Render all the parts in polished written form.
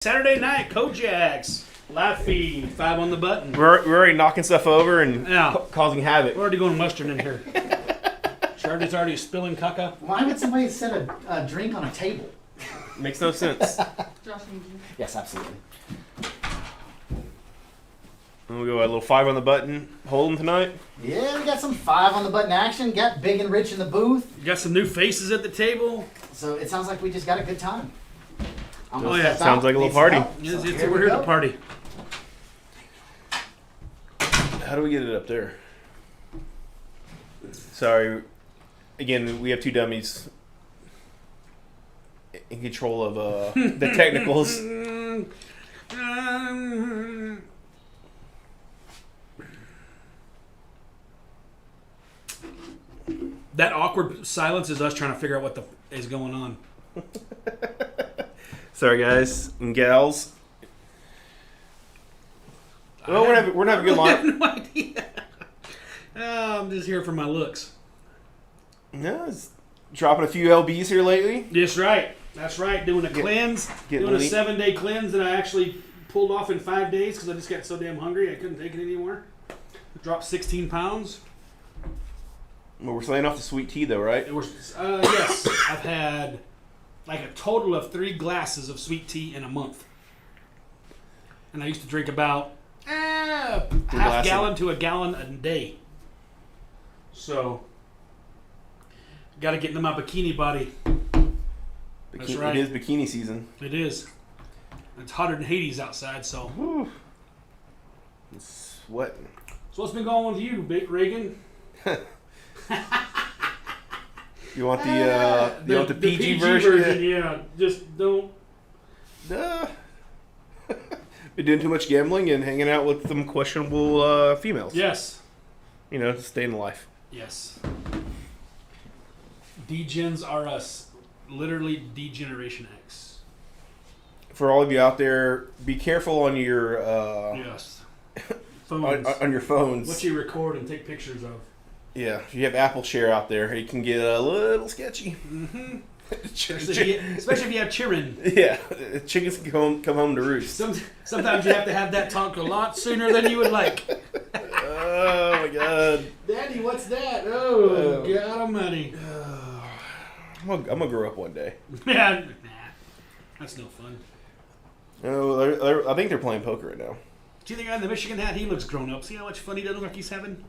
Saturday night, Kojak's live feed, 5 on the button. We're already knocking stuff over and Yeah. causing havoc. We're already going mustard in here. Charlie's already spilling caca. Why would somebody set a drink on a table? Makes no sense. Josh needs you. Yes, absolutely. And we'll go a little 5 on the button. Hold 'em tonight. Yeah, we got some 5 on the button action. Got Big and Rich in the booth. You got some new faces at the table. So it sounds like we just got a good time. I'm Oh, gonna yeah. step Sounds out, like a little need some party. help. Yes, So it's, here we're we here go. to party. How do we get it up there? Sorry. Again, we have 2 dummies in control of the technicals. That awkward silence is us trying to figure out what the is going on. Sorry, guys and gals. Well, we're having a good I have line. no idea. I'm just here for my looks. No, it's dropping a few LBs here lately. That's right. That's right. Doing a cleanse. getting Doing a lean. 7-day cleanse that I actually pulled off in 5 days because I just got so damn hungry I couldn't take it anymore. Dropped 16 pounds. Well, we're slaying off the sweet tea, though, right? It was yes. I've had like a total of 3 glasses of sweet tea in a month, and I used to drink about half glasses. gallon to a gallon a day. So, got to get into my bikini body. That's right. It is bikini season. It is. It's hotter than Hades outside. So, Whew. It's sweating. so what's been going on with you, Reagan? You want the PG, version? Yeah, just don't. Been doing too much gambling and hanging out with some questionable females. Yes. You know, staying alive. Yes. Degens are us. Literally D-Generation X. For all of you out there, be careful on your Yes. Phones. on your phones. What you record and take pictures of. Yeah, if you have Apple Share out there, it can get a little sketchy. Mm-hmm. Especially if you have children. Yeah, chickens can come home to roost. Sometimes you have to have that talk a lot sooner than you would like. Oh my God, Daddy, what's that? Oh, God almighty. I'm gonna grow up one day. Man, nah, that's no fun. Oh, I think they're playing poker right now. Do you think guy in the Michigan hat, he looks grown up. See how much fun he doesn't look like he's having?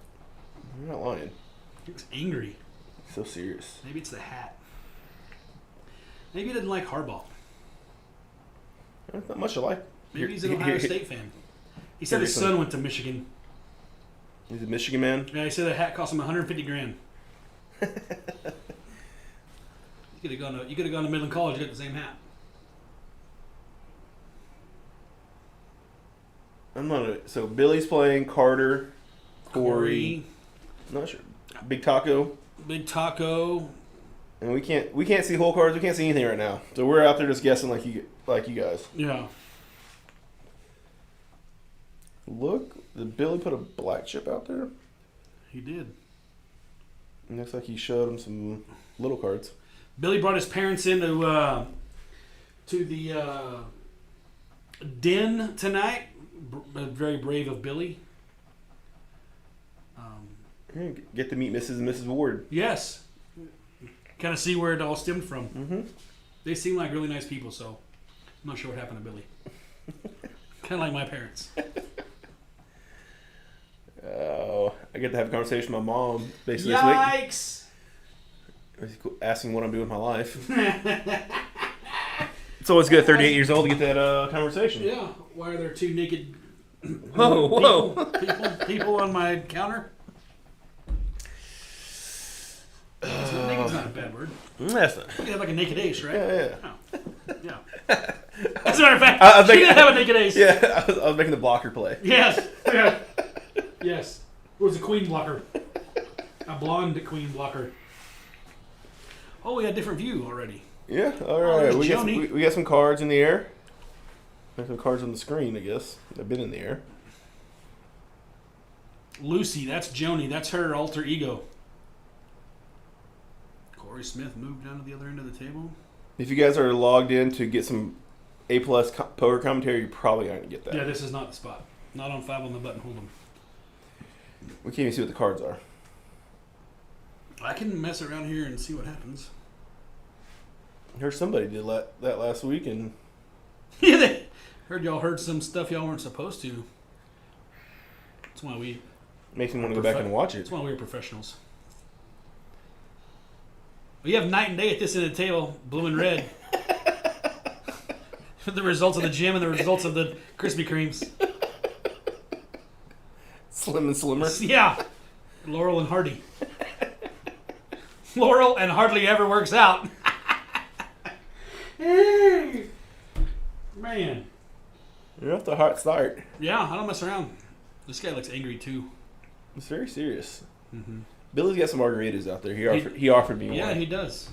I'm not lying. He looks angry. So serious. Maybe it's the hat. Maybe he doesn't like Harbaugh. That's not much alike. Maybe he's an Ohio State fan. He said his son went to Michigan. He's a Michigan man. Yeah, he said that hat cost him $150,000. You could have gone to Midland College and got the same hat. I'm not. So Billy's playing Carter, Corey. Not sure. Big Taco. Big Taco. And we can't see hole cards. We can't see anything right now. So we're out there just guessing like you guys. Yeah. Look, did Billy put a black chip out there? He did. It looks like he showed him some little cards. Billy brought his parents into to the den tonight. Very brave of Billy. Get to meet Mrs. and Mrs. Ward. Yes. Kind of see where it all stemmed from. Mm-hmm. They seem like really nice people, so I'm not sure what happened to Billy. Kind of like my parents. Oh, I get to have a conversation with my mom basically Yikes! this week, asking what I'm doing with my life. It's always good at 38 years old to get that conversation. Yeah. Why are there 2 naked Whoa. people on my counter? Naked's not a bad word. That's not. You have like a naked ace, right? Yeah. Oh. Yeah. As a matter of fact, I was she thinking- did have a naked ace. Yeah, I was making the blocker play. Yes. Yeah. Yes. It was a queen blocker. A blonde queen blocker. Oh, we got a different view already. Yeah, all Oh, right. there's We Joni. got some cards in the air. There's some cards on the screen, I guess. They've been in the air. Lucy, that's Joni. That's her alter ego. Corey Smith moved down to the other end of the table. If you guys are logged in to get some A+ poker commentary, you're probably not gonna get that. Yeah, this is not the spot. Not on 5 on the button hold'em. We can't even see what the cards are. I can mess around here and see what happens. I heard somebody did that last week, and Yeah, they heard y'all heard some stuff y'all weren't supposed to. That's why we. makes me want to go back and watch it. That's why we're professionals. We have night and day at this end of the table, blue and red. The results of the gym and the results of the Krispy Kremes. Slim and Slimmer. Yeah, Laurel and Hardy. Laurel and hardly ever works out. Man. You're off to a hot start. Yeah, I don't mess around. This guy looks angry too. It's very serious. Mm-hmm. Billy's got some margaritas out there. He offered me Yeah, one. he does.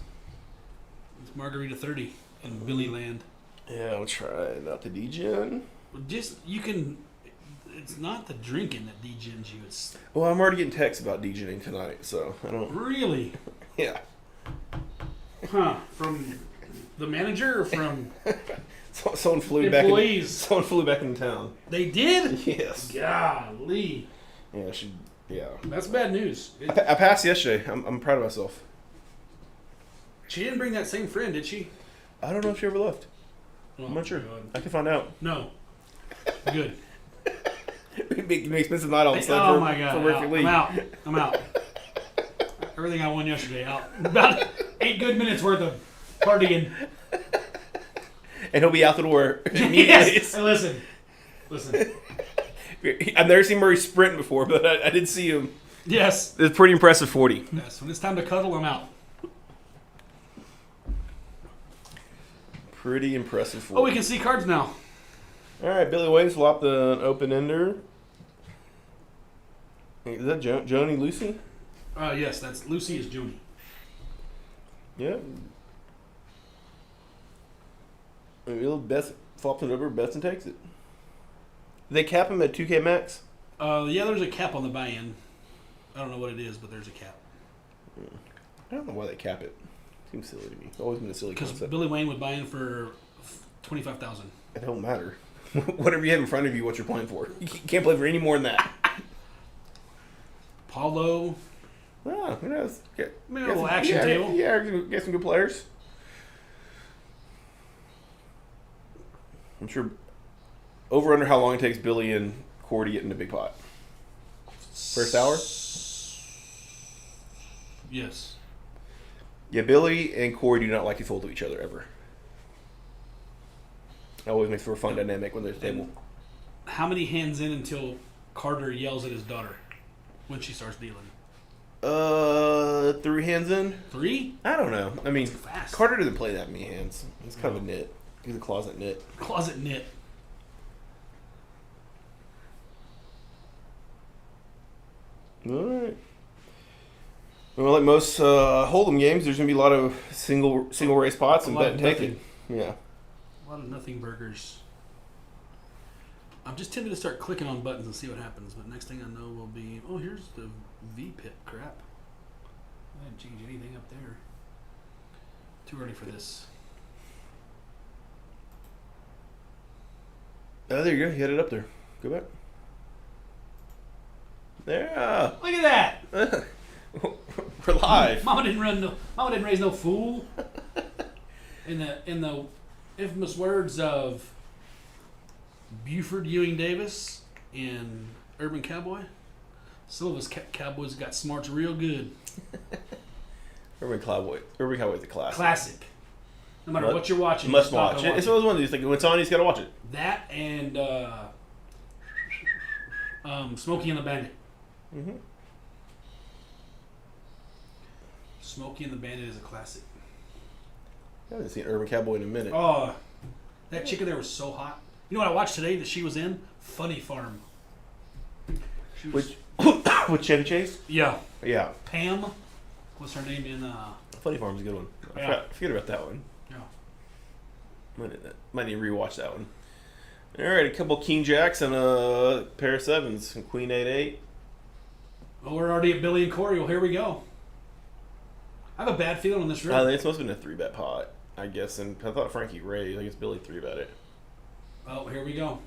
It's Margarita 30 in Billy Land. Yeah, I'll try it. Not the degen. Just, you can, it's not the drinking that degens you. It's Well, I'm already getting texts about degening tonight, so I don't. really, Yeah. from the manager or from Someone flew employees? back. Someone flew back into town. They did? Yes. Golly. Yeah. Yeah. That's bad news. I passed yesterday. I'm proud of myself. She didn't bring that same friend, did she? I don't know if she ever left. Oh, I'm not sure. God. I can find out. No. Good. It'd be an expensive night all of a sudden Oh my God. for Murphy Lee. I'm out. Everything I won yesterday out. About 8 good minutes worth of partying. And he'll be out the door immediately. Yes. And listen. I've never seen Murray sprint before, but I did see him. Yes. It's pretty impressive 40. Yes. When it's time to cuddle, I'm out. Pretty impressive 40. Oh, we can see cards now. All right, Billy Wayne swapped an open-ender. Is that Joni Lucy? Yes, that's Lucy is Juni. Yeah. Best flops it over, Betson takes it. They cap him at 2K max? Yeah, there's a cap on the buy-in. I don't know what it is, but there's a cap. I don't know why they cap it. Seems silly to me. It's always been a silly Because concept. Billy Wayne would buy in for $25,000. It don't matter. Whatever you have in front of you, what you're playing for. You can't play for any more than that. Paulo. Oh, who knows? Maybe a little action table. Yeah, get some good players. I'm sure. Over under how long it takes Billy and Corey to get in the big pot? First hour? Yes. Yeah, Billy and Corey do not like to fold to each other ever. It always makes for a fun dynamic when they're at the table. How many hands in until Carter yells at his daughter when she starts dealing? 3 hands in? 3? I don't know. I mean, Fast. Carter doesn't play that many hands. He's kind of a nit. He's a closet nit. Closet knit. All right. Well, like most Hold'em games, there's gonna be a lot of single race pots A and lot bet of and take nothing. it. Yeah. A lot of nothing burgers. I'm just tempted to start clicking on buttons and see what happens, but next thing I know will be, oh, here's the V-pip crap. I didn't change anything up there. Too early for this. Oh, there you go. You had it up there. Go back. There. Look at that! We're live. Mama didn't raise no fool. In the infamous words of Buford Ewing Davis in Urban Cowboy, some of us cowboys got smarts real good. Urban Cowboy is a classic. Classic. No matter what you're watching, Must you're not watch. gonna It's one of those ones you think when it's on, you just gotta watch it. That and Smokey and the Bandit. Mm-hmm. Smokey and the Bandit is a classic. I haven't seen Urban Cowboy in a minute. Oh, that chicken there was so hot. You know what I watched today that she was in? Funny Farm. She was, With Chevy Chase? yeah, Yeah. Pam. What's her name in? Funny Farm's a good one. Yeah. Forget about that one. Yeah. Might need to rewatch that one. All right, a couple King Jacks and a pair of sevens and Queen 8-8. Oh, we're already at Billy and Corey. Well, here we go. I have a bad feeling on this room. It's supposed to be a 3-bet pot, I guess. And I thought Frankie raised. I guess Billy 3-bet it. Oh, here we go.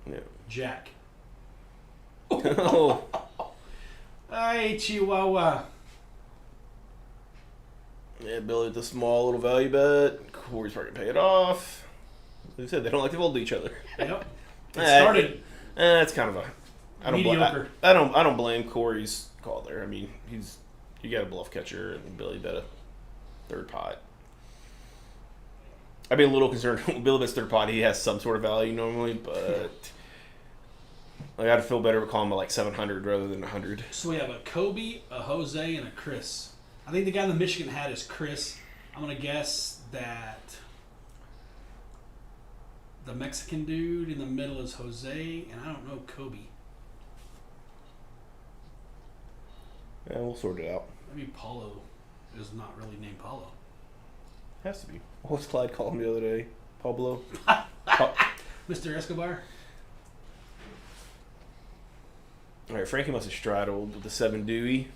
Yeah. Jack. Oh. Hey, Chihuahua. Yeah, Billy with the small little value bet. Corey's probably gonna pay it off. Like I said, they don't like to fold to each other. Yep. It started It's kind of a. mediocre. I don't blame Corey's call there. I mean, you got a bluff catcher and Billy bet a third pot. I'd be a little concerned when Billy bets third pot. He has some sort of value normally, but I got to feel better with calling him like 700 rather than 100. So we have a Kobe, a Jose, and a Chris. I think the guy in the Michigan hat is Chris. I'm going to guess that the Mexican dude in the middle is Jose, and I don't know Kobe. Yeah, we'll sort it out. Maybe Paulo is not really named Paulo. Has to be. What was Clyde calling him the other day? Pablo? Mr. Escobar? All right, Frankie must have straddled with the 7 Dewey.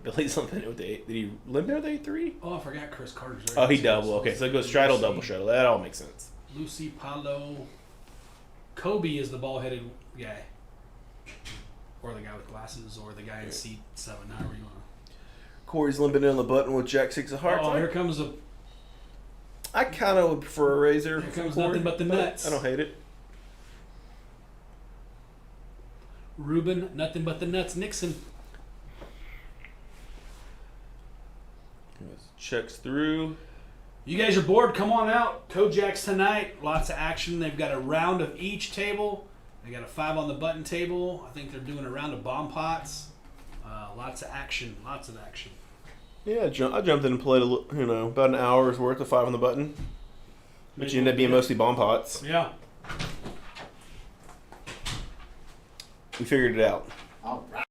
Billy's limping it with the 8. Did he limp it with the 8-3? Oh, I forgot Chris Carter's there. Oh, he double. Okay, so it goes straddle, double straddle. That all makes sense. Lucy, Paulo. Kobe is the ball-headed guy. Or the guy with glasses, or the guy in seat 7, however you want to. Corey's limping in on the button with Jack 6 of hearts. Oh, here comes a... I kind of would prefer a razor. Here comes Corey, nothing but the nuts. I don't hate it. Ruben, nothing but the nuts. Nixon. Checks through. You guys are bored? Come on out. Kojak's tonight. Lots of action. They've got a round of each table. They got a 5 on the button table. I think they're doing a round of bomb pots. Lots of action. Lots of action. Yeah, I jumped in and played about an hour's worth of 5 on the button. But you end up being mostly bomb pots. Yeah. We figured it out. All right.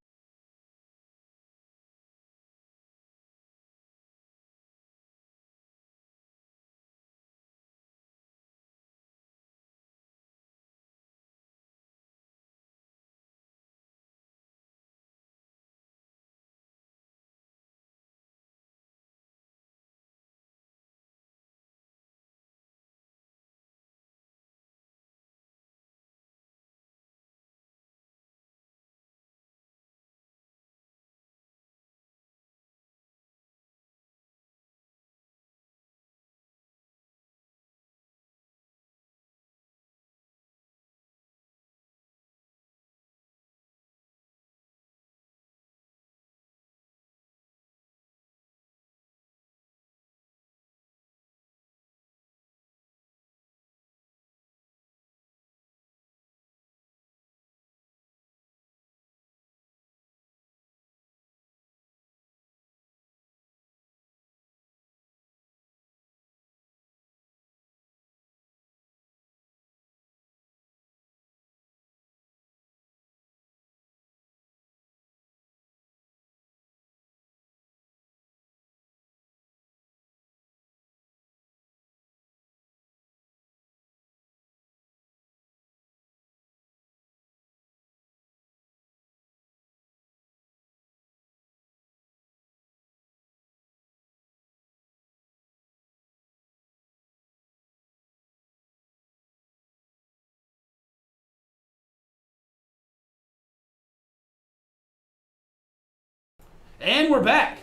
And we're back.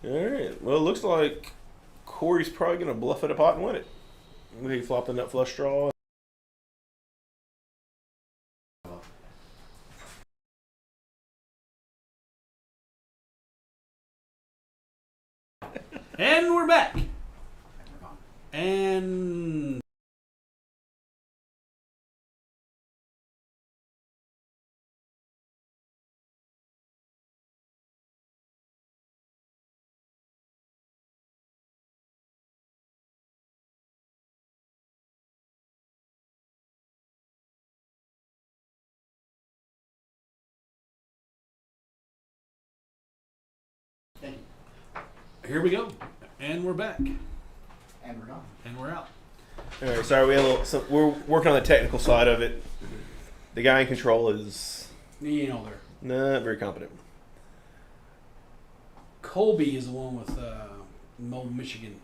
All right. Well, it looks like Corey's probably going to bluff at a pot and win it. He flopped the nut flush draw. And we're back. And... here we go. And we're back. And we're gone. And we're out. All right. Sorry, we're working on the technical side of it. The guy in control is You know, there. not very competent. Colby is the one with Michigan.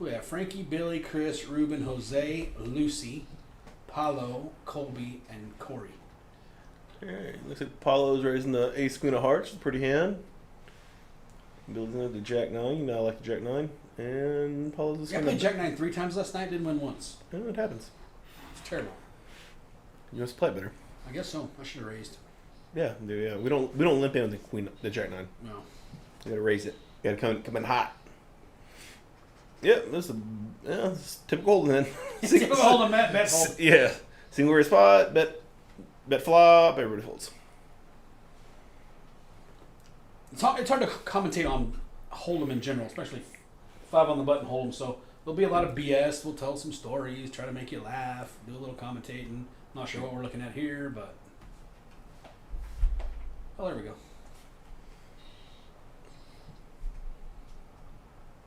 We have Frankie, Billy, Chris, Ruben, Jose, Lucy, Paulo, Colby, and Corey. Alright, looks like Paulo's raising the ace queen of hearts, pretty hand. Building up the jack 9, you know I like the jack 9. And Paulo's just Yeah, I played Jack 9 3 times last night, didn't win once. Oh, it happens. It's terrible. You must play better. I guess so. I should have raised. Yeah, yeah. We don't limp in with the jack 9. No. You gotta raise it. You gotta come in hot. Yep, this is typical then. Typical Hold'em, bet fold. Yeah. Single raise spot, bet flop, everybody folds. It's hard to commentate on Hold'em in general, especially 5 on the button Hold'em. So there'll be a lot of BS. We'll tell some stories, try to make you laugh, do a little commentating. Not sure what we're looking at here, but oh, there we go.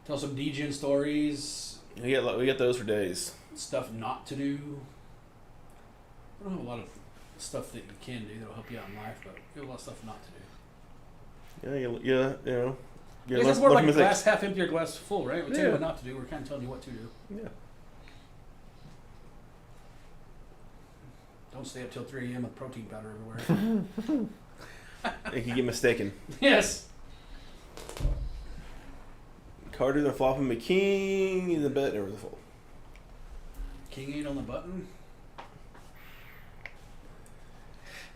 Tell some DGen stories, We get those for days. stuff not to do. I don't have a lot of stuff that you can do that'll help you out in life, but we have a lot of stuff not to do. Yeah, you know. I guess it's more like a glass half empty or glass full, right? We tell you Yeah. what not to do. We're kind of telling you what to do. Yeah. Don't stay up till 3 a.m. with protein powder everywhere. It can get mistaken. Yes. Carter's gonna flop him a king in the bet, never the fold. King 8 on the button.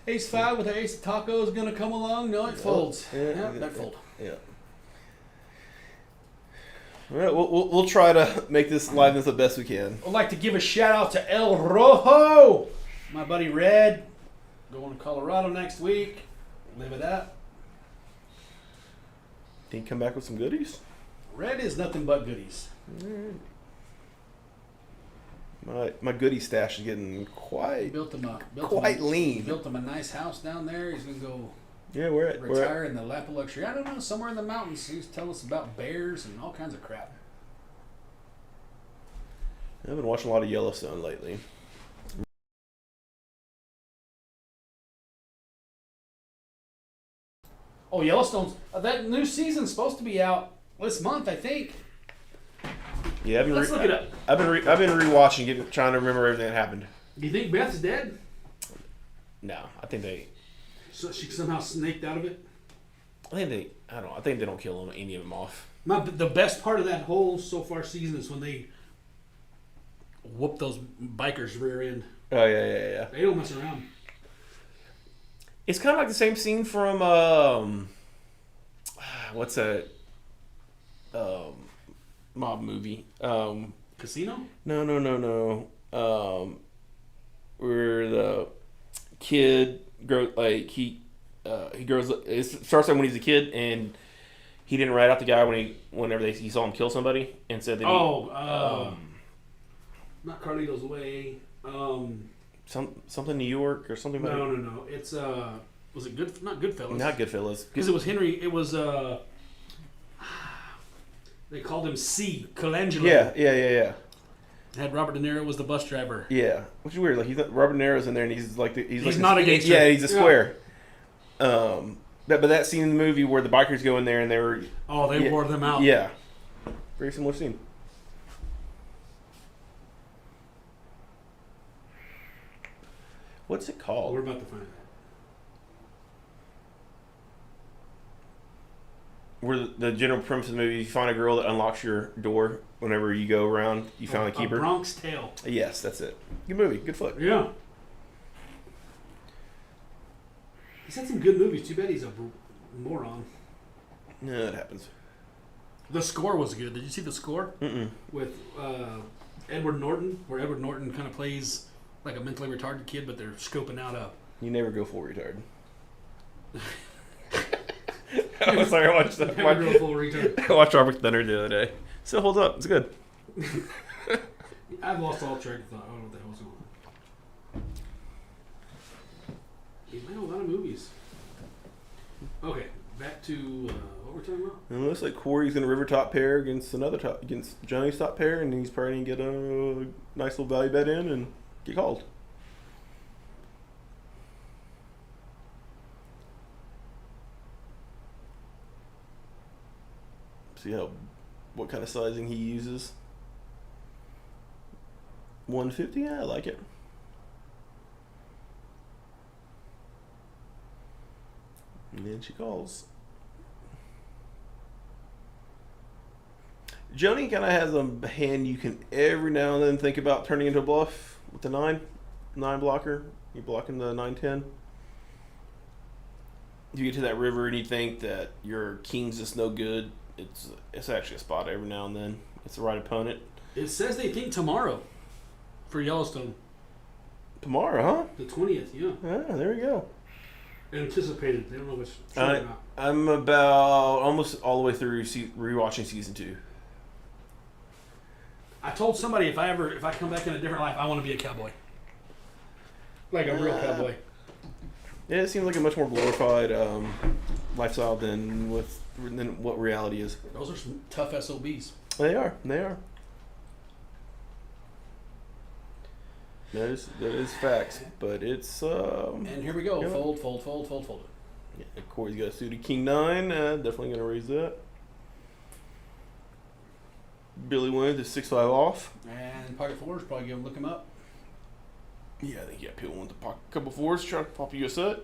Ace 5 with the ace of tacos gonna come along. No, it folds. Yeah, that fold. Yeah. All right, we'll try to make this liveness the best we can. I'd like to give a shout out to El Rojo, my buddy Red, going to Colorado next week. Live it up. Think come back with some goodies? Red is nothing but goodies. My goodie stash is getting He quite built him lean. Built him a nice house down there. He's gonna go Yeah, we're at retire in the lap of luxury. I don't know, somewhere in the mountains. He's telling us about bears and all kinds of crap. I've been watching a lot of Yellowstone lately. Oh, Yellowstone's that new season's supposed to be out this month, I think. Yeah, Let's look it up. I've been rewatching, trying to remember everything that happened. Do you think Beth's dead? No, I think they. So she somehow snaked out of it. I think they don't kill any of them off. The best part of that whole so far season is when they whoop those bikers' rear end. Oh yeah. They don't mess around. It's kind of like the same scene from what's that mob movie? Casino? No. Where the kid grows he grows. It starts out when he's a kid and he didn't rat out the guy whenever he saw him kill somebody and said that not Carlito's Way. Something New York or something. No. It's was it good? Not Goodfellas. Not Goodfellas. Because it was Henry. It was they called him C. Colangelo. Yeah. It had Robert De Niro was the bus driver. Yeah, which is weird. Like Robert De Niro's in there, and he's like not a gangster. Yeah, he's a square. But that scene in the movie where the bikers go in there and they were. Oh, they wore them out. Yeah, very similar scene. What's it called? We're about to find that. Where the general premise of the movie, you find a girl that unlocks your door whenever you go around. You found a keeper. A Bronx Tale. Yes, that's it. Good movie. Good flick. Yeah. He's had some good movies. Too bad he's a moron. No, it happens. The score was good. Did you see the score? Mm-mm. With Edward Norton, where Edward Norton kind of plays like a mentally retarded kid, but they're scoping out a... You never go full retard. I'm sorry, I watched that. Never go full retard. I watched Robert Thunder the other day. Still holds up. It's good. I've lost all track of thought. I don't know what the hell's going on. He made a lot of movies. Okay, back to what we're talking about. And it looks like Corey's gonna river top pair against Johnny's top pair, and he's probably gonna get a nice little value bet in and get called. See what kind of sizing he uses. 150. Yeah, I like it. And then she calls. Joni kind of has a hand you can every now and then think about turning into a bluff with the 9 blocker. You're blocking the 9-10. You get to that river and you think that your king's just no good. It's actually a spot every now and then. It's the right opponent. It says they think tomorrow for Yellowstone. Tomorrow, huh? The 20th, yeah. Ah, there we go. Anticipated. They don't know what's true or not. I'm about almost all the way through rewatching season 2. I told somebody if I come back in a different life, I want to be a cowboy. Like a real cowboy. Yeah, it seems like a much more glorified lifestyle than what reality is. Those are some tough SOBs. They are. That is facts, but it's And here we go. yeah. Fold. Yeah, Corey's got a suited King 9. Definitely gonna raise that. Billy wins is 6-5 off. And pocket fours, probably look him up. Yeah, I think people want to couple fours, try to pop you a set.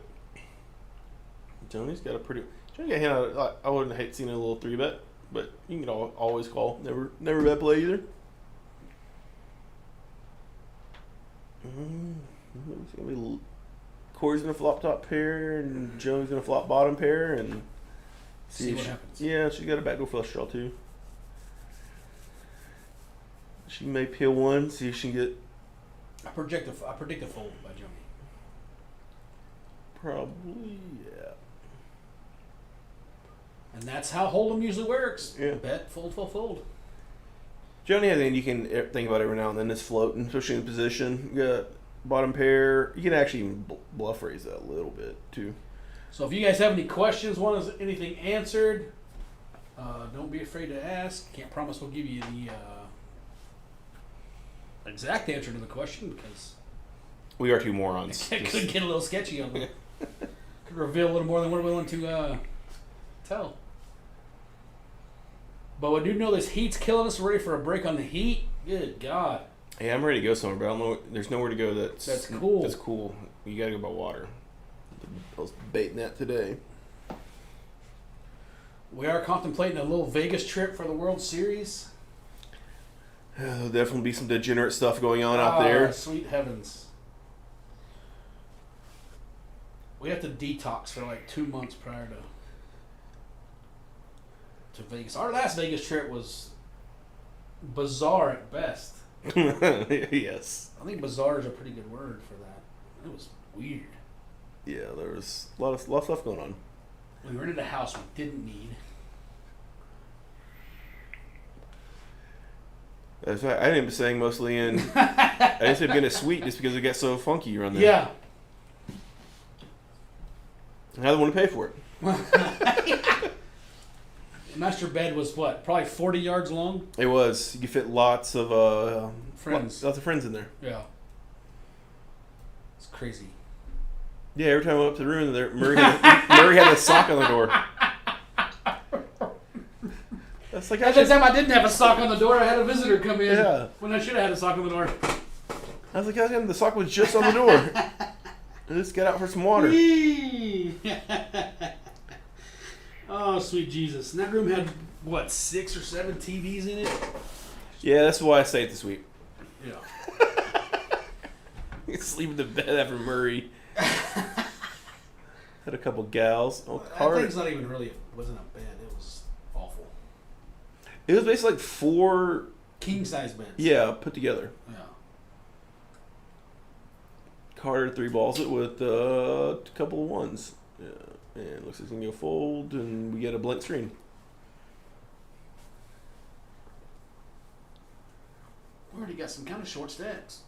Johnny's got a pretty. Johnny got a hand. I wouldn't hate seeing a little 3-bet, but you can always call. Never bet play either. It's gonna be Corey's gonna flop top pair, and Joey's gonna flop bottom pair, and See what happens. Yeah, she's got a backdoor flush draw too. She may peel one, see if she can get I predict a fold by Joni. probably yeah. And that's how Hold'em usually works. Yeah. Bet, fold. Johnny has anything you can think about every now and then. Is floating, especially in position. You got bottom pair. You can actually even bluff raise that a little bit too. So if you guys have any questions, want anything answered, don't be afraid to ask. Can't promise we'll give you the exact answer to the question because We are two morons. it could get a little sketchy on them. Could reveal a little more than we're willing to tell. But we do know this heat's killing us. We're ready for a break on the heat. Good God. Hey, I'm ready to go somewhere, but I don't know. There's nowhere to go that's cool. That's cool. You gotta go by water. I was baiting that today. We are contemplating a little Vegas trip for the World Series. There'll definitely be some degenerate stuff going on out there. Sweet heavens. We have to detox for like 2 months prior to Vegas. Our last Vegas trip was bizarre at best. Yes. I think bizarre is a pretty good word for that. It was weird. Yeah, there was a lot of stuff going on. We rented a house we didn't need. That's right. I ended up staying mostly in. I ended up getting a suite just because it got so funky around there. Yeah. I didn't want to pay for it. The master bed was what? Probably 40 yards long? It was. You could fit lots of Friends. lots of friends in there. Yeah. It's crazy. Yeah, every time I went up to the room, Murray had a sock on the door. That's like At the time I didn't have a sock on the door, I had a visitor come in. Yeah. When I should have had a sock on the door. I was like, the sock was just on the door. I just got out for some water. Oh, sweet Jesus. And that room had, what, 6 or 7 TVs in it? Yeah, that's why I stay at the suite. Yeah. Sleep in the bed after Murray. Had a couple gals. Oh, That thing's not even really, wasn't a bed. It was awful. It was basically like 4, King-size beds. yeah, put together. Yeah. Carter 3 balls it with a couple of ones. Yeah. And it looks like it's going to go fold, and we get a blank screen. We already got some kind of short stacks.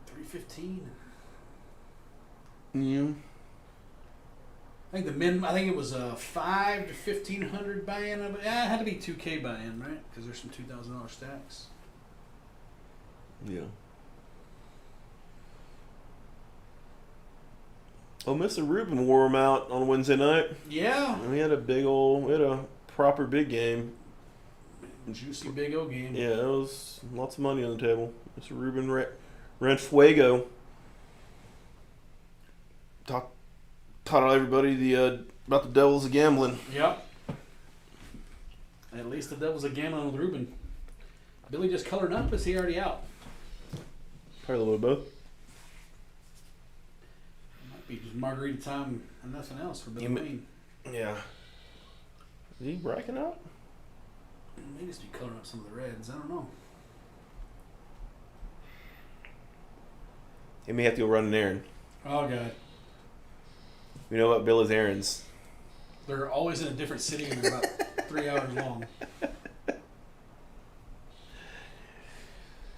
315. Yeah. I think it was a 5 to 1500 buy-in. Yeah, it had to be 2K buy-in, right? Because there's some $2,000 stacks. Yeah. Oh, Mr. Rubin wore him out on Wednesday night. Yeah. And we had a proper big game. Juicy big O game. Yeah, it was lots of money on the table. Mr. Ruben Renfuego taught everybody about the devils of gambling. Yep. At least the Devils are gambling with Ruben. Billy just colored up. Is he already out? Probably a little bit of both. Might be just margarita time and nothing else for Billy You ma- Wayne. Yeah. Is he bragging out? May just be coloring up some of the reds. I don't know. He may have to go run an errand. Oh god, You know what Billy's errands? they're always in a different city and they're about 3 hours long.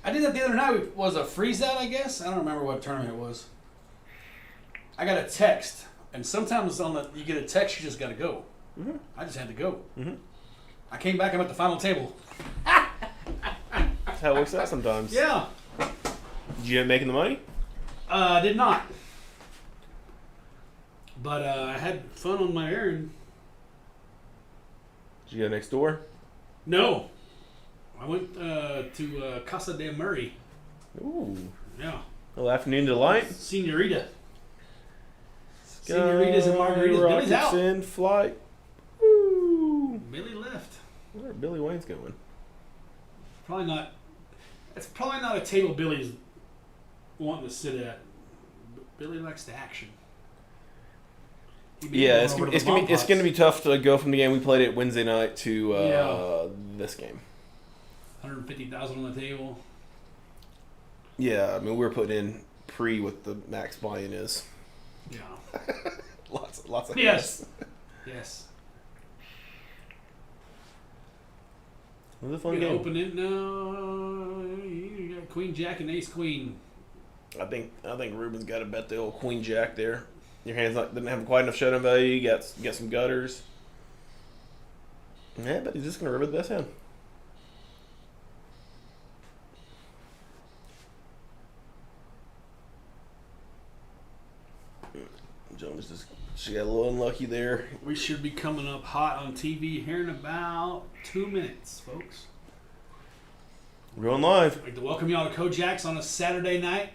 I did that the other night. It was a freeze out, I guess. I don't remember what tournament it was. I got a text, and sometimes you get a text, you just got to go. Mm-hmm. I just had to go. Mm-hmm. I came back. I'm at the final table. That's how it works out sometimes. Yeah. Did you end up making the money? I did not. But I had fun on my errand. Did you go next door? No. I went to Casa de Murray. Ooh. Yeah. Little afternoon delight. Senorita. Senoritas and margaritas. Billy's out. Rockets in flight. Woo. Billy left. Where Billy Wayne's going? Probably not. It's probably not a table Billy's wanting to sit at. Billy likes the action. He'd be Yeah, going it's over gonna, to the it's gonna be tough to go from the game we played it Wednesday night to this game. 150,000 on the table. Yeah, I mean we were putting in pre what the max buy-in is. Yeah. lots of Yes. Yes. It was a fun You gonna game. open it? No. You got Queen Jack and Ace Queen. I think Ruben's got to bet the old Queen Jack there. Your hands didn't have quite enough showdown value. You got some gutters. Yeah, but he's just gonna rip it the best hand. Jones she got a little unlucky there. We should be coming up hot on TV here in about 2 minutes, folks. We're going live. I'd like to welcome y'all to Kojak's on a Saturday night.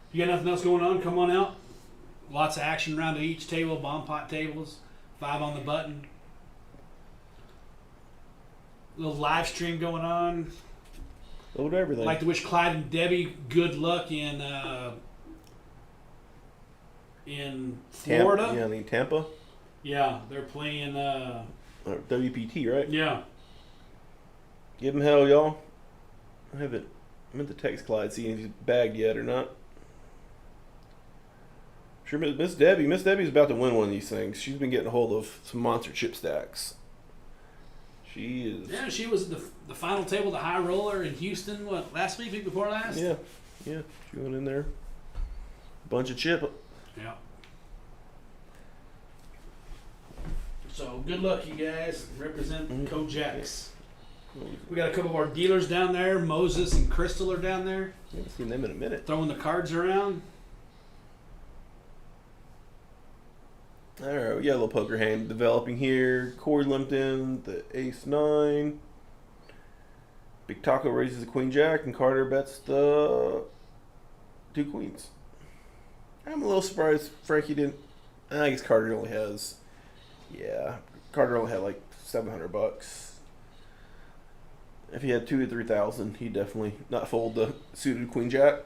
If you got nothing else going on, come on out. Lots of action around at each table, bomb pot tables, 5 on the button. Little live stream going on. A little bit of everything. I'd like to wish Clyde and Debbie good luck in Florida. Yeah, I mean Tampa. Yeah, they're playing. Or WPT, right? Yeah. Give him hell, y'all. I meant to text Clyde, see if he's bagged yet or not. Sure, Miss Debbie's about to win one of these things. She's been getting a hold of some monster chip stacks. She is. Yeah, she was the final table, the high roller in Houston. What, last week before last? Yeah. She went in there. Bunch of chip. Yeah. So good luck, you guys. Represent Kojak's. We got a couple of our dealers down there. Moses and Crystal are down there, I haven't seen them in a minute. throwing the cards around. All right, we got a little poker hand developing here. Corey Limpton, the ace-9. Big Taco raises the queen jack, and Carter bets the 2 queens. I'm a little surprised Frankie didn't. I guess Carter only has. Yeah, Carter only had like $700. If he had 2,000 to 3,000, he'd definitely not fold the suited queen jack.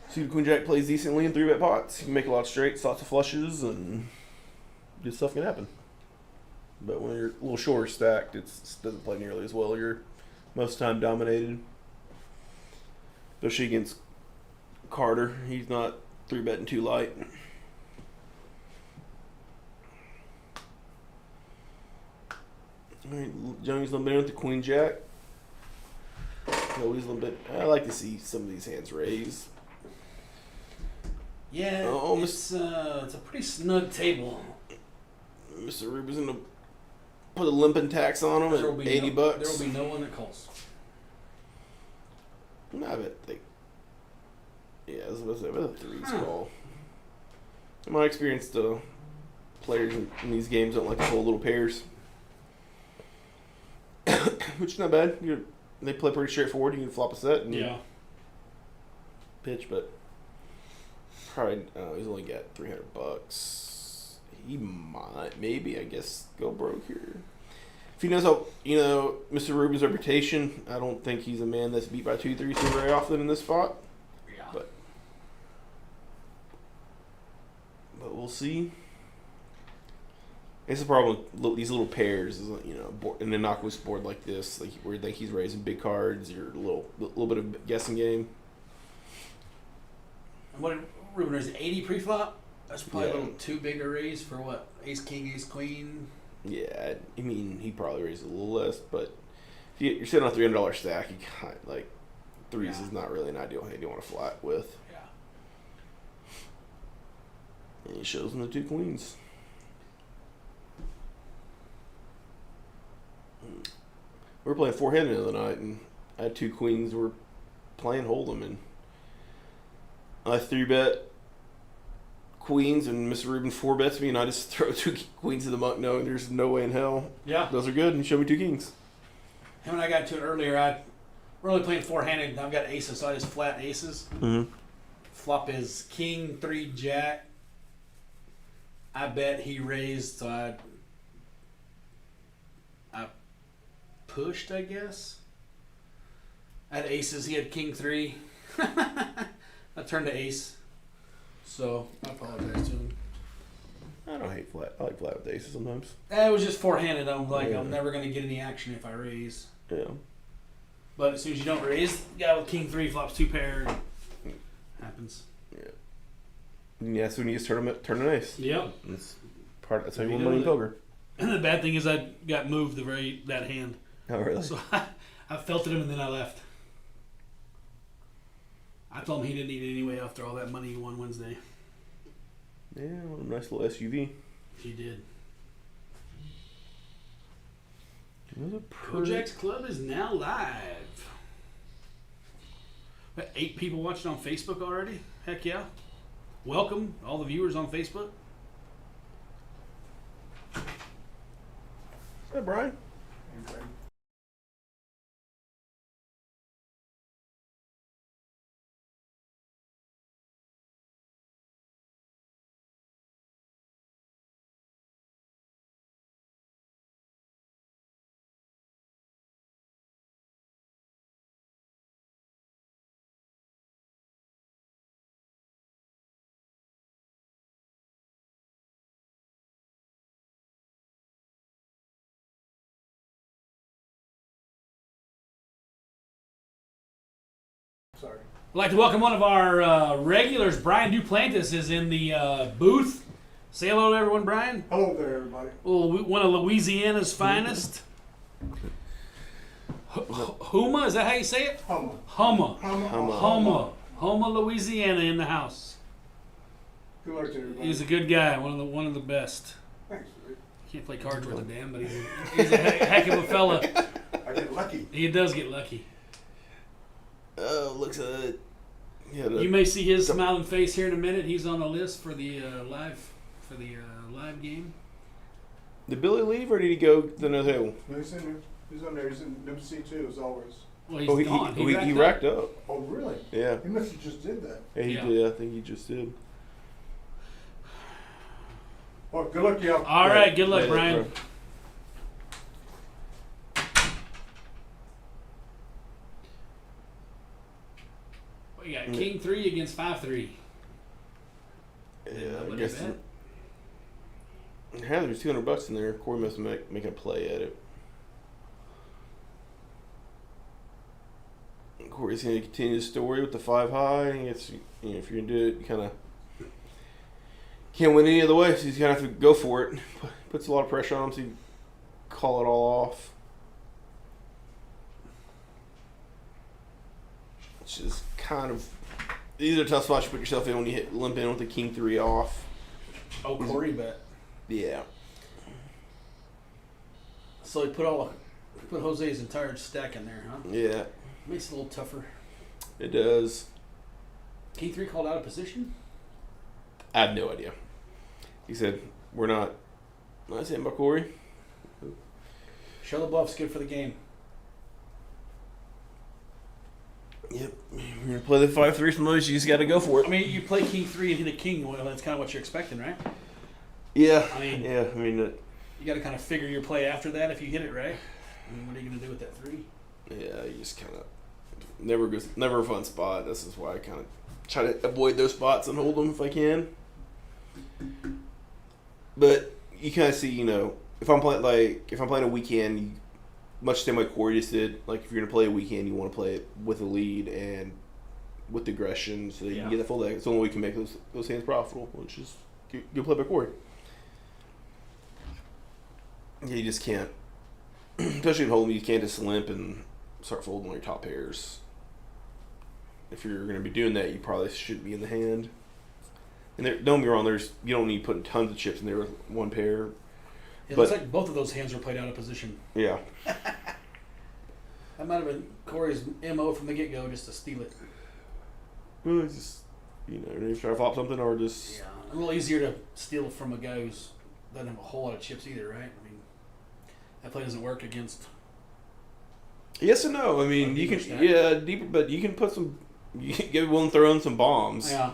Suited queen jack plays decently in 3-bet pots. You can make a lot of straights, lots of flushes, and good stuff can happen. But when you're a little shorter stacked, it doesn't play nearly as well. You're most of the time dominated. Especially against Carter. He's not 3-betting too light. Alright, Johnny's a little bit with the queen jack. Always a little bit. I like to see some of these hands raise. Yeah, Oh, it's a pretty snug table. Mr. Ruben's gonna put a limping tax on him at $80. There will be no one that calls. I bet they. Yeah, I was about to say, I bet the threes call. In my experience, the players in these games don't like to pull little pairs. which is not bad. They play pretty straightforward. You can flop a set and Yeah. pitch, but probably he's only got $300. He might, maybe, I guess, go broke here. If he knows how, Mr. Rubin's reputation, I don't think he's a man that's beat by 2-3 so very often in this spot. Yeah. But we'll see. It's the problem with these little pairs, is in an Aquas board like this, like where you think he's raising big cards, or a little bit of guessing game. And what did Ruben raise? 80 pre-flop? That's probably Yeah. a little too big a raise for what? Ace king, ace queen. Yeah, I mean, he probably raised a little less, but if you're sitting on a $300 stack, you kind like threes Yeah. is not really an ideal hand you want to flat with. Yeah. And he shows him the 2 queens. We were playing 4-handed the other night, and I had 2 queens. We're playing hold'em, and I 3-bet queens, and Mr. Rubin 4-bets me, and I just throw 2 queens to the muck, knowing there's no way in hell Yeah. those are good, and show me 2 kings. Him and I got to it earlier. We're only playing 4-handed, and I've got aces, so I just flat aces. Mm-hmm. Flop is king, 3, jack. I bet he raised, so I pushed, I guess. I had aces. He had king 3. I turned to ace. So I apologize to him. I don't hate flat. I like flat with aces sometimes. It was just 4-handed. I'm like, Yeah. I'm never going to get any action if I raise. Yeah. But as soon as you don't raise, guy with king 3 flops 2 pair. Happens. And yeah, so when you just turn an ace. Yep. That's that's how you You win know money in that. poker. And the bad thing is I got moved that hand. Oh, really? So I felted him and then I left. I told him he didn't need it anyway after all that money he won Wednesday. Yeah, what a nice little SUV. He did. It was a pretty... Kojak's Club is now live. Got 8 people watching on Facebook already. Heck yeah. Welcome, all the viewers on Facebook. Hey, Brian. Sorry. I'd like to welcome one of our regulars. Brian Duplantis is in the booth. Say hello to everyone, Brian. Hello there, everybody. Well, one of Louisiana's finest. Huma, is that how you say it? Hummer. Huma. Hummer. Homa, Louisiana in the house. Good luck to everybody. He's a good guy, one of the best. Thanks, Rick. Can't play cards worth a damn, but he's a heck of a fella. I get lucky. He does get lucky. Oh, looks at it. Yeah, You may see his smiling face here in a minute. He's on the list for the live game. Did Billy leave or did he go to another table? No, he's in there. He's on there. He's in number C2 as always. Well, he's gone. He racked up. Oh, really? Yeah. He must have just did that. Yeah, he Yeah. did. I think he just did. Well, good luck, y'all. All right, good luck, Later, Brian. bro. We got King 3 against 5-3. Yeah, What I is guess. that? Yeah, there's $200 in there. Corey must be making a play at it. Corey's going to continue the story with the 5 high. It's, if you're going to do it, you kind of can't win any other way, so he's going to have to go for it. Puts a lot of pressure on him, so you call it all off. Which is kind of... These are tough spots to put yourself in when you limp in with the King 3 off. Oh, Corey bet. Yeah. So he put Jose's entire stack in there, huh? Yeah, Makes it a little tougher. it does. King 3 called out of position? I have no idea. He said, we're not... Nice hand by Corey. Show the bluff's good for the game. Yep. You're gonna play the 5-3 from those. You just got to go for it. I mean, you play king 3 and hit a king. Well, that's kind of what you're expecting, right? Yeah. I mean- yeah. I mean, You got to kind of figure your play after that if you hit it right. I mean, what are you going to do with that 3? yeah. You just kind of never a fun spot. This is why I kind of try to avoid those spots and hold them if I can. But you kind of see, you know, if I'm playing a weekend, much the same way Corey just did. Like if you're gonna play a weekend, you want to play it with a lead and with aggression, so that you Yeah. can get that full deck. It's the only way we can make those hands profitable, which is good play by Corey. Yeah, you just can't, especially in Hold'em, you can't just limp and start folding all your top pairs. If you're going to be doing that, you probably shouldn't be in the hand. And don't get me wrong, you don't need putting tons of chips in there with one pair. It looks like both of those hands were played out of position. Yeah. That might have been Corey's MO from the get-go, just to steal it. Well, it's just, you know, you try to flop something or just... Yeah, a little easier to steal from a guy who doesn't have a whole lot of chips either, right? I mean, that play doesn't work against... Yes and no. I mean, A you can... deeper stack? Yeah, deeper, but you can put some... You can get willing to throw in some bombs. Yeah.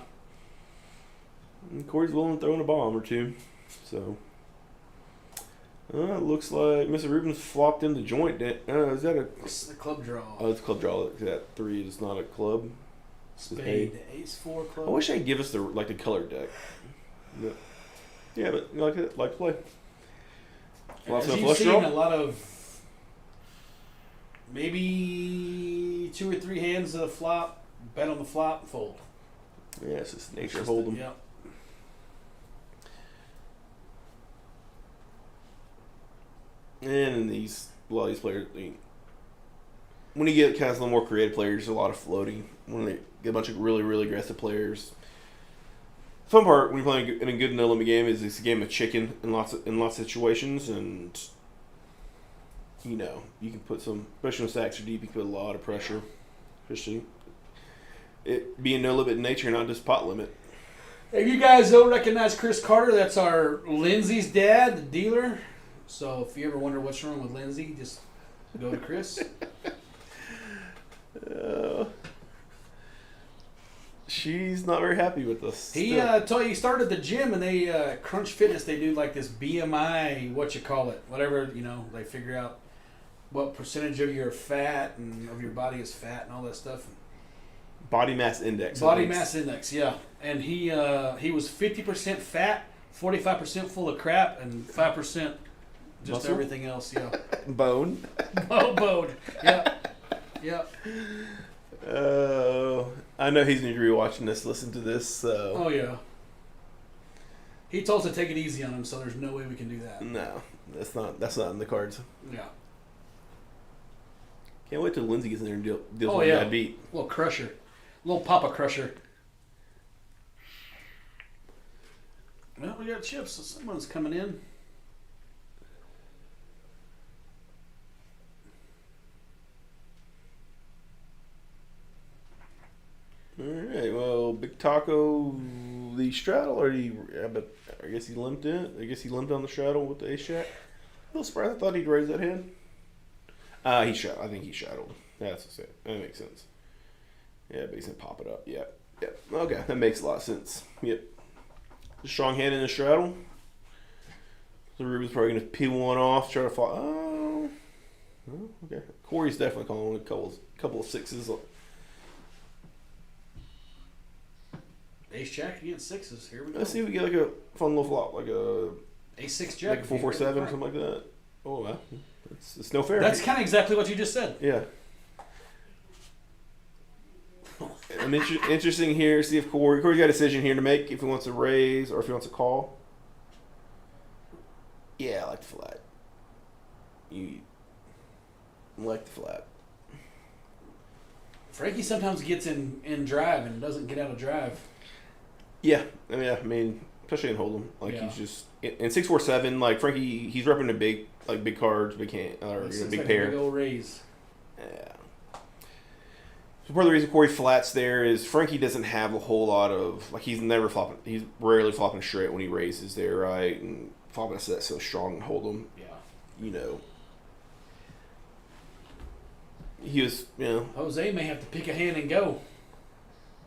And Corey's willing to throw in a bomb or two. So... it looks like Mr. Rubens flopped in the joint. Is that a... It's the club draw. Oh, it's a club draw. That 3 is not a club. Spade, ace-4 club. I wish they'd give us the colored deck. But, yeah, but you like to play. Lots As of you've flush seen, draw. a lot of maybe 2 or 3 hands of the flop, bet on the flop, fold. Yeah, it's just nature Just hold them. Yep. And a lot of these players, when you get kind of some more creative players, there's a lot of floating. When they get a bunch of really, really aggressive players. Fun part when you're playing in a good no limit game is it's a game of chicken in lots of situations, and you know you can put some, especially when stacks are deep, you can put a lot of pressure, especially it being no limit in nature, not just pot limit. If you guys don't recognize Chris Carter, that's our Lindsay's dad, the dealer. So if you ever wonder what's wrong with Lindsay, just go to Chris. She's not very happy with us. He still. he started the gym, and they Crunch Fitness. They do like this BMI, whatever, you know. They figure out what percentage of your fat and of your body is fat and all that stuff. Body mass index. Body mass index, yeah. And he was 50% fat, 45% full of crap, and 5% just Muscle? everything else. Yeah. Bone. Bone. Yeah. Yeah. I know he's going to be watching this, listen to this, so... Oh yeah. He told us to take it easy on him, so there's no way we can do that. No, that's not in the cards. Yeah. Can't wait till Lindsay gets in there and deals Oh, with yeah. that beat. Little crusher. Little Papa Crusher. Well, we got chips, so someone's coming in. All right, well, Big Taco, the straddle, but I guess he limped in. I guess he limped on the straddle with the ace jack. A little surprised. I thought he'd raise that hand. I think he straddled. That's it. That makes sense. Yeah, but he's gonna pop it up. Yep. Okay, that makes a lot of sense. Yep. The strong hand in the straddle. So Ruben's probably gonna peel one off, try to fall. Oh, okay. Corey's definitely calling a couple of sixes. Ace Jack against sixes. Here we go. Let's see if we get like a fun little flop, like a Ace Six Jack. like 4-4-7 or something like that. Oh, wow. It's no fair. That's kind of exactly what you just said. Yeah. I'm interesting here. See if Corey's got a decision here to make if he wants to raise or if he wants to call. Yeah, I like the flat. You like the flat. Frankie sometimes gets in drive and doesn't get out of drive. Yeah, I mean, especially in Hold'em, like Yeah. he's just in 6-4-7. Like Frankie, he's repping a big cards, big hand, or This you know, is big like pair. a big old raise. Yeah. So part of the reason Corey flats there is Frankie doesn't have a whole lot of he's never flopping. He's rarely flopping straight when he raises there, right? And flopping a set so strong and Hold'em, Yeah. you know. he was, Jose may have to pick a hand and go.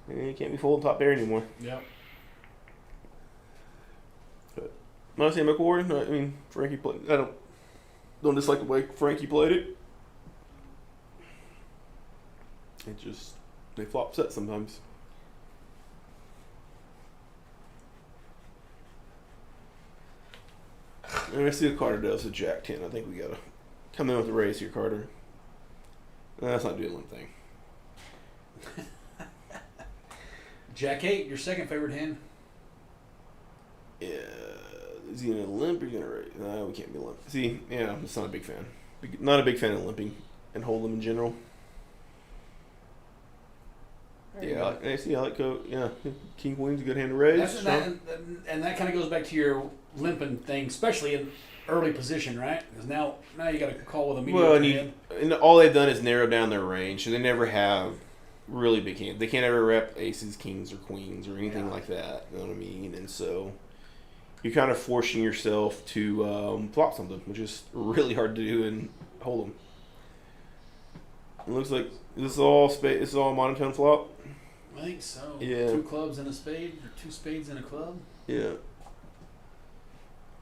he can't be full top there anymore. Yep. Honestly, McCoy, I mean, Frankie played. I don't dislike the way Frankie played it. It just they flop set sometimes. And I see what Carter does with Jack 10. I think we gotta come in with a raise here, Carter. That's not doing one thing. Jack 8, your second favorite hand. Yeah, is he gonna limp or you gonna raise? No, we can't be limp. See, yeah, I'm just not a big fan. Not a big fan of limping and hold'em in general. Yeah, I see. I like go. Yeah, King Queen's a good hand to raise. And that kind of goes back to your limping thing, especially in early position, right? Because now you got to call with a mediocre hand. And all they've done is narrow down their range, so they never have really big hands. They can't ever rep aces, kings, or queens, or anything like that. You know what I mean? And so you're kind of forcing yourself to flop something, which is really hard to do and hold them. It looks like this is all this is all monotone flop. I think so. Yeah. 2 clubs and a spade, or 2 spades and a club. Yeah.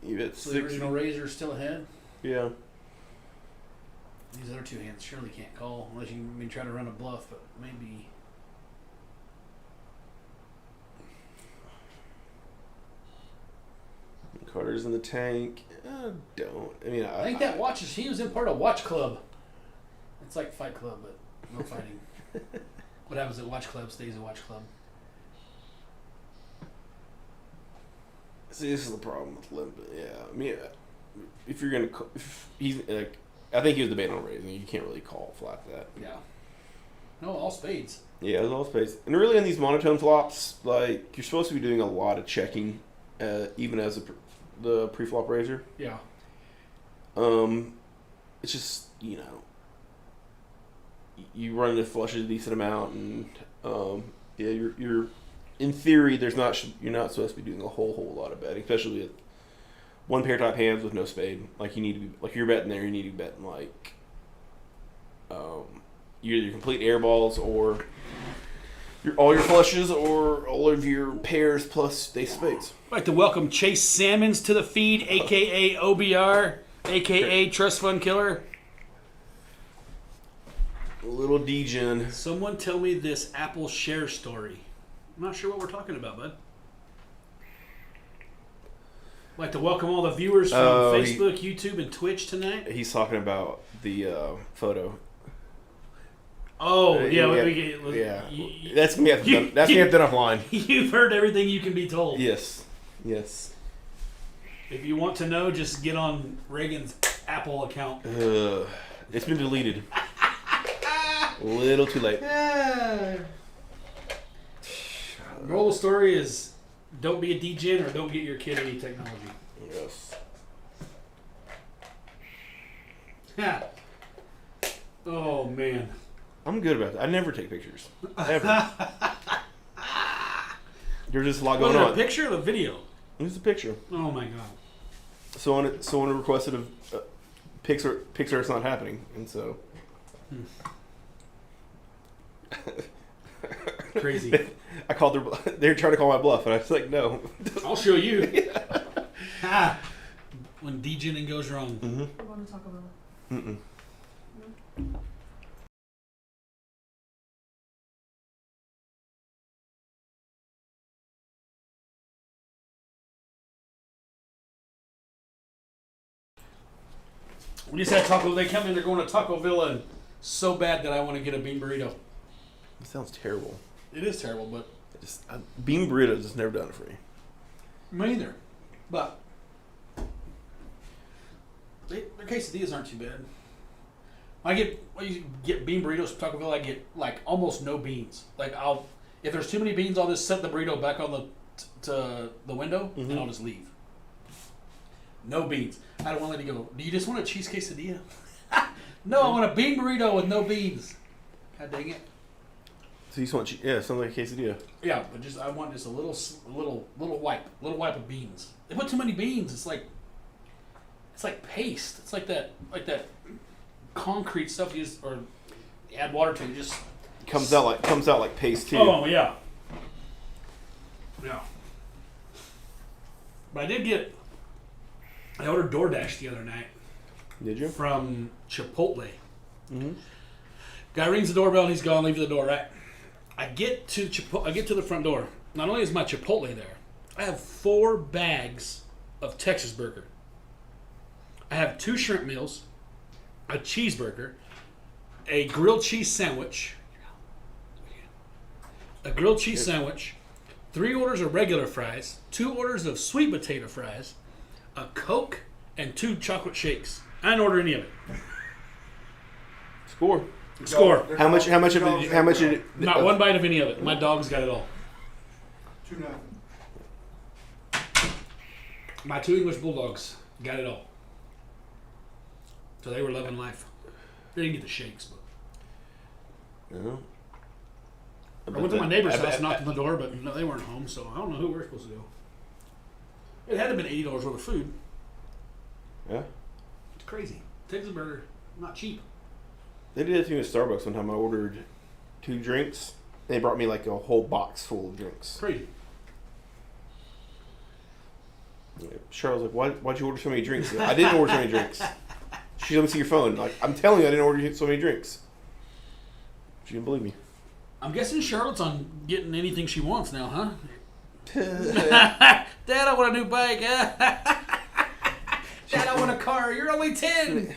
You bet So the 6. original raiser is still ahead. Yeah. These other 2 hands surely can't call unless you try to run a bluff, but maybe. Carter's in the tank. Don't. I mean, I think that watch is. He was in part of Watch Club. It's like Fight Club, but no fighting. What happens at Watch Club stays at Watch Club. See, this is the problem with limping. Yeah, I mean, if you're gonna, if he's like, I think he was debating on raising. You can't really call flat that. Yeah. No, all spades. Yeah, it's all space. And really, on these monotone flops, like you're supposed to be doing a lot of checking, even as the pre-flop raiser. Yeah. It's just you run into flushes a decent amount, and yeah, you're in theory you're not supposed to be doing a whole lot of betting, especially with one pair top hands with no spade. Like you need to be like you're betting there, you need to be betting like either complete air balls or all your flushes or all of your pairs plus ace spades. I'd like to welcome Chase Salmons to the feed, aka OBR, aka Trust Fund Killer. Little degen. Someone tell me this Apple share story. I'm not sure what we're talking about, bud. I'd like to welcome all the viewers from Facebook, YouTube, and Twitch tonight. He's talking about the photo. Oh, yeah. That's me. That's me done offline. You've heard everything you can be told. Yes. If you want to know, just get on Reagan's Apple account. It's been deleted. A little too late. Moral of the story is don't be a degen or don't get your kid any technology. Yes. Yeah. Oh, man. I'm good about that. I never take pictures. Ever. There's just a lot going Was it on. a picture or a video? It's a picture. Oh, my God. Someone requested a Pixar. It's not happening, and so. Crazy. I called their. They're trying to call my bluff, and I was like, no. I'll show you. Ha! When degening goes wrong. Mm-hmm. I want to talk about it. Mm-mm. We just had Taco. They come in. They're going to Taco Villa, and so bad that I want to get a bean burrito. It sounds terrible. It is terrible, but Bean burritos has never done it for me. me neither. But their quesadillas aren't too bad. When you get bean burritos from Taco Bell, I get like almost no beans. Like if there's too many beans, I'll just set the burrito back on the window and I'll just leave. No beans. I don't want to let you go. Do you just want a cheese quesadilla? No, I want a bean burrito with no beans. God dang it. So you just want something like a quesadilla. Yeah, but I want just a little wipe of beans. They put too many beans. It's like paste. It's like that concrete stuff you just or add water to it. Just Comes out like paste too. oh yeah, yeah. But I ordered DoorDash the other night Did you? from Chipotle. Mm-hmm. Guy rings the doorbell and he's gone. Leave the door right. I get to the front door. Not only is my Chipotle there, I have 4 bags of Texas burger. I have 2 shrimp meals, a cheeseburger, a grilled cheese sandwich, 3 orders of regular fries, 2 orders of sweet potato fries, a Coke, and 2 chocolate shakes. I didn't order any of it. Score. Score. Their How much dogs- of dogs it? How much ain't did it? Not one bite of any of it. My dog's got it all. 2-0. My 2 English bulldogs got it all. So they were loving life. They didn't get the shakes, but No. I went to my neighbor's house, knocked on the door, but no, they weren't home, so I don't know who we're supposed to go. It had to have been $80 worth of food. Yeah. It's crazy. Texas burger, not cheap. They did it to me at Starbucks one time. I ordered 2 drinks. They brought me like a whole box full of drinks. Crazy. Charles was like, why'd you order so many drinks? I didn't order so many drinks. She let me see your phone. Like, I'm telling you, I didn't order so many drinks. She didn't believe me. I'm guessing Charlotte's on getting anything she wants now, huh? Yeah. Dad, I want a new bike. Dad, I want a car. You're only 10.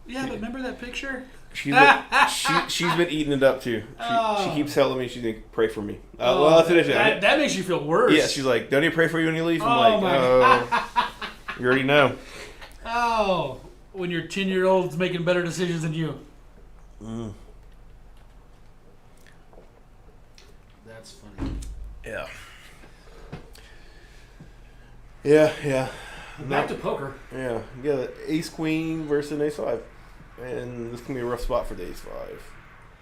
Yeah, but remember that picture? She's been eating it up too. She keeps telling me she's gonna pray for me. Well, that's what I said. That makes you feel worse. Yeah, she's like, don't you pray for you when you leave? I'm Oh, like, my oh, you already know. Oh, when your 10-year-old's making better decisions than you. Mm. That's funny. Yeah. Yeah. Back to poker. Yeah, ace queen versus an ace 5. And this can be a rough spot for the ace 5.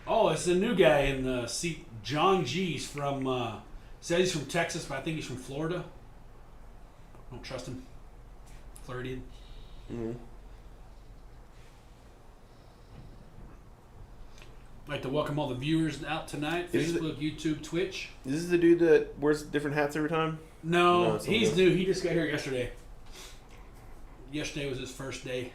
Oh, it's a new guy in the seat. John G's from, says he's from Texas, but I think he's from Florida. Don't trust him. Floridian. Mm-hmm. I'd like to welcome all the viewers out tonight. Is it- Facebook, YouTube, Twitch. Is this the dude that wears different hats every time? No, No, it's he's not new. He just got here yesterday. Yesterday was his first day.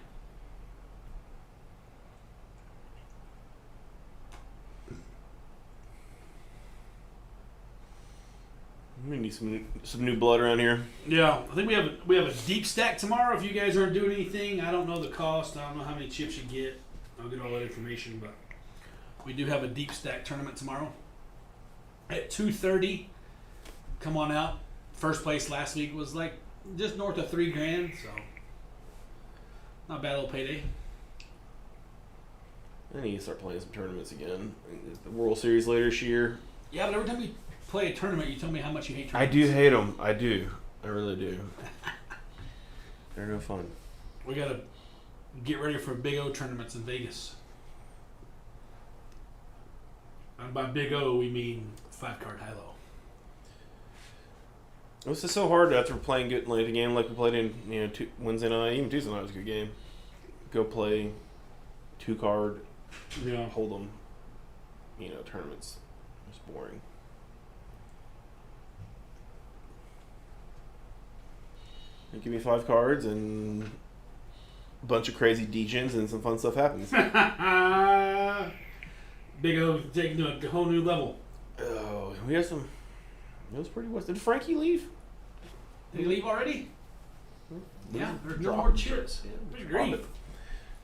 We need some new blood around here. Yeah, I think we have a deep stack tomorrow. If you guys aren't doing anything, I don't know the cost. I don't know how many chips you get. I'll get all that information, but we do have a deep stack tournament tomorrow at 2:30. Come on out. First place last week was like just north of $3,000, so not bad little payday. I need to start playing some tournaments again. Is the World Series later this year? Yeah, but every time you play a tournament, you tell me how much you hate I tournaments. do hate them. I do. I really do. They're no fun. We gotta get ready for Big O tournaments in Vegas. And by Big O, we mean 5-card high-low. It's just so hard after playing good late a game like we played in Wednesday night, even Tuesday night was a good game. Go play 2-card, Yeah. hold them, tournaments. It's boring. They give me 5 cards and a bunch of crazy degens and some fun stuff happens. Big O taking it to a whole new level. Oh, we have some. It was pretty. Did Frankie leave? Did he leave already? Yeah, there's no Drop- more chips. Yeah, Good dropping- grief.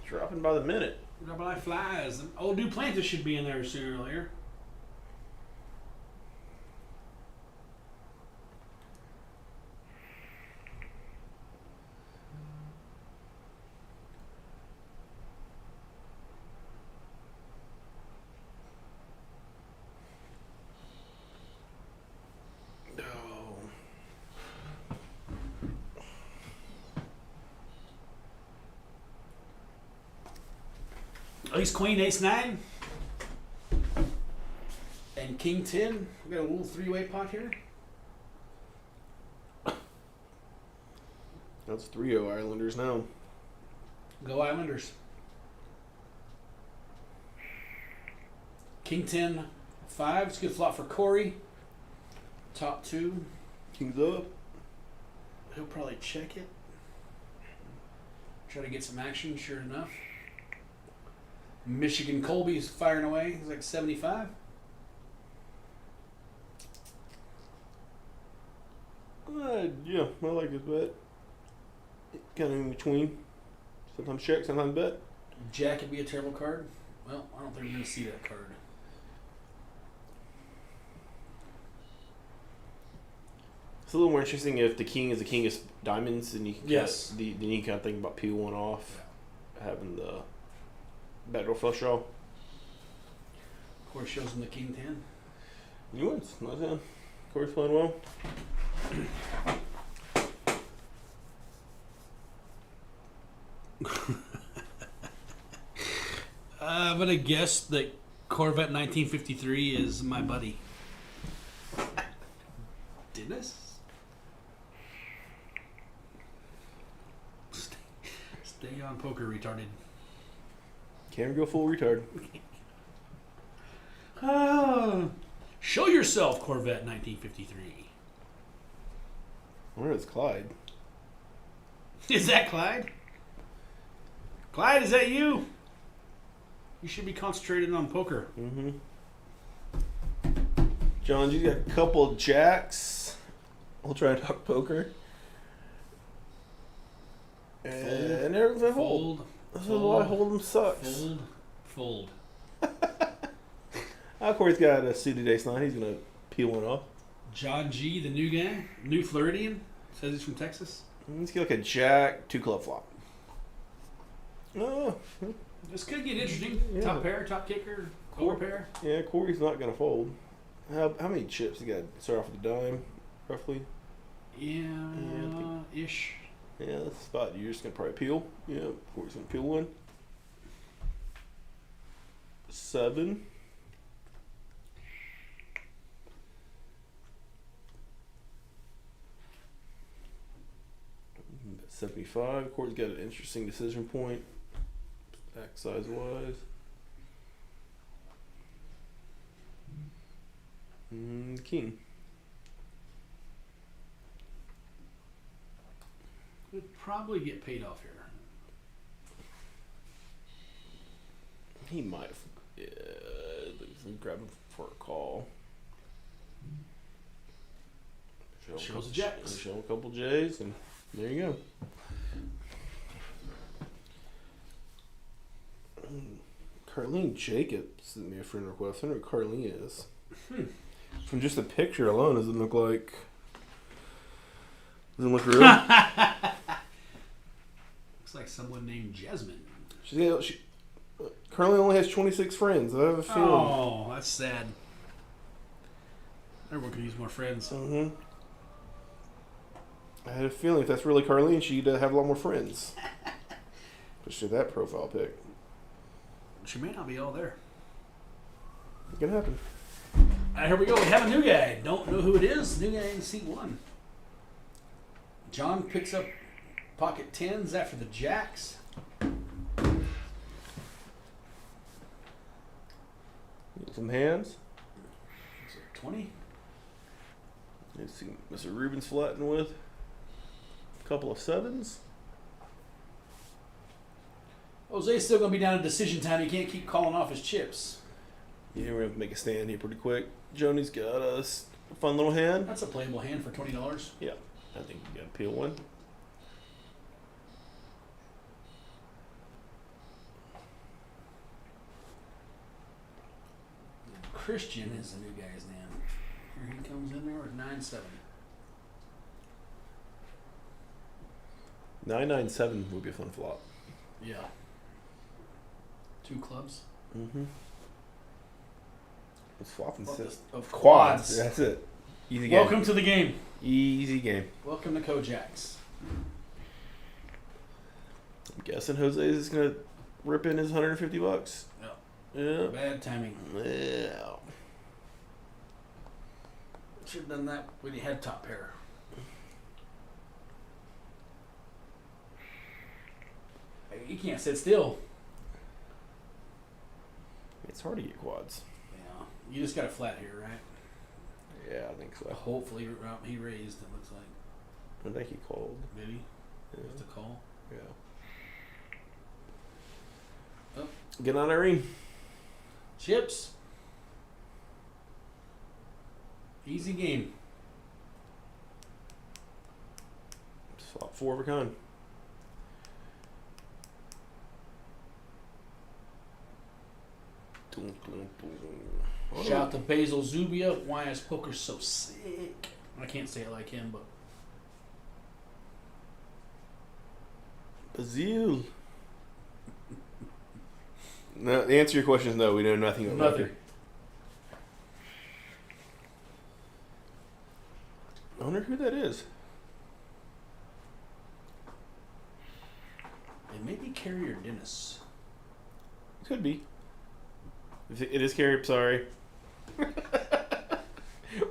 Dropping by the minute. Dropping like flies. Old Duplantis should be in there sooner or later. Oh. Ace Queen, Ace 9. And King 10. We got a little 3-way pot here. That's 3-0 Islanders now. Go Islanders. King 10, 5. It's a good flop for Corey. Top 2. Kings up. He'll probably check it. Try to get some action, sure enough. Michigan Colby's firing away. He's like 75. Yeah, I like his bet. Kind of in between. Sometimes check, sometimes bet. Jack would be a terrible card. Well, I don't think we're going to see that card. It's a little more interesting if the king is the king of diamonds, and you can Yes. then you kind of think about peel one off, having the backdoor flush draw. Corey shows him the King 10. He wins. Nice hand. Corey's playing well. I'm going to guess that Corvette 1953 is my buddy. Dennis? Stay on poker, retarded. Can't go full retard. Show yourself, Corvette 1953. Where is Clyde? Is that Clyde? Clyde, is that you? You should be concentrated on poker. Mm-hmm. John, you got a couple of jacks. We'll try and talk poker. And everything hold. Fold. This is why hold'em sucks. Fold. Fold. Of course, he's got a suited ace nine. He's gonna peel one off. John G, the new guy, new Floridian, says he's from Texas. Let's get like a jack, 2 club flop. Oh, This could get interesting. Yeah. Top pair, top kicker, lower pair. yeah, Corey's not gonna fold. How many chips? He got to start off with a dime, roughly. Yeah, ish. Yeah, that's the spot. You're just gonna probably peel. Yeah, Corey's gonna peel one. 7. 75. Corey's got an interesting decision point, back size wise. King. Would probably get paid off here. He might. Yeah, grab him for a call. Shows the jacks. Show him a couple J's, and there you go. Carlene Jacobs sent me a friend request. I don't know who Carlene is. From just a picture alone, doesn't look like. Doesn't look real. Looks like someone named Jasmine. Carlene only has 26 friends. I have a feeling. Oh, that's sad. Everyone could use more friends. Mm-hmm. I had a feeling if that's really Carlene, she'd have a lot more friends. Especially that profile pic. She may not be all there. It can happen. Here we go. We have a new guy. Don't know who it is. New guy in seat 1. John picks up pocket 10s after the jacks. Get some hands. 20. Let's see Mr. Rubens flattening with a couple of 7s. Jose's still going to be down to decision time. He can't keep calling off his chips. Yeah, we're going to make a stand here pretty quick. Joni's got a fun little hand. That's a playable hand for $20. Yeah, I think you got to peel one. Christian is the new guy's name. Here he comes in there with 9-7. 997 would be a fun flop. Yeah. 2 clubs. Mm-hmm. Let's flop and sit. Of Quads. quads. That's it. Easy game. Welcome to the game. Easy game. Welcome to Kojaks. I'm guessing Jose is going to rip in his $150. Yeah. Yeah. Bad timing. Yeah. Should have done that when he had top pair. You can't sit still. It's hard to get quads. Yeah. You just got a flat here, right? Yeah, I think so. Hopefully, he raised. It looks like. I think he called. Did he? Yeah. Just a call. Yeah. Oh. Get on, Irene. Chips. Easy game. Swap 4 of a kind. Dun, dun, dun. Shout out to Basil Zubia. Why is poker so sick? I can't say it like him, but Bazil. No, the answer to your question is no. We know nothing about nothing. poker. I wonder who that is. It may be Carrier Dennis. Could be. It is Carrie. Sorry.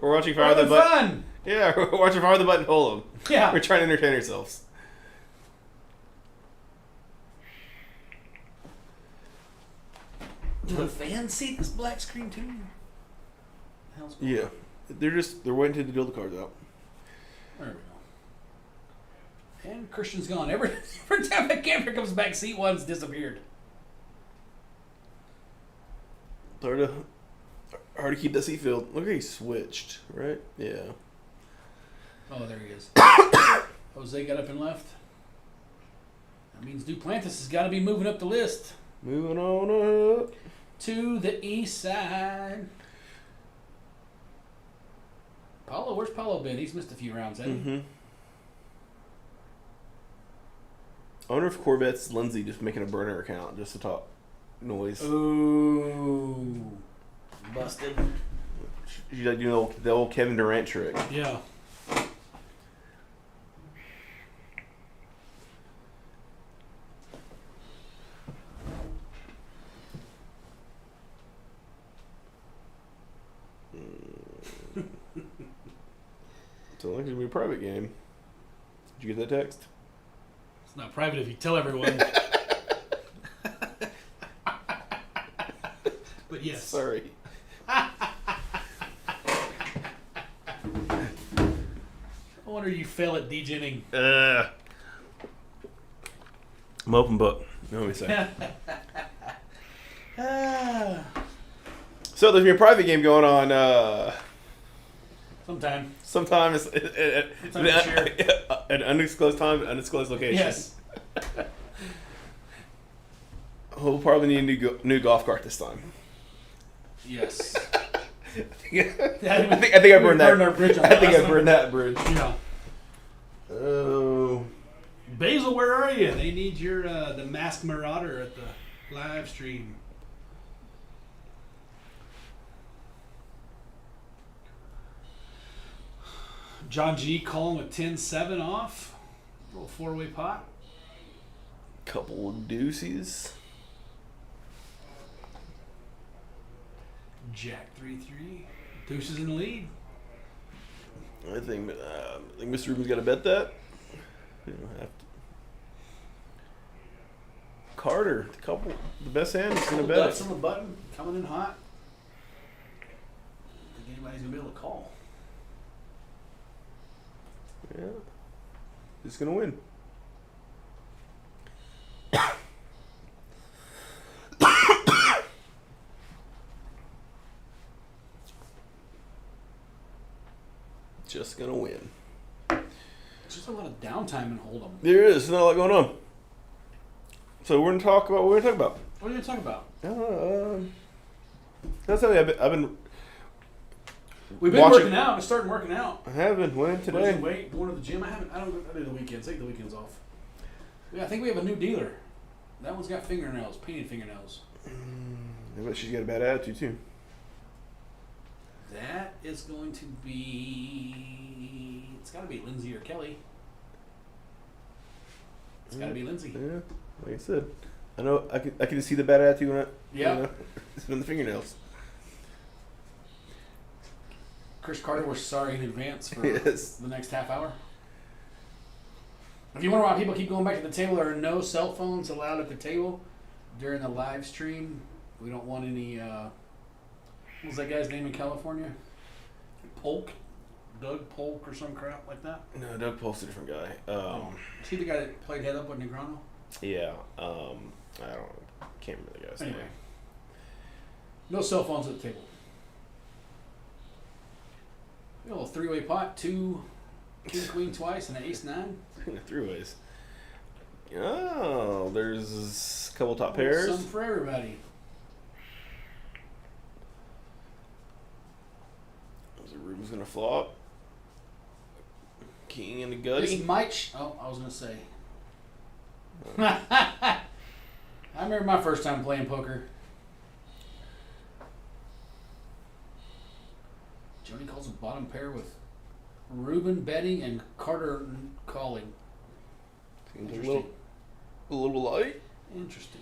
We're watching Fire the Having Button. fun. Yeah, we're watching Fire the Button Hold'em. Yeah. We're trying to entertain ourselves. Do the fans see this black screen too? The hell's going Yeah, on? they're waiting to deal the cards out. There we go. And Christian's gone. Every time the camera comes back, seat one's disappeared. Hard to keep that seat filled. Look, he switched, right? Yeah. Oh, there he is. Jose got up and left. That means Duplantis has got to be moving up the list Moving on up. to the east side. Paulo, where's Paulo been? He's missed a few rounds, hasn't he? Mm-hmm. I wonder if Corvette's Lindsay just making a burner account just to talk noise. Ooh. Busted. You know the old Kevin Durant trick. Yeah. So it's gonna be a private game. Did you get that text? It's not private if you tell everyone. But yes. Sorry. I wonder you fail at degenning. I'm open book. Let me say. So there's gonna be a private game going on. Sometime. Sometimes Sometime this year. at an undisclosed time, at undisclosed location. Yes. We'll probably need a new golf cart this time. Yes. I think I burned that. Our bridge on I think that I last burned that bridge. Yeah. Oh. Basil, where are you? They need your the Masked Marauder at the live stream. John G calling with 10-7 off. Little four-way pot. Couple of deuces. Jack 3-3. Deuces in the lead. I think Mr. Rubin's got to bet that. You don't have to. Carter, the best hand is going to bet Ducks it. on the button, coming in hot. I don't think anybody's going to be able to call. Yeah. He's going to win. Just going to win. Just a lot of downtime in Hold'em. There is not a lot going on. So we're going to talk about what we're going to talk about. What are you going to talk about? That's something I've been We've been watching- working out. I started working out. I haven't went in today. Wait, going to the gym. I do the weekends. Take the weekends off. Yeah, I think we have a new dealer. That one's got fingernails, painted fingernails. I bet she's got a bad attitude too. That is going to be. It's got to be Lindsay or Kelly. It's got to be Lindsay. Yeah, like I said, I know I can see the bad attitude when Yeah. it's in the fingernails. Chris Carter, we're sorry in advance for Yes. the next half hour. If you wonder why people keep going back to the table, there are no cell phones allowed at the table during the live stream. We don't want any What was that guy's name in California? Polk? Doug Polk or some crap like that? No, Doug Polk's a different guy. Is he the guy that played head up with Negrano? Yeah. Can't remember the guy's Anyway. name. No cell phones at the table. A little three-way pot, two king queen twice and an ace nine. Three ways. Oh, there's a couple top pairs. Some for everybody. The room's gonna flop. King and the This gutty. might. I was gonna say. I remember my first time playing poker. Joni calls a bottom pair with Ruben betting and Carter calling. Seems a Interesting. little light. Interesting.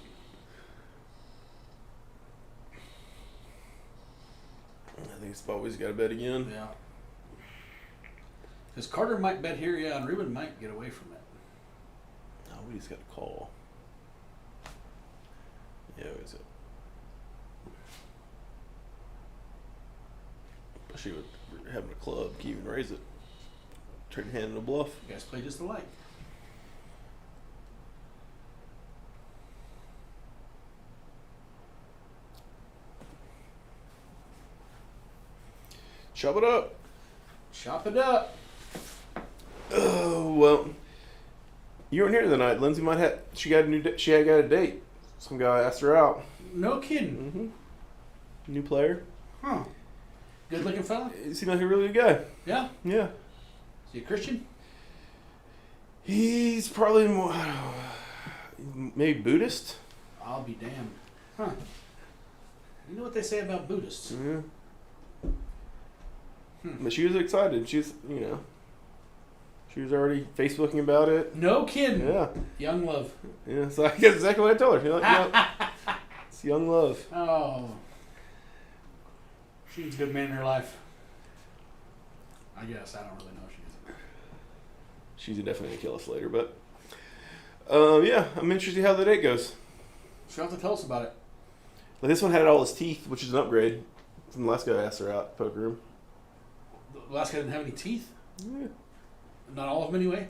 I think it's always got to bet again. Yeah. Because Carter might bet here, yeah, and Ruben might get away from it. Oh, we just got to call. Yeah, what is it? Especially with having a club, can't even raise it. Turn hand in a bluff. You guys play just alike. Chop it up. Chop it up. Oh well, you weren't here tonight. Lindsay might have. She got a new. She had got a date. Some guy asked her out. No kidding. New player. Huh. Good looking fella? He seemed like a really good guy. Yeah. Yeah. Is he a Christian? He's probably more, maybe Buddhist. I'll be damned. Huh. You know what they say about Buddhists? Yeah. But she was excited. She's, she was already Facebooking about it. No kidding. Yeah. Young love. Yeah. So I guess exactly what I told her. It's young love. Oh. She's a good man in her life. I guess. I don't really know if she is. She's definitely gonna kill us later, but yeah, I'm interested to see how the date goes. She'll have to tell us about it. But this one had all his teeth, which is an upgrade from the last guy I asked her out at the poker room. The last guy didn't have any teeth? Yeah. Not all of them anyway?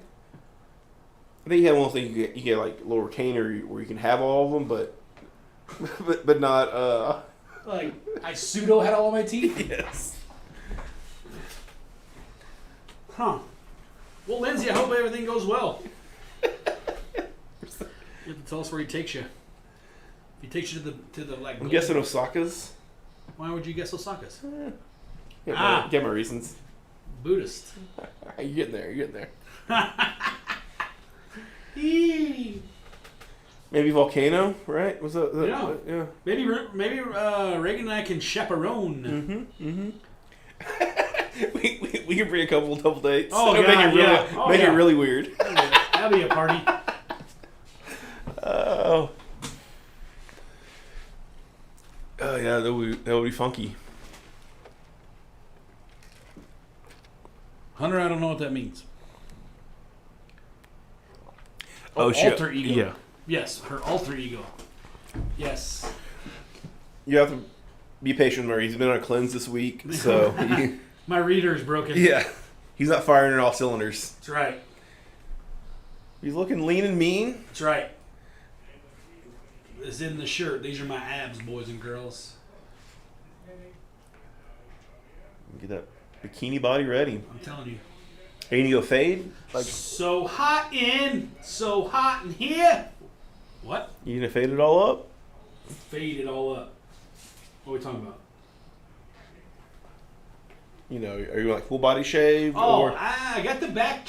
I think he had one thing you get like a little retainer where you can have all of them, but not. Like, I pseudo had all of my teeth? Yes. Huh. Well, Lindsay, I hope everything goes well. You have to tell us where he takes you. If he takes you to the like. I'm guessing Osaka's. Why would you guess Osaka's? Get my reasons. Buddhist. You're getting there. You're getting there. Eee. Maybe Volcano, right? Was that? Yeah. Yeah. Maybe Reagan and I can chaperone. we can bring a couple double dates. Oh, Make God, it really, yeah. Oh, make yeah. it really weird. That'll be a party. Oh. Oh yeah, that would be funky. Hunter, I don't know what that means. Alter ego. Yeah. Yes, her alter ego. Yes. You have to be patient, Murray. He's been on a cleanse this week, so My reader is broken. yeah, he's not firing on all cylinders. That's right. He's looking lean and mean. That's right. It's in the shirt. These are my abs, boys and girls. Get that bikini body ready. I'm telling you. Are you gonna go fade? Like So hot so hot in here. What? you gonna fade it all up? Fade it all up. What are we talking about? Are you like full body shave? Oh, or I got the back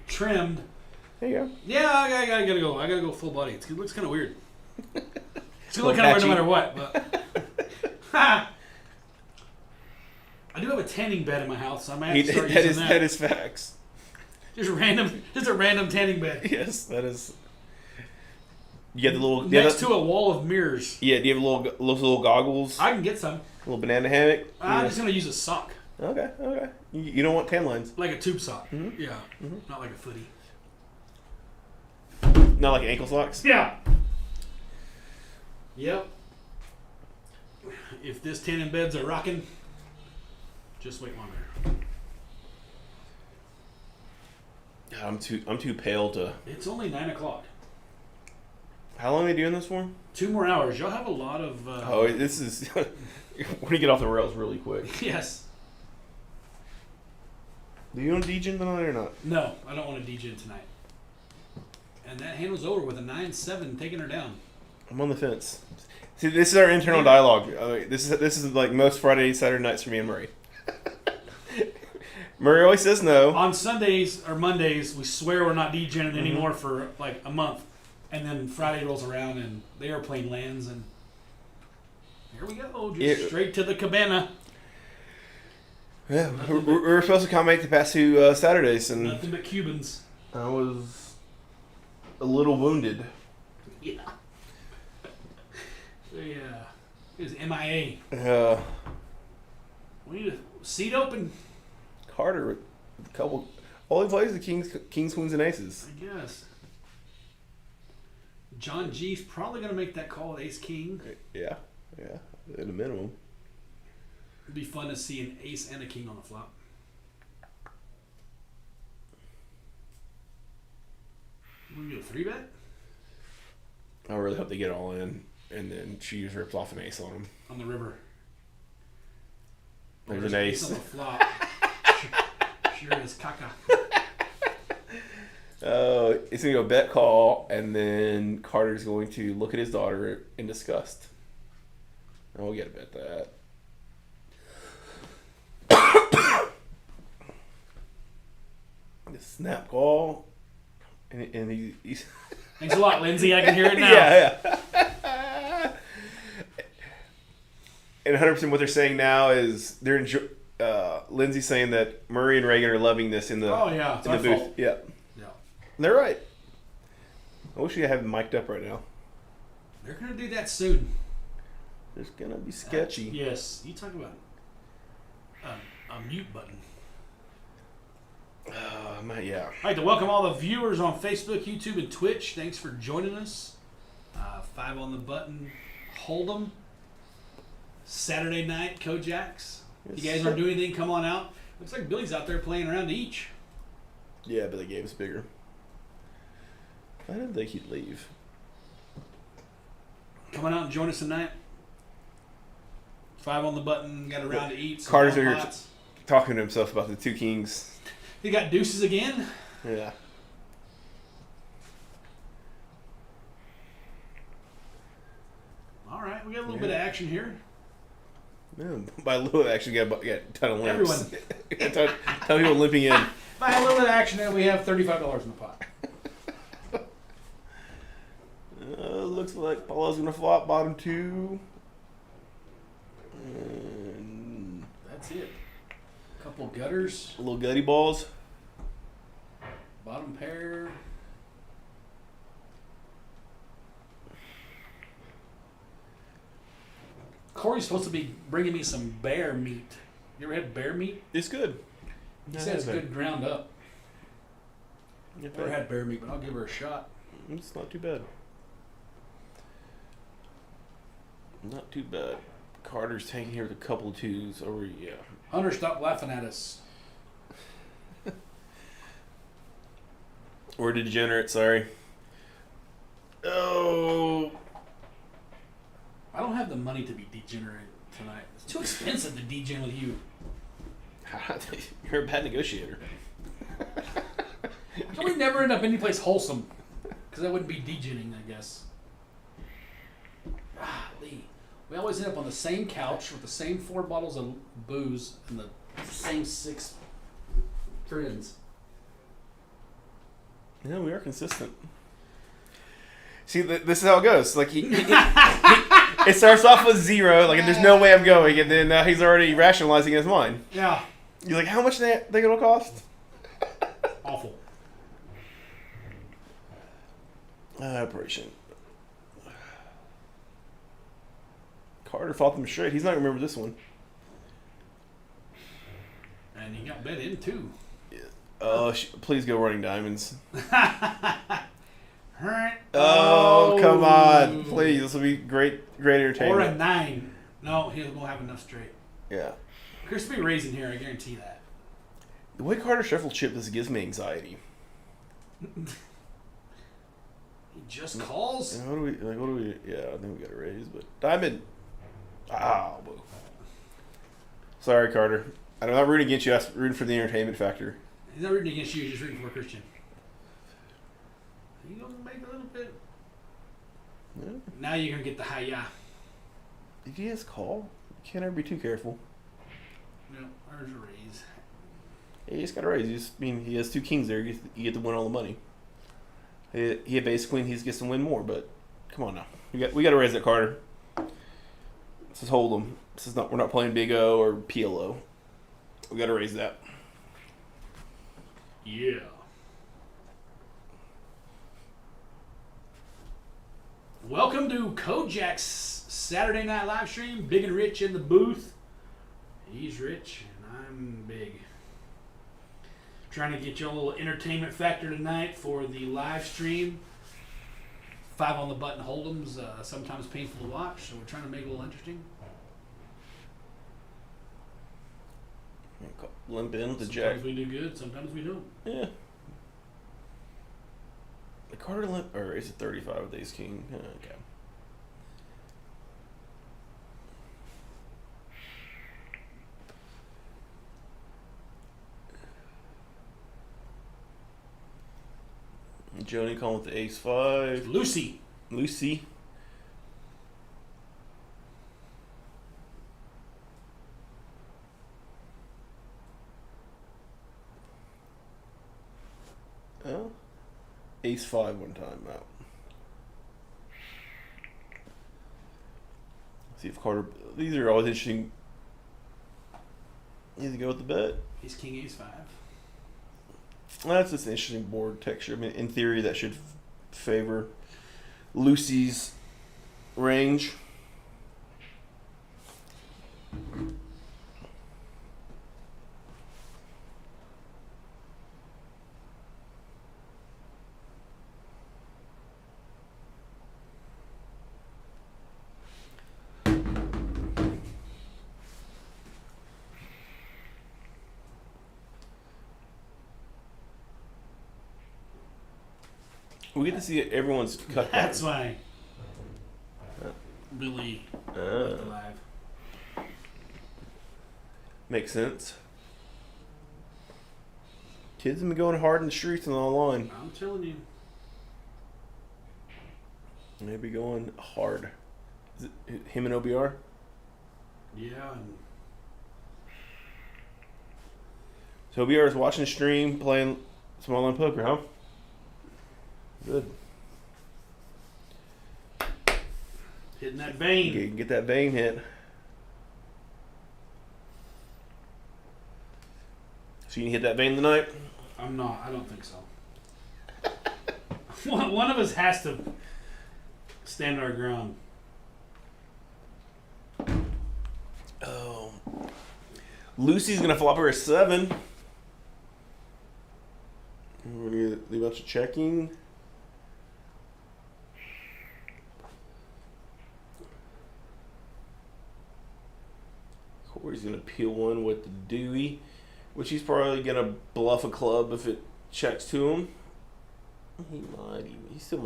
trimmed. there you go. Yeah, I gotta go. I gotta go full body. It looks kind of weird. It's gonna look Little kind of weird no patchy. matter what. But I do have a tanning bed in my house, so I might have to start using that is facts. Just a random tanning bed Yes, that is. You get the little next to a wall of mirrors. Yeah, do you have little goggles? I can get some. Little banana hammock. I'm just gonna use a sock, Okay. You don't want tan lines. like a tube sock. Mhm. Yeah, not like a footy. Not like ankle socks. Yeah. Yep. if this 10 in beds are rocking, just wait longer. I'm too pale to. It's only 9 o'clock. How long are they doing this for? 2 more hours. Y'all have a lot of. Oh, this is. We're gonna get off the rails really quick. Yes. Do you want to degen tonight or not? No, I don't want to DJ tonight. And that hand was over with a 9-7, taking her down. I'm on the fence. See, this is our internal dialogue. This is like most Friday, Saturday nights for me and Murray. Murray always says no. On Sundays or Mondays, we swear we're not DJing Mm-hmm. anymore for like a month. And then Friday rolls around and the airplane lands and here we go. Just straight to the cabana. Yeah, we're supposed to accommodate the past 2 Saturdays, and Nothing but Cubans. I was a little wounded. Yeah. Yeah. It was MIA. We need a seat open, Carter with a couple. All he plays is the Kings, Queens, and Aces. I guess. John G's probably going to make that call with Ace King. Yeah, at a minimum. It'd be fun to see an ace and a king on the flop. We do a 3-bet I really hope they get all in, and then she just rips off an ace on him. on the river. There's Oh, an ace. on the flop. Sure is caca. It's going to go bet call, and then Carter's going to look at his daughter in disgust. And we'll get a bet that. The snap call, and he's Thanks a lot, Lindsay. I can hear it now. yeah. And 100% what they're saying now is they're Lindsay's saying that Murray and Reagan are loving this in the Oh, yeah. It's in the our booth. fault. Yeah, Yeah. they're right. I wish we had him mic'd up right now. They're going to do that soon. It's gonna be sketchy. Yes. You talk about a mute button. Yeah. I'd like to welcome all the viewers on Facebook, YouTube, and Twitch. Thanks for joining us. 5 on the button. Hold'em. Saturday night, Kojaks. If you guys aren't doing anything, come on out. Looks like Billy's out there playing around each. Yeah, but they gave us bigger. I didn't think he'd leave. Come on out and join us tonight. 5 on the button. Got a round to eat. some Carter's warm over here pots. talking to himself about the 2 kings. He got deuces again. Yeah. All right, we got a little bit of action here. No, by a little actually got a ton of limps. Everyone. a ton of people limping in. By a little bit of action, and we have $35 in the pot. Looks like Paulo's gonna flop bottom 2. And That's it. Couple gutters, little gutty balls. bottom pair. Corey's supposed to be bringing me some bear meat. You ever had bear meat? It's good. He said it's good ground up. It's Never had bear meat, but I'll give her a shot. It's not too bad. Not too bad. Carter's taking here with a couple of 2s over. Yeah. Hunter, stop laughing at us. Or degenerate, sorry. Oh. I don't have the money to be degenerate tonight. It's too expensive to degen with you. You're a bad negotiator. So we never end up anyplace wholesome. Because that wouldn't be degening, I guess. Golly. We always end up on the same couch with the same 4 bottles of booze and the same 6 friends. Yeah, we are consistent. See, this is how it goes. Like it starts off with 0, like there's no way I'm going, and then he's already rationalizing in his mind. Yeah. You're like, how much do they think it'll cost? Awful. Operation. Carter fought them straight. He's not gonna remember this one. And he got bet in too. Please go running diamonds. Oh, Oh, come on. Please. This will be great Or a entertainment. 9. No, he won't have enough straight. Yeah. Chris will be raising here, I guarantee that. The way Carter shuffled chip, this gives me anxiety. He just calls. Yeah, what do we? Yeah, I think we got to raise, but Diamond. Oh, boo. Sorry, Carter. I'm not rooting against you. I'm rooting for the entertainment factor. He's not rooting against you, he's just rooting for Christian. You gonna make a little bit. Yeah. Now you're gonna get the hi-ya. Did you just call? You can't ever be too careful. No, there's a raise. He just got to raise. He has 2 kings there. You get to win all the money. He had base queen. He just gets to win more. But come on now, we got to raise that, Carter. This is Hold'em. This is not. We're not playing Big O or PLO. We got to raise that. Yeah. Welcome to Kojak's Saturday night live stream. Big and Rich in the booth. He's rich and I'm big. Trying to get you a little entertainment factor tonight for the live stream. 5 on the button hold'ems, sometimes painful to watch, so we're trying to make it a little interesting. Limp in with the jack. Sometimes we do good, sometimes we don't. Yeah. The Carter limp, or is it 35 with ace king? Okay. Joni calling with the ace 5. Lucy. Lucy. Oh. Ace 5 one time out. See if Carter. These are always interesting. You to go with the bet. He's king ace 5. Well, that's just an interesting board texture. I mean, in theory, that should favor Lucy's range. We get to see everyone's cut. That's why Billy left alive. Makes sense. Kids have been going hard in the streets and online. I'm telling you. They be going hard. Is it him and OBR? Yeah, and So OBR is watching the stream, playing some online poker, huh? Good. hitting that vein. You can get that vein hit. So you can hit that vein tonight? I'm not. I don't think so. One of us has to stand our ground. Oh. Lucy's going to flop her a 7. We're going to leave out your checking. Corey's going to peel one with the Dewey, which he's probably going to bluff a club if it checks to him. He might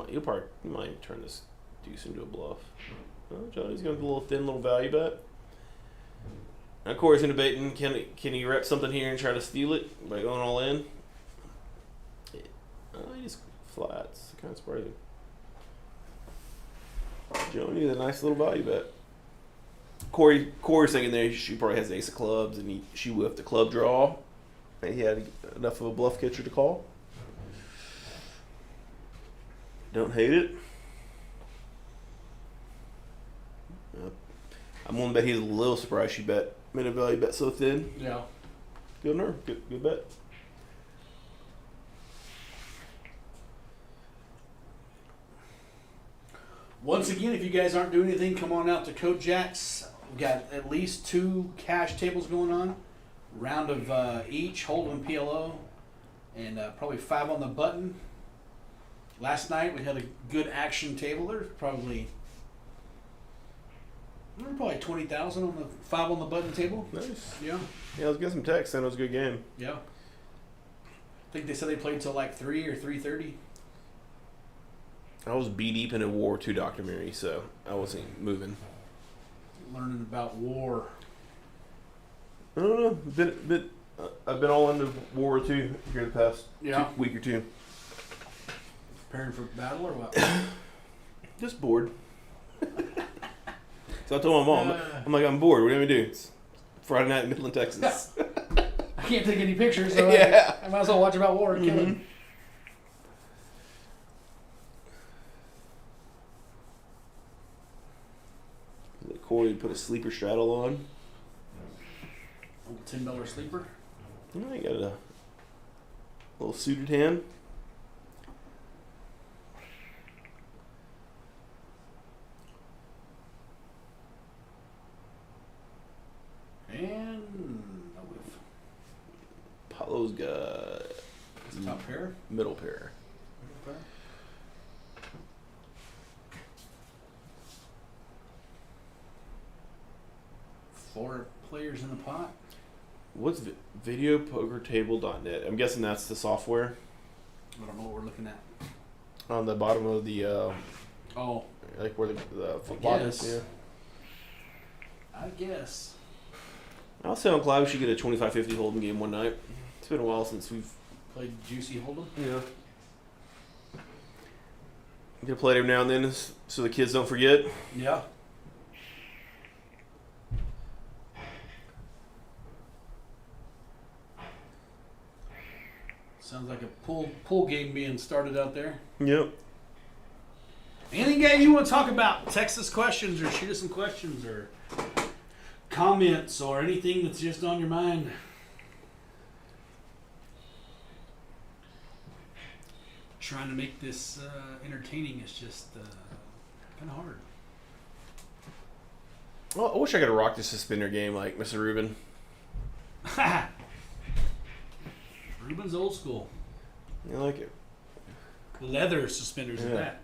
even turn this deuce into a bluff. Oh, Johnny's going to do a little thin little value bet. Now Corey's going to bait, can he rep something here and try to steal it by going all in? Yeah. Oh, he just flats. Kind of surprising. Joni, a nice little value bet. Corey's thinking there she probably has ace of clubs and she whiffed the club draw. And he had enough of a bluff catcher to call. Don't hate it. I'm willing to bet he's a little surprised she made a value bet so thin. Yeah. Good on her. Good bet. Once again, if you guys aren't doing anything, come on out to Kojak's. We've got at least 2 cash tables going on. Round of each, Hold'em PLO, and probably 5 on the button. Last night we had a good action table. There's probably We're probably 20,000 on the 5 on the button table. Nice. Yeah. Yeah, I was getting some texts saying it was a good game. Yeah. I think they said they played till like 3 or 3:30. I was beat deep in a War II documentary, so I wasn't moving. Learning about war. I don't know. I've been all into War II here the past week or two. Preparing for battle or what? Just bored. So I told my mom, I'm like, I'm bored. What do you want me to do? It's Friday night in Midland, Texas. I can't take any pictures, so Yeah. I might as well watch about war and kill him. Let Corey put a sleeper straddle on. Old $10 sleeper. I got a little suited hand. And a whiff. Apollo's got Top pair. middle pair. Four players in the pot. What's videopokertable.net? I'm guessing that's the software I don't know what we're looking at. on the bottom of the Oh, like where the guess. Yeah. I guess. I'll say on Clive we should get a 25-50 hold'em game one night. It's been a while since we've Played Juicy Hold'em. get to play it every now and then so the kids don't forget. Yeah. Sounds like a pool game being started out there. Yep. Anything, guys, you want to talk about? Text us questions or shoot us some questions or comments or anything that's just on your mind. Trying to make this entertaining is just kind of hard. Well, I wish I could have rocked the suspender game like Mr. Rubin. Ruben's old school. I like it. Leather suspenders at Yeah. that.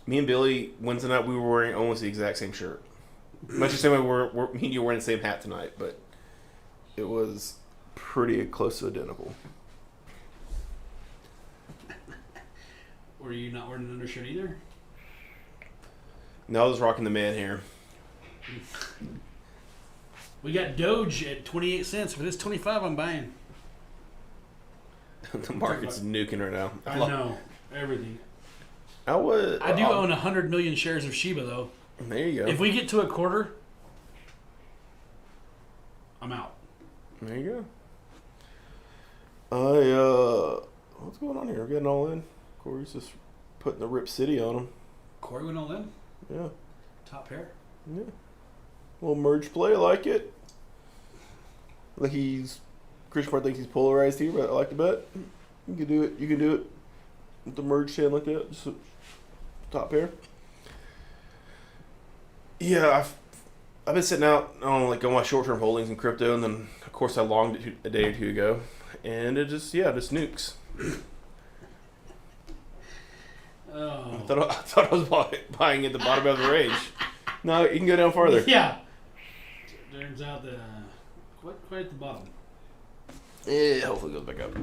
Me and Billy, Wednesday night, we were wearing almost the exact same shirt. Much the same way me and you were wearing the same hat tonight, but it was pretty close to identical. Were you not wearing an undershirt either? No, I was rocking the man hair. We got Doge at 28 cents. For this 25, I'm buying. The market's nuking right now. I know. Everything. I do own 100 million shares of Shiba, though. There you go. If we get to a quarter, I'm out. There you go. What's going on here? We're getting all in. Corey's just putting the Rip City on him. Corey went all in. Yeah. Top pair. Yeah. Little merge play, I like it. Like Christian Part thinks he's polarized here, but I like the bet. You can do it. You can do it with the merge hand like that. Just a top pair. Yeah, I've been sitting out on my short-term holdings in crypto, and then of course I longed it a day or two ago, and it just nukes. Oh. I thought I was buying at the bottom of the range. No, you can go down farther. Yeah. Turns out quite at the bottom. Yeah, hopefully it goes back up.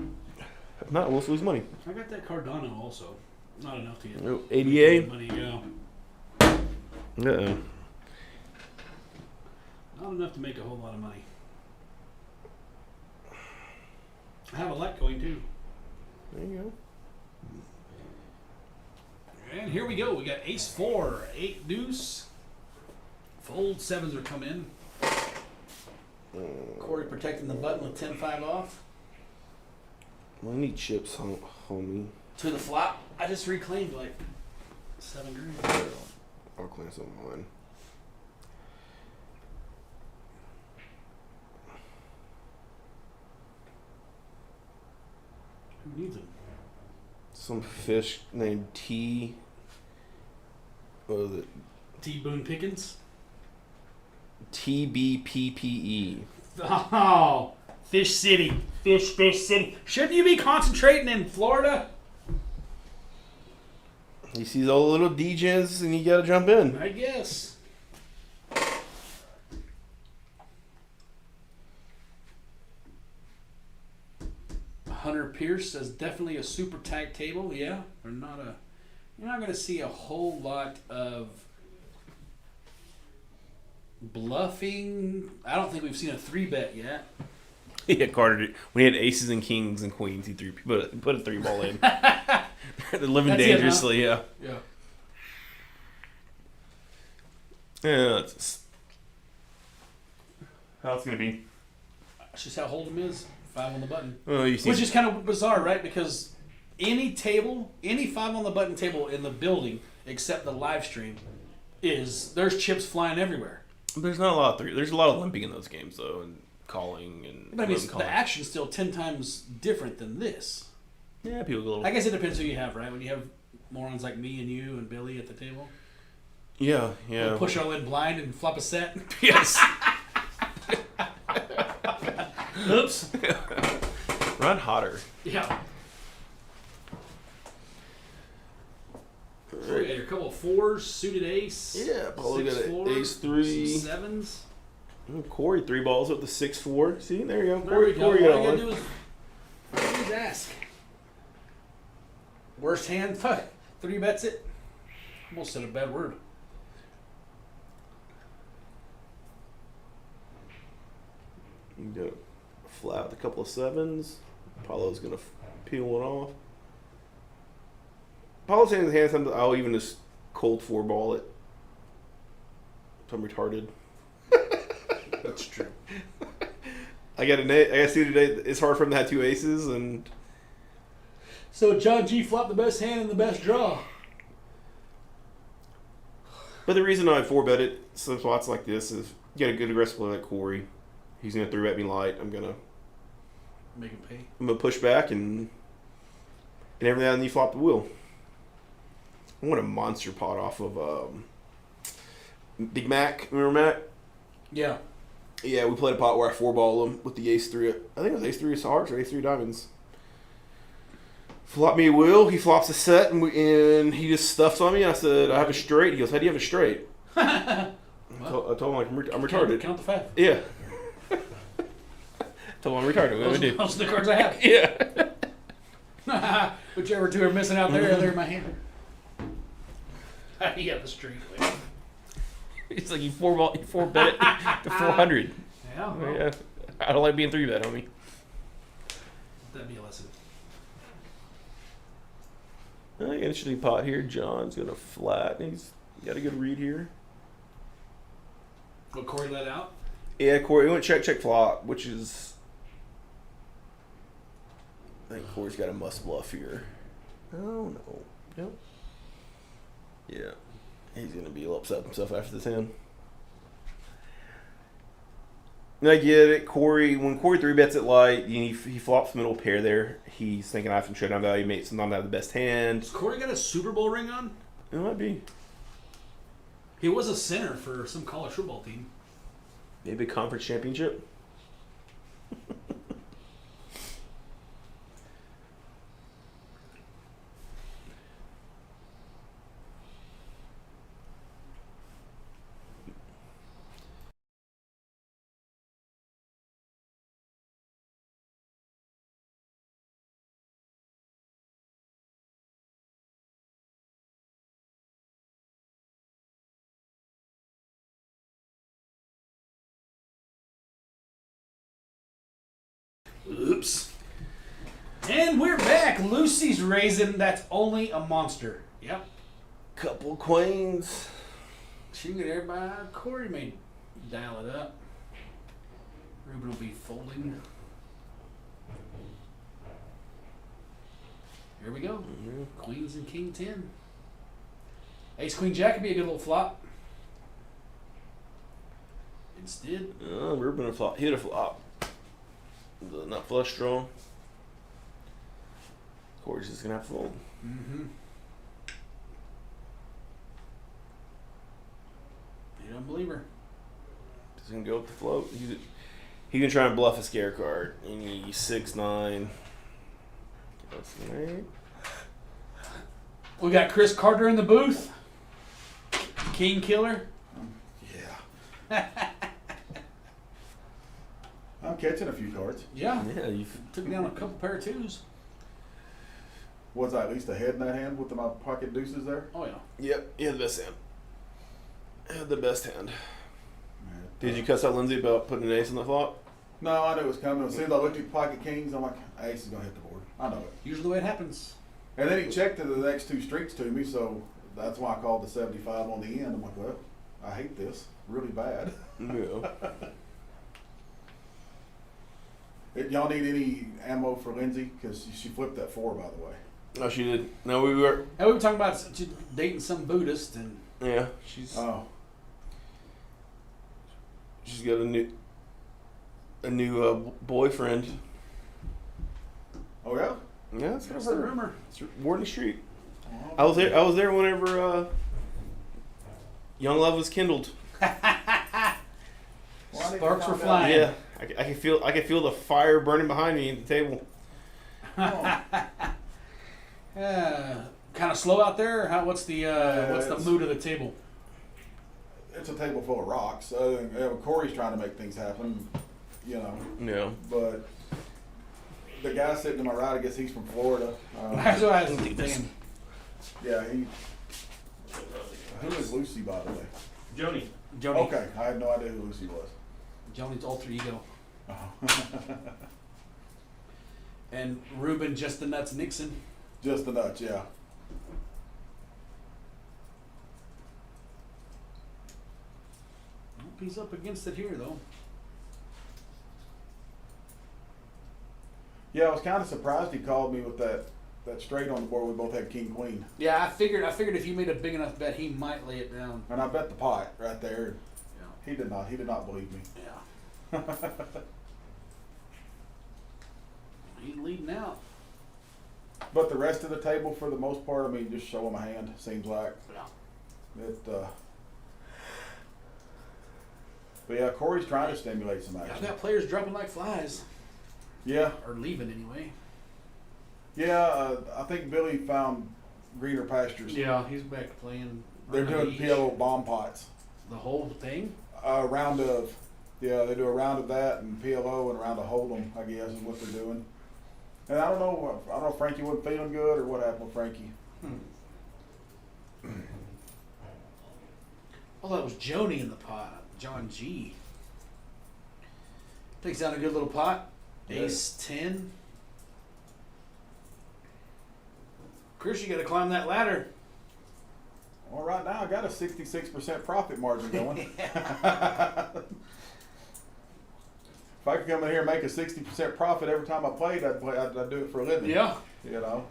If not, we'll lose money. I got that Cardano also. Not enough to get Oh, ADA? money. Yeah. Uh-oh. Not enough to make a whole lot of money. I have a lot going too. There you go. And here we go. We got ace 4, 8 deuce. Fold 7s are come in. Corey protecting the button with 10-5 off. I need chips, homie. To the flop. I just reclaimed like 7 grand. I'll clean some of mine. Who needs them? Some fish named T. What was it? T. Boone Pickens. TBPPE. Oh, Fish City. Fish City. Shouldn't you be concentrating in Florida? He sees all the little degens and you got to jump in. I guess. Hunter Pierce says definitely a super tight table. Yeah, or not a. You're not going to see a whole lot of bluffing. I don't think we've seen a 3-bet yet. Yeah, Carter. When he had aces and kings and queens, he put a 3-ball in. They're living That's it, dangerously. huh? Yeah. Yeah. Yeah. How it's gonna be? That's just how Hold'em is. 5 on the button. Oh, you see. Which is kind of bizarre, right? Because any 5 on the button table in the building, except the live stream, there's chips flying everywhere. There's not a lot of three. There's a lot of limping in those games though, and calling and. But I mean, calling. the action's still 10 times different than this. Yeah, people go a little. I guess it depends who you have, right? When you have morons like me and you and Billy at the table, Yeah. we'll push all in blind and flop a set. Yes. Oops. Run hotter. Yeah. So we got your couple of 4s, suited ace. Yeah, Paulo got an 6-4, ace 3. some 7s. Corey 3 balls with the 6-4. See, there you go. There we go. Corey All got you gotta one. do is ask. Worst hand, fuck. 3 bets it. Almost said a bad word. You got a flat with a couple of 7s. Paulo's gonna peel one off. Paulo's saying his hand sometimes I'll even just cold 4 ball it. So I'm retarded. That's true. I got to see today. It's hard for him to have 2 aces, and So John G flopped the best hand and the best draw. but the reason I 4-bet it some spots like this is you got a good aggressive player like Corey. He's gonna 3-bet me light. I'm gonna Make him pay. push back and every now and then you flop the wheel. I want a monster pot off of Big Mac. Remember Mac? Yeah. Yeah, we played a pot where I 4-balled him with the ace 3. I think it was ace 3 of hearts or ace 3 diamonds. Flop me a wheel. He flops a set and he just stuffs on me. I said, I have a straight. He goes, how do you have a straight? I told him like, I'm retarded. Count the 5. Yeah. Told him I'm retarded. What do I do? Those are the cards I have. Yeah. Whichever 2 are missing out there, they're in my hand. You got the street. It's like you 4-bet it to 400. Yeah. Well, Yeah. I don't like being 3-bet, homie. that'd be a lesson. I got an interesting pot here. John's gonna flat. He's got a good read here. What Corey let out? Yeah, Corey went check flop, which is I think Corey's got a must bluff here. Oh no. Yep. Yeah. He's gonna be a little upset with himself after this hand. And I get it. Corey, when Corey 3-bets it light, he flops middle pair there. He's thinking I have some showdown value, makes him not have the best hand. Does Corey got a Super Bowl ring on? It might be. He was a center for some college football team. Maybe a conference championship. Oops. And we're back. Lucy's raising. That's only a monster. Yep. Couple queens. She can get everybody. Corey may dial it up. Ruben will be folding. Here we go. Queens and King 10. Ace Queen Jack could be a good little flop. Instead. Ruben a flop. He hit a flop. The nut flush draw. Corey's just gonna have to fold. Mm-hmm. You don't believe her. He's gonna go with the float. He can try and bluff a scare card. Any 6-9. That's an 8. We got Chris Carter in the booth. King Killer. Yeah. I'm catching a few cards. Yeah. Yeah, you've Took down a couple pair of twos. Was I at least a head in that hand with my pocket deuces there? Oh, yeah. Yep, you had the best hand. Had the best hand. Yeah, Did you cuss out Lindsay about putting an ace on the flop? No, I knew it was coming. As soon as I looked at the pocket kings, I'm like, ace is gonna hit the board. I know it. Usually the way it happens. And then he checked to the next two streets to me, so that's why I called the 75 on the end. I'm like, well, I hate this really bad. Yeah. Y'all need any ammo for Lindsay? Because she flipped that 4, by the way. Oh, she did. No, we were. And we were talking about dating some Buddhist, and Yeah, she's Oh, she's got a new boyfriend. oh yeah. Yeah, that's what that's I've the heard. rumor. It's Warden Street. Oh, I was there. I was there whenever young love was kindled. well, I need to Sparks were find out. flying. Yeah, I can feel. I can feel the fire burning behind me at the table. Oh, Kind of slow out there. Or what's the it's- mood of the table? it's a table full of rocks. Corey's trying to make things happen, you know. Yeah. But the guy sitting to my right, I guess he's from Florida. That's what I was thinking. Yeah, he. Who is Lucy, by the way? Joni. Joni. Okay, I had no idea who Lucy was. Joni's alter ego. Oh. And Ruben just the nuts Nixon. Just the nuts, yeah. Nope, he's up against it here though. Yeah, I was kind of surprised he called me with that straight on the board. We both had king queen, Yeah, I figured if you made a big enough bet, he might lay it down. and I bet the pot right there. Yeah. He did not. He did not believe me. Yeah. He's leading out. But the rest of the table, for the most part, I mean, just show him a hand. Seems like Yeah. it. But yeah, Corey's trying to stimulate some I've action. got players dropping like flies, Yeah, or leaving anyway. yeah. I think Billy found greener pastures. Yeah, he's back playing. They're around doing the PLO bomb pots. The whole thing. A round of, yeah, they do a round of that and PLO and a round of Hold'em, I guess, is what they're doing. And I don't know if Frankie wasn't feeling good or what happened with Frankie. Oh, that was Joni in the pot. John G. Takes down a good little pot. Ace 10. Chris, you got to climb that ladder. Well, right now I got a 66% profit margin going. If I could come in here and make a 60% profit every time I played, I'd do it for a living. Yeah. You know.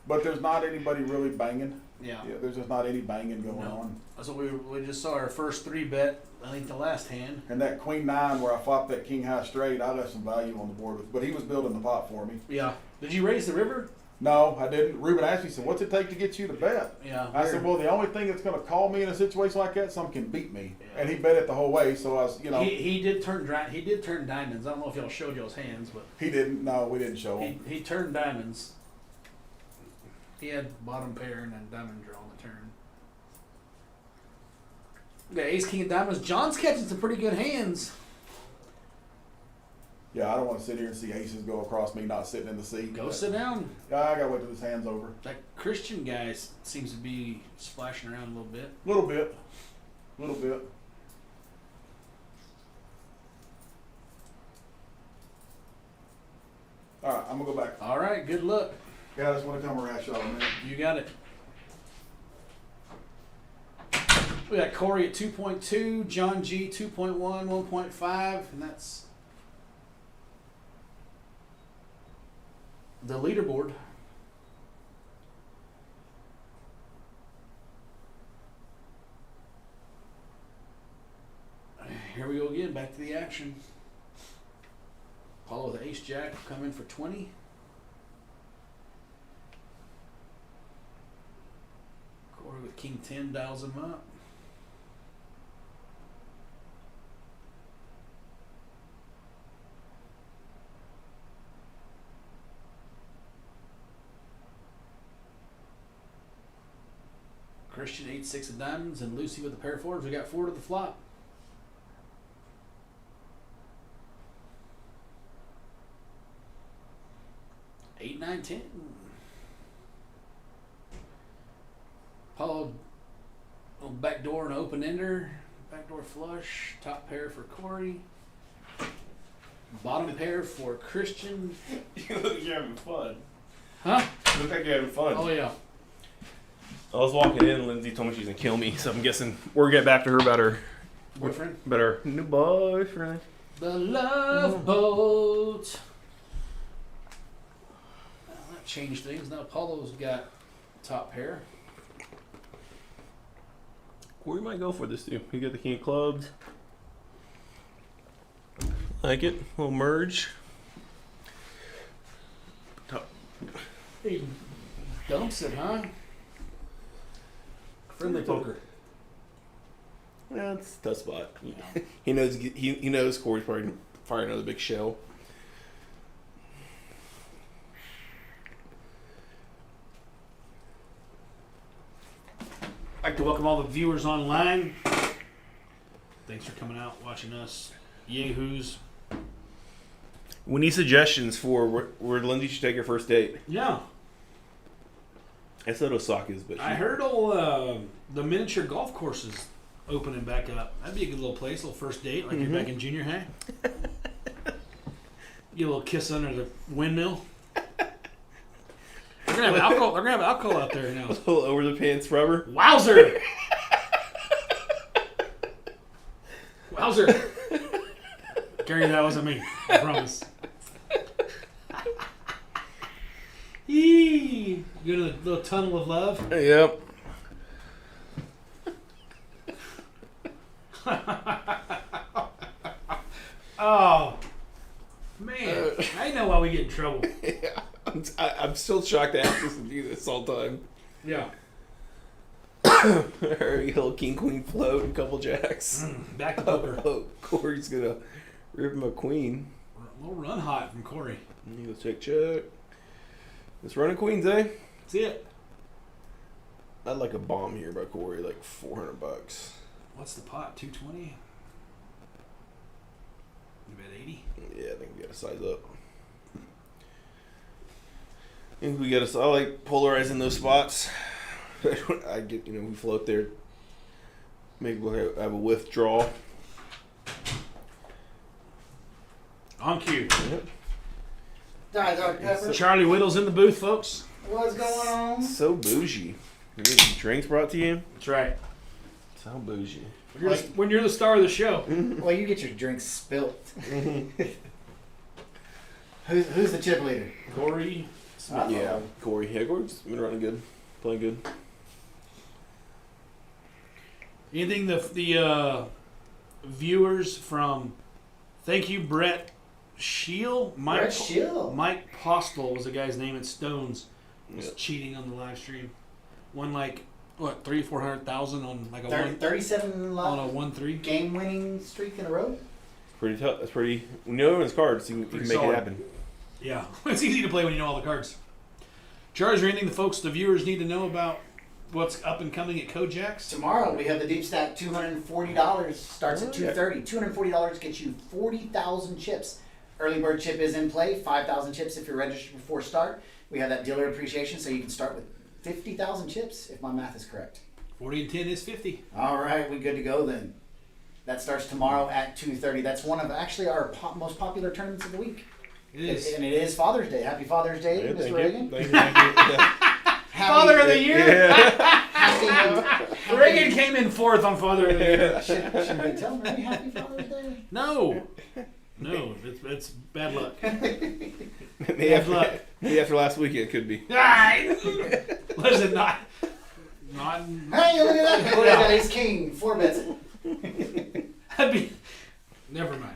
But there's not anybody really banging. Yeah. Yeah, there's just not any banging going No. on. So we just saw our first 3-bet. I think the last hand. And that queen 9 where I flopped that king high straight, I left some value on the board with, but he was building the pot for me. Yeah. Did you raise the river? No, I didn't. Ruben asked me, he said, what's it take to get you to bet? Yeah. I said, well, the only thing that's going to call me in a situation like that, someone can beat me. Yeah. And he bet it the whole way, so I was, you know. He did turn diamonds. I don't know if y'all showed y'all's hands, but He didn't. No, we didn't show him. he turned diamonds. He had bottom pair and then diamond draw on the turn. We got ace king of diamonds. John's catching some pretty good hands. Yeah, I don't want to sit here and see aces go across me not sitting in the seat. Go sit down. Yeah, I got to wait till his hand's over. That Christian guy seems to be splashing around a little bit. Little bit. Little bit. All right, I'm going to go back. All right, good luck. Yeah, I just want to come around y'all a minute. You got it. We got Corey at 2.2, John G 2.1, 1.5, and that's the leaderboard. Here we go again, back to the action. Apollo with ace jack come in for 20. Corey with king 10 dials him up. Christian 8-6 of diamonds, and Lucy with a pair of fours. We got 4 to the flop. 8, 9, 10. Apollo, little backdoor and open ender. Backdoor flush. Top pair for Corey. Bottom pair for Christian. You look like you're having fun. Huh? You look like you're having fun. Oh, yeah. I was walking in and Lindsay told me she's gonna kill me, so I'm guessing we're getting back to her about her new boyfriend. The Love Boat. Well, that changed things. Now Apollo's got top pair. Corey might go for this too. He got the king of clubs. Like it. A little merge. Top. He dumps it, huh? Friendly poker. Yeah, it's a tough spot. He knows. He knows Corey's probably firing another big shell. I'd like to welcome all the viewers online. Thanks for coming out, watching us. Yahoos. We need suggestions for where Lindsay should take her first date. Yeah. I said Osaka's, but I heard all the miniature golf courses opening back up. That'd be a good little place, a little first date, like you're back in junior high. Get a little kiss under the windmill. They're gonna have alcohol. They're gonna have alcohol out there now. a little over the pants rubber. Wowzer! Wowzer! Gary, that wasn't me. I promise. Yee! Go to the little tunnel of love. Yep. Oh, man. I know why we get in trouble. Yeah. I'm still shocked to ask this and do this all the time. Yeah. Or a little king queen float and couple jacks. Back to poker. Oh, Corey's gonna rip him a queen. A little run hot from Corey. And he goes check. Let's run a queens, eh? That's it. I'd like a bomb here by Corey, like $400. What's the pot? 220? You bet 80? Yeah, I think we gotta size up. I think we gotta. I like polarizing those spots. I get, we float there. Maybe we'll have a withdrawal. On cue. Yep. Dr. Pepper. Charlie Whittle's in the booth, folks. What's going on? So bougie. You get some drinks brought to you. That's right. So bougie. When you're the star of the show. Well, you get your drinks spilt. Who's the chip leader? Corey. Uh-oh. Yeah, Corey. Yeah, Corey's been running good, playing good. Anything the viewers from, thank you, Brett Shield? Brett Shield. Mike Postel was the guy's name at Stones. Was Yeah. cheating on the live stream. Won like, what, 300,000-400,000 on like a 37 on a 1-3? game-winning streak in a row. Pretty tough. That's pretty. When you know his cards, you can Pretty make solid. it happen. Yeah, it's easy to play when you know all the cards. Charles, is there anything the viewers need to know about what's up and coming at Kojak's? Tomorrow we have the deep stack. $240 starts at Oh, yeah. $230. $240 gets you 40,000 chips. Early bird chip is in play. 5,000 chips if you're registered before start. We have that dealer appreciation, so you can start with 50,000 chips if my math is correct. 40 and 10 is 50. All right, we good to go then. That starts tomorrow at 2:30. That's one of actually our most popular tournaments of the week. It is. And it is Father's Day. Happy Father's Day, Yeah, Mr. thank Reagan. you. Thank you. Yeah. Happy, Father of the Year. Yeah. happy, Reagan came in fourth on Father of the Year. Should we tell him Happy Father's Day? No, it's bad luck. Maybe after last weekend, could be. Listen, not. Hey, look at that. Look at that. He's king. 4 bets. That'd be. Never mind.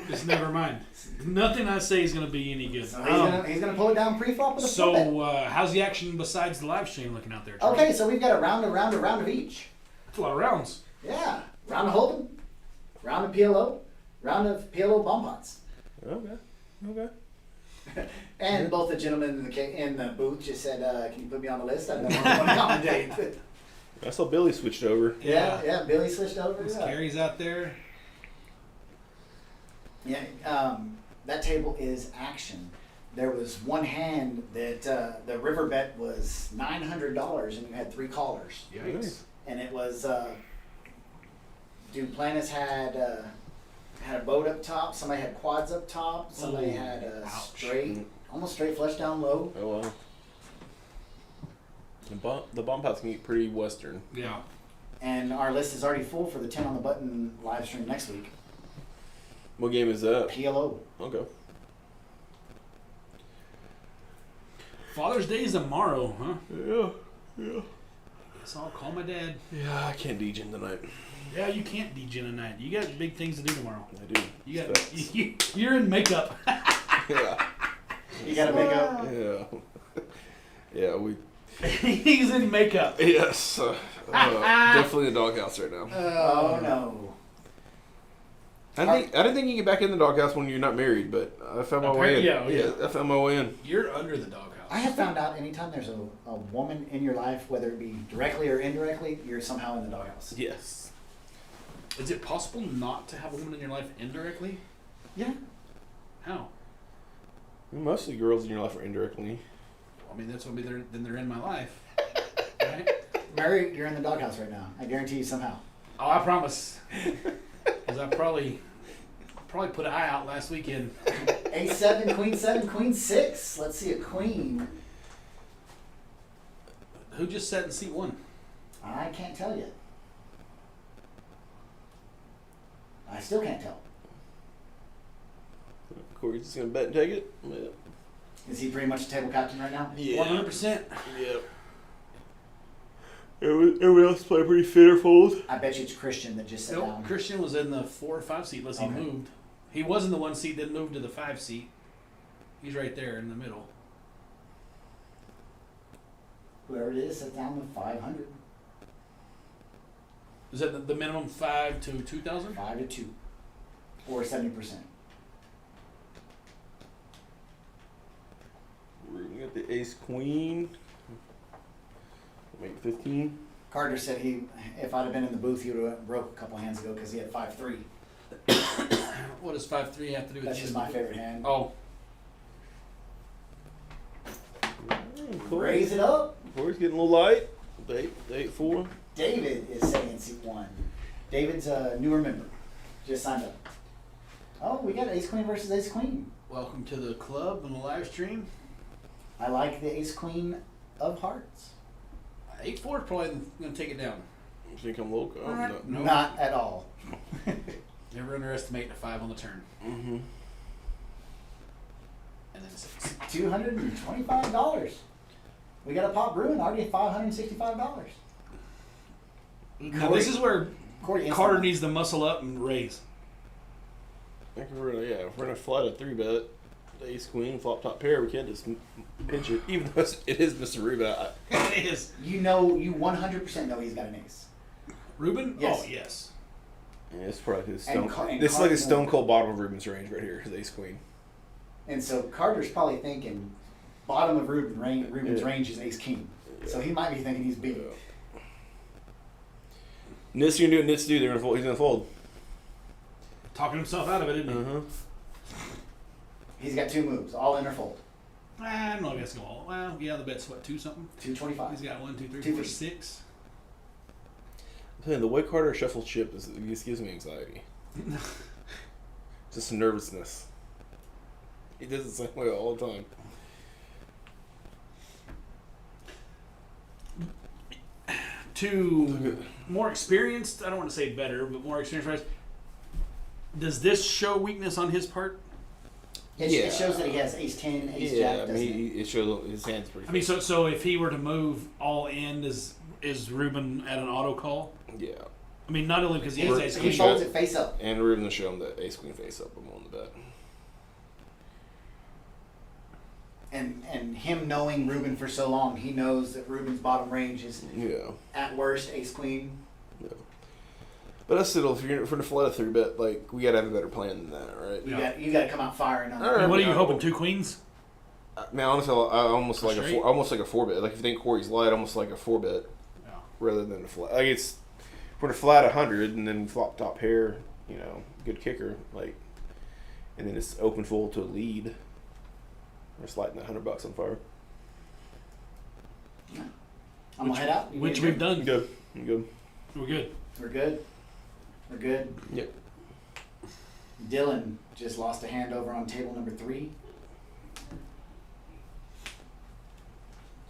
Just never mind. Nothing I say is going to be any good. So he's gonna pull it down pre-flop with a 4 bet. So, how's the action besides the live stream looking out there, Charlie? Okay, so we've got a round of each. That's a lot of rounds. Yeah. Round of Hold'em, round of PLO, round of PLO bomb pots. Okay. And both the gentlemen in the booth just said, can you put me on the list? I don't want to commentate. I saw Billy switched over. Yeah, Billy switched over. Miss Yeah. Carrie's out there. Yeah, that table is action. There was one hand that the river bet was $900, and you had 3 callers, Yikes. and it was Duplantis had a boat up top. Somebody had quads up top. Somebody Ooh, had a ouch. almost straight flush down low. Oh wow. The bomb pots can get pretty western. Yeah. And our list is already full for the 10 on the button live stream next week. What game is that? PLO. Okay. Father's Day is tomorrow, huh? Yeah. Guess I'll call my dad. Yeah, I can't DJ tonight. Yeah, you can't DJ tonight. You got big things to do tomorrow. I do. You got you're in makeup. Yeah. You gotta make up. Yeah. Yeah, we. He's in makeup. Yes. Definitely in the doghouse right now. Oh no. I didn't think you could get back in the doghouse when you're not married, but I found my way in. Yeah. I found my way in. You're under the doghouse. I have found out anytime there's a woman in your life, whether it be directly or indirectly, you're somehow in the doghouse. Yes. Is it possible not to have a woman in your life indirectly? Yeah. How? Most of the girls in your life are indirectly. I mean, that's what they're in my life. Right? Mary, you're in the doghouse right now. I guarantee you somehow. Oh, I promise. Because I probably put an eye out last weekend. A7, Queen 7, Queen 6. Let's see a queen. Who just sat in seat 1? I can't tell you. I still can't tell. Corey's just gonna bet and take it. Yeah. Is he pretty much a table captain right now? 100%. Yeah. Everyone else play pretty fit or fold. I bet you it's Christian that just sat Nope. down. Christian was in the 4 or 5 seat unless he Okay. moved. He was in the 1 seat, then moved to the 5 seat. He's right there in the middle. Whoever it is sat down with 500. Is that the minimum 5 to 2,000? 5 to 2. Or 70%. We got the ace queen. Make 15. Carter said if I'd have been in the booth, he would have broke a couple hands ago because he had 5-3. What does 5-3 have to do with That's you? just my favorite hand. Oh, Cool. Raise it up. Corey's getting a little light. The 8-4. David is sitting in seat 1. David's a newer member. Just signed up. Oh, we got ace queen versus ace queen. welcome to the club and the live stream. I like the ace queen of hearts. 8-4 is probably going to take it down. You think I'm low? Oh, no. No. Not at all. Never underestimate a 5 on the turn. Mm-hmm. And then 6. $225. We got a pop brewing already at $565. Now this is where Corey, Carter needs to muscle up and raise. I think we're gonna flat a 3-bet. The ace queen flop top pair. We can't just pinch it, even though it is Mr. Ruba. It is. You 100% know he's got an ace. Ruben? Yes. Oh, yes. Yeah, it's probably his And stone. and This is like a Carter- stone cold bottom of Ruben's range right here. His ace queen. And so Carter's probably thinking bottom of Ruben's range is ace king. So he might be thinking he's big. Nits gonna do what Nits do. They're gonna fold. He's gonna fold. Talking himself out of it, isn't he? Uh-huh. He's got 2 moves, all in or fold. I don't know if that's going all. Well, yeah, the bet's what, 2 something? 225. He's got 1, 2, 3, 4, 250. 6. I'm telling you, the way Carter shuffles chip just gives me anxiety. Just nervousness. He does it the same way all the time. To more experienced, I don't want to say better, but more experienced wise, does this show weakness on his part? It shows that he has ace 10, ace jack, Yeah, I doesn't mean, it? it shows his hands pretty. I mean, so if he were to move all in, is Ruben at an auto call? Yeah, I mean, not only because he has ace He queen. folds it face up. and Ruben will show him the ace queen face up. I'm on the bet. And him knowing Ruben for so long, he knows that Ruben's bottom range is Yeah. at worst ace queen. But that's still, if you're for the flat 3-bet, like we gotta have a better plan than that, right? You got to come out firing on All I that. mean, what are you Yeah. hoping? 2 queens? Man, honestly, I almost like Straight? almost like a 4-bet. Like if you think Corey's light, almost like a 4-bet. Yeah. rather than a flat. Like it's for a flat 100 and then flop top pair, you know, good kicker, like, and then it's open full to a lead. We're just lighting that $100 on fire. I'm gonna head out. You Which guys we've good? done. Good. I'm good. We're good. We're good. We're good. Yep. Dylan just lost a hand over on table number 3.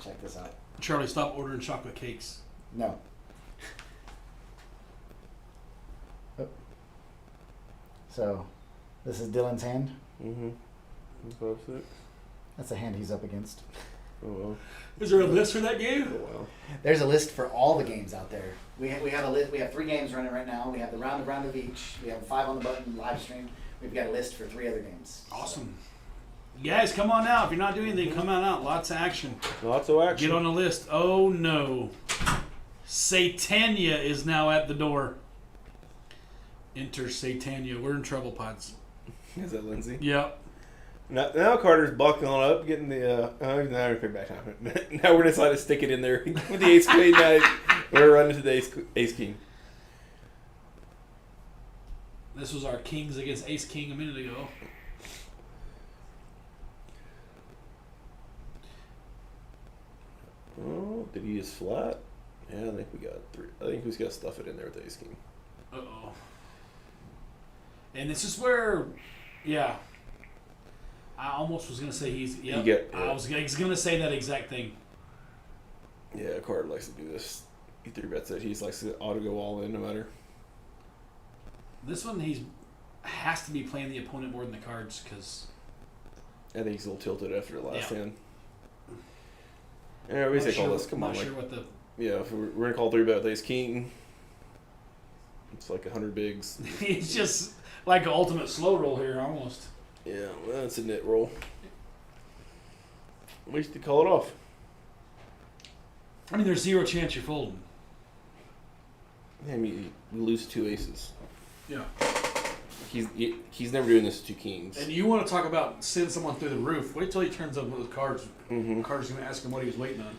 Check this out. Charlie, stop ordering chocolate cakes. No. Oh. So, this is Dylan's hand. Mm-hmm. 5, 6. That's the hand he's up against. Oh well. Is there a list for that Oh game? well. There's a list for all the games out there. We have a list. We have 3 games running right now. We have the round of each. We have 5 on the button live stream. We've got a list for 3 other games. Awesome. You guys, come on out. If you're not doing anything, come on out. Lots of action. Lots of action. Get on the list. Oh no. Satania is now at the door. Enter Satania. We're in trouble, pods. Is that Lindsay? Yep. Now Carter's buckling up, getting the. Now we're pick back time. Now we're deciding to stick it in there with the ace queen. Now we're running to the ace king. This was our kings against ace king a minute ago. Oh, did he just flat? Yeah, I think we got 3. I think we just got to stuff it in there with the ace king. Uh-oh. And this is where, yeah. I almost was going to say he's, yep. I was going to say that exact thing. Yeah, Carter likes to do this. He 3-bets it. He likes to auto go all in no matter. This one, has to be playing the opponent more than the cards, because... I think he's a little tilted after the last Yeah. hand. Yeah, we say call this. Come on, not like, sure what the... yeah, if we're going to call 3-bet with ace king. It's like 100 bigs. It's just like an ultimate slow roll here, almost. Yeah, well, that's a net roll. At least to call it off. I mean, there's 0 chance you're folding. I mean, we lose 2 aces. Yeah. He's never doing this to 2 kings. And you want to talk about send someone through the roof. Wait till he turns up with those cards. Mm-hmm. Carter's going to ask him what he was waiting on.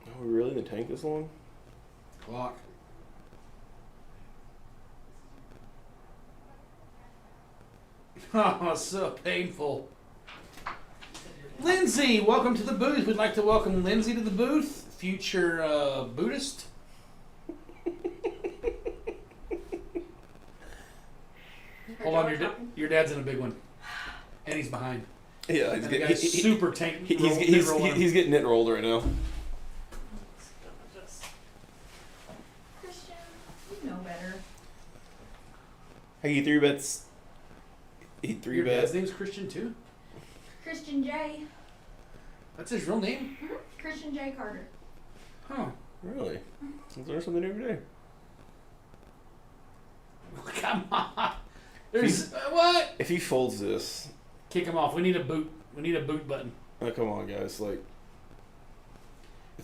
Are we really in the tank this long? Clock. Oh, so painful. Lindsay, welcome to the booth. We'd like to welcome Lindsay to the booth, future Buddhist. Hold on, your dad's in a big one, and he's behind. Yeah, And the guy's super tank. he's getting net rolled right now. Christian, you know better. Hey, he 3-bets. He Your dad's 3-bets. name's Christian too. Christian J. That's his real name. Christian J. Carter. Huh. Really? Let's learn something new every day. Come on. There's what? If he folds this, Kick him off. We need a boot. We need a boot button. oh, come on, guys. Like,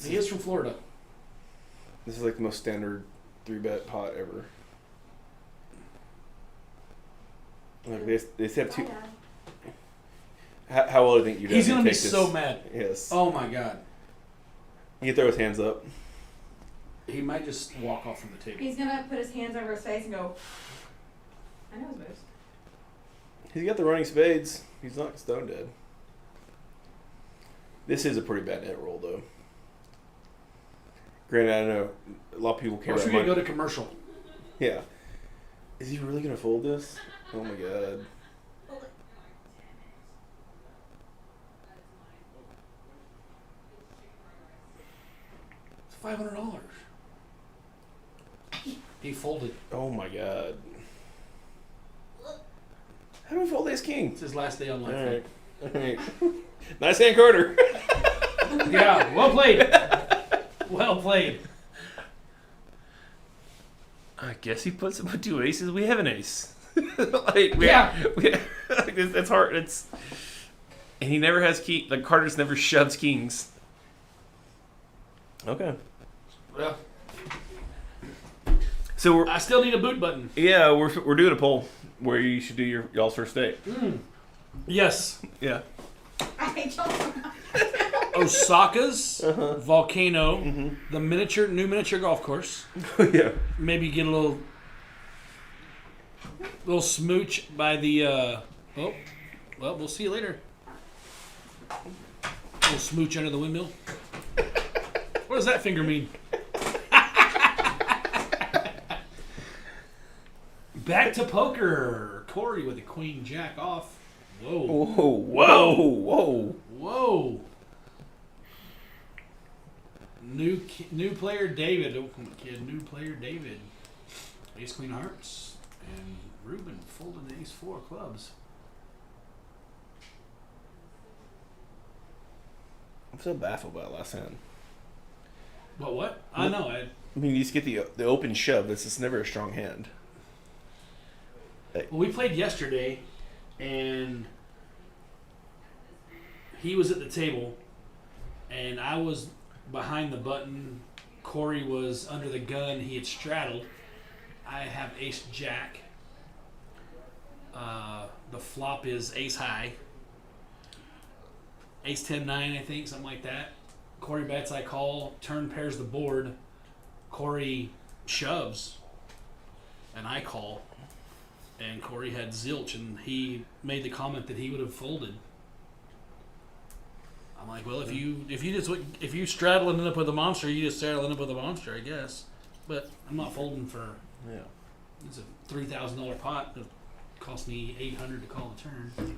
He is from Florida. this is like the most standard 3-bet pot ever. Like they have 2. Bye, Dad. How well do you think your He's dad's gonna be take this? so mad. Yes. Oh my god. He can throw his hands up. He might just walk off from the table. He's gonna put his hands over his face and go, I know his moves. He's got the running spades. He's not stone dead. This is a pretty bad net roll, though. Granted, I know a lot of people care Or should about we money. go to commercial? Yeah. Is he really gonna fold this? Oh my god. It's $500. He folded. Oh my god. How do we fold ace king? It's his last day on life. Alright. Alright. Nice hand, Carter. Yeah, well played. Well played. I guess he puts up with 2 aces. We have an ace. Like, Yeah. like, that's hard. And he never has key. Like, Carter's never shoves kings. Okay. Well, So I still need a boot button. we're doing a poll where you should do y'all's first date. Yes. Yeah. I don't. Osaka's volcano, the new miniature golf course. Yeah. Maybe get a little smooch by the. Oh, well, we'll see you later. A little smooch under the windmill. What does that finger mean? Back to poker. Corey with a queen jack off. Whoa. Whoa. Whoa. Whoa. New player David. Oh, kid. New player David. Ace queen hearts. And Ruben folded the ace four clubs. I'm so baffled by that last hand. What? I know. I mean, you just get the open shove. This is never a strong hand. Well, we played yesterday, and he was at the table, and I was behind the button. Corey was under the gun. He had straddled. I have ace jack. The flop is ace high. Ace 10-9, I think, something like that. Corey bets, I call. Turn pairs the board. Corey shoves, and I call. And Corey had zilch, and he made the comment that he would have folded. I'm like, well, if you straddle and end up with a monster, you just straddle and end up with a monster, I guess. But I'm not folding for. Yeah. It's a $3,000 pot that cost me $800 to call the turn.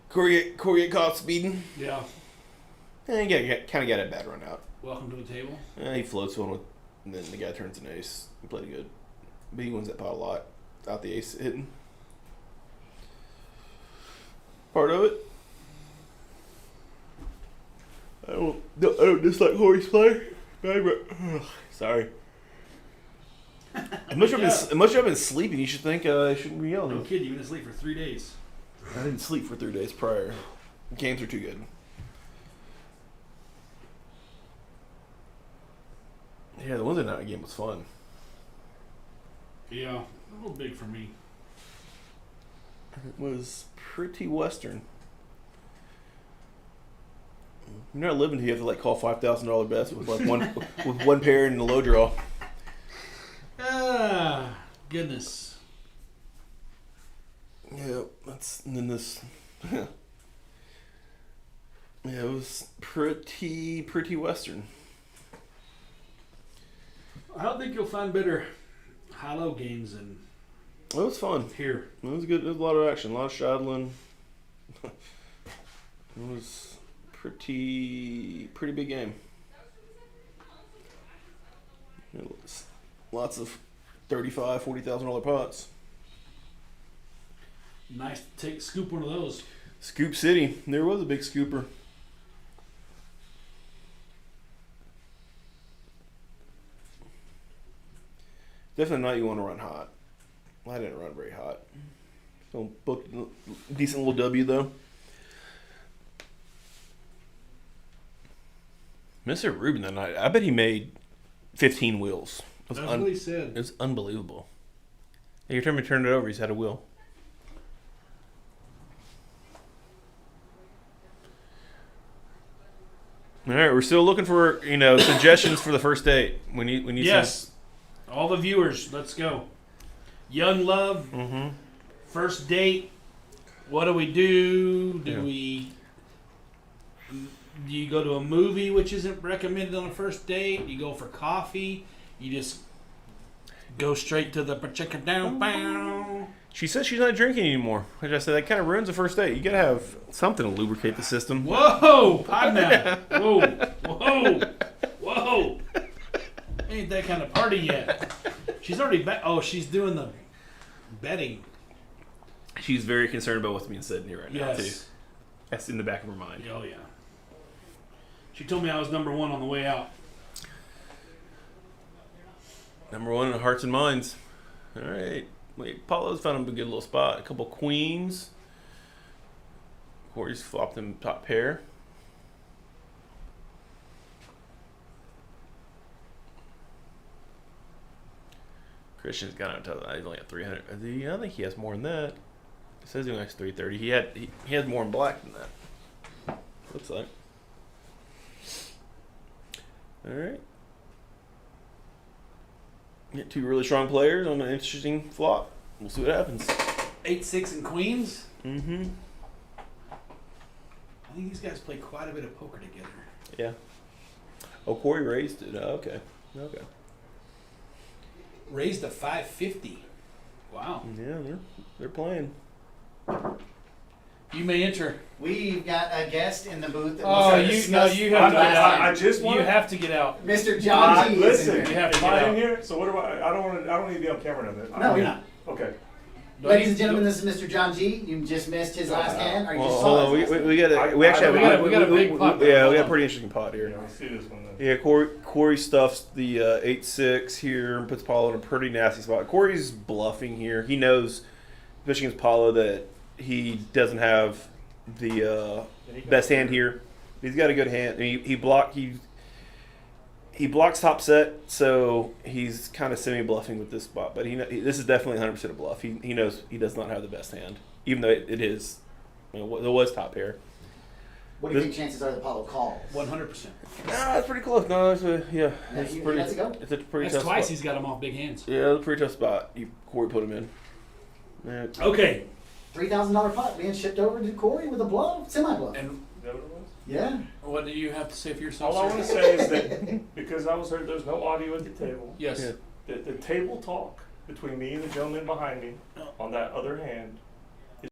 Corey get caught speeding. Yeah. And he kind of got a bad run out. Welcome to the table. He floats one with, and then the guy turns an ace. He played good, but he wins that pot a lot. Without the ace hitting. Part of it. I don't dislike Corey's play. Sorry. As much as I've been sleeping, you should think I shouldn't be yelling. No kid, you've been asleep for 3 days. I didn't sleep for 3 days prior. Games are too good. Yeah, the Wednesday night game was fun. Yeah, a little big for me. It was pretty Western. You're not living here. You have to like call $5,000 bets with like with one pair and a low draw. Ah, goodness. Yeah, and then this. Yeah, it was pretty Western. I don't think you'll find better high-low games than It was fun. here. It was good. There was a lot of action, a lot of straddling. It was pretty big game. Lots of $35,000, $40,000 pots. Nice to scoop one of those. Scoop City. There was a big scooper. Definitely not you want to run hot. I didn't run very hot. So booked a decent little W though. Mr. Rubin that night, I bet he made 15 wheels. That's what he said. It was unbelievable. Every time he turned it over, he's had a wheel. All right, we're still looking for suggestions for the first date. We need Yes. All the viewers, let's go. Young love, Mm-hmm. first date. What do we do? Yeah. Do you go to a movie, which isn't recommended on a first date? You go for coffee? You just go straight to the chicken down. Bow. She says she's not drinking anymore. Like I said, that kind of ruins the first date. You gotta have something to lubricate the system. Whoa, pineapple. Whoa. Ain't that kind of party yet. She's already she's doing the betting. She's very concerned about what's being said in here right now, too. Yes. That's in the back of her mind. Oh, yeah. She told me I was number 1 on the way out. Number 1 in hearts and minds. All right. Wait, Paulo's found him a good little spot. A couple queens. Corey's flopped him top pair. Christian's got to tell. He's only got 300. I think he has more than that. It says he only has 330. He has more in black than that. Looks like. All right. Get two really strong players on an interesting flop. We'll see what happens. 8-6 and queens. Mm-hmm. I think these guys play quite a bit of poker together. Yeah. Oh, Corey raised it. Oh, okay. Okay. Raised to 550. Wow. Yeah, they're playing. You may enter. We've got a guest in the booth that Oh, wants to you discuss have to get last out. time. I just want You have to get out. Mr. John G. is in Listen, here. You have to am get I out. in here? So what do I don't want to. I don't need to be on camera now. No, you're not. Okay. Ladies and gentlemen, this is Mr. John G. You just missed his last hand, or you Well, just hold saw on. his last hand? We got we actually We have got a big pot there. Yeah, we Hold got a on. pretty interesting pot here. Yeah, let's see this one then. Yeah, Corey stuffs the 8-6 here and puts Paulo in a pretty nasty spot. Corey's bluffing here. He knows, especially against Paulo, that he doesn't have the best hand here. He's got a good hand. He blocks top set, so he's kind of semi-bluffing with this spot. But this is definitely 100% a bluff. He knows he does not have the best hand, even though it is. It was top pair. What do you think chances are the Apollo calls? 100%. No, it's pretty close. No, it's Yeah, it's he pretty. lets it go? It's a pretty That's tough twice spot. he's got them off big hands. Yeah, it's a pretty tough spot. Corey put him in. Yeah. Okay. $3,000 pot being shipped over to Corey with a bluff, semi-bluff. And Is that what it was? Yeah. what do you have to say for yourself? All I sir? want to say is that because I was heard there's no audio at the table, Yes. Yeah. the table talk between me and the gentleman behind me on that other hand is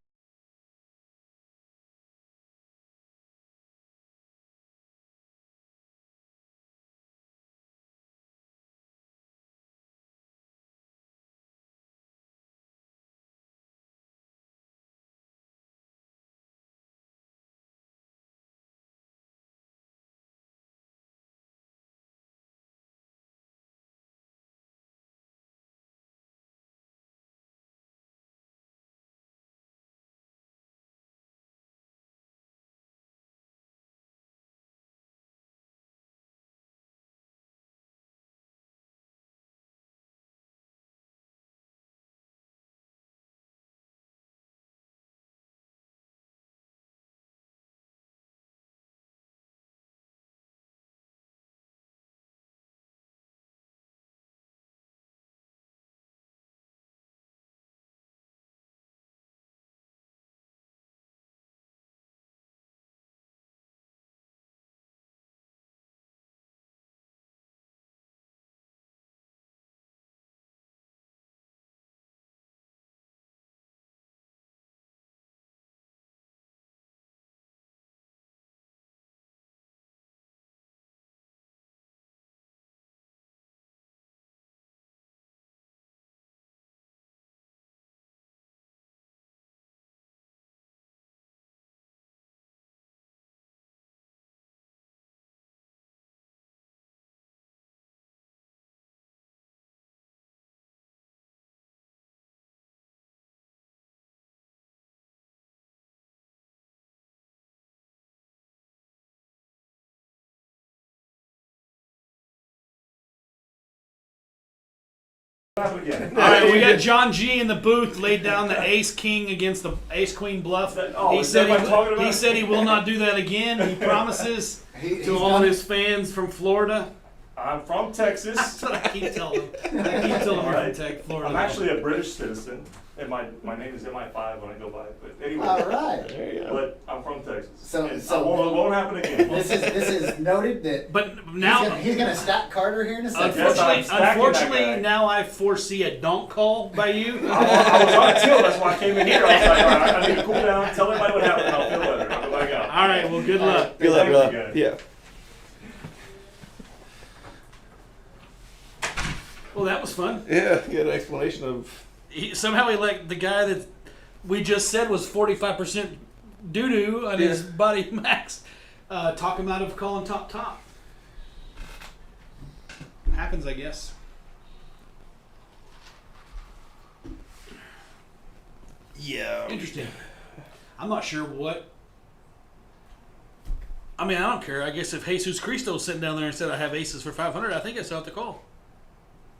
happen again. All right, we got John G in the booth. Laid down the ace king against the ace queen bluff. Oh, He is said that what I'm talking he about? said he will not do that again. He promises He's to all done- his fans from Florida. I'm from Texas. That's what I keep telling him. I keep telling him Alright. from Florida. I'm actually a British citizen, and my name is MI5 when I go by. But anyway, All right. There you go. but I'm from Texas. So- And so- it won't happen again. This is noted that But now, he's gonna stack Carter here in a second. Yes, I'm unfortunately, stacking that guy. now I foresee a donk call by you. I was on tilt. That's why I came in here. I was like, all right, I need to cool down. Tell everybody what happened. I'll feel better. I'll go back out. All right. Well, good luck. Good luck, Thank brother. you, guys. Yeah. Well, that was fun. Yeah, get an explanation of. Somehow he let the guy that we just said was 45% doo doo on his body max talk him out of calling top. Happens, I guess. Yeah. Interesting. I'm not sure what. I mean, I don't care. I guess if Jesus Cristo sitting down there and said I have aces for 500, I think I still have to call.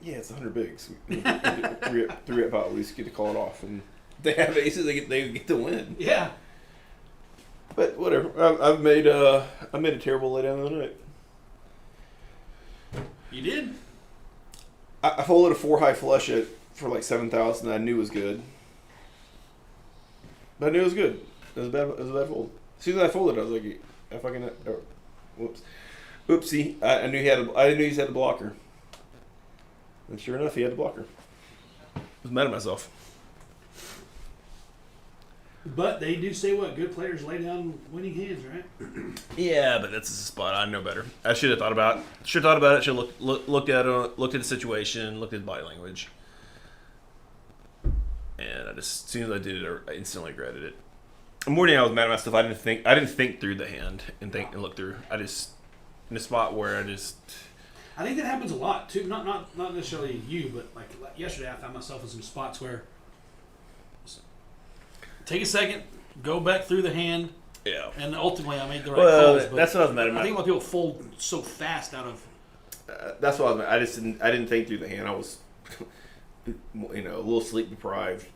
Yeah, it's 100 bigs. Three up out. We just get to call it off, and they have aces. They get to win. Yeah. But whatever. I made a terrible laydown the other night. You did? I folded a 4 high flush for like 7,000. I knew was good. But I knew it was good. It was a bad fold. As soon as I folded, I was like, I fucking whoops, oopsie. I knew he had the blocker. And sure enough, he had the blocker. I was mad at myself. But they do say what good players lay down winning hands, right? Yeah, but that's a spot I know better. I should have thought about it. Should have looked at the situation, looked at the body language, and as soon as I did it, I instantly regretted it. The morning I was mad at myself. I didn't think through the hand and look through. I just in a spot where I think that happens a lot too. Not necessarily you, but like yesterday, I found myself in some spots where take a second, go back through the hand, and ultimately I made the right calls. But that's what I was mad at. I think a lot of people fold so fast out of. That's what I was mad. I didn't think through the hand. I was, a little sleep deprived.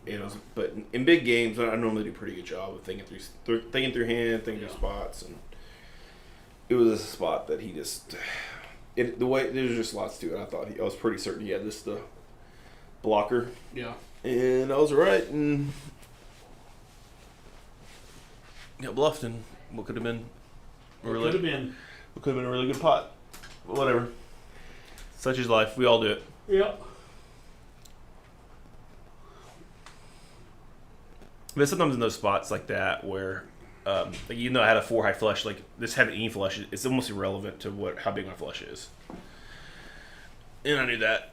But in big games, I normally do a pretty good job of thinking through hand, thinking through spots, and it was a spot that he just. There's just lots to it. I was pretty certain he had the blocker. Yeah. And I was right, and got bluffed, and what could have been a really good pot. But whatever. Such is life. We all do it. Yep. But sometimes in those spots like that where, I had a 4 high flush, like this having any flush, it's almost irrelevant to how big my flush is. And I knew that.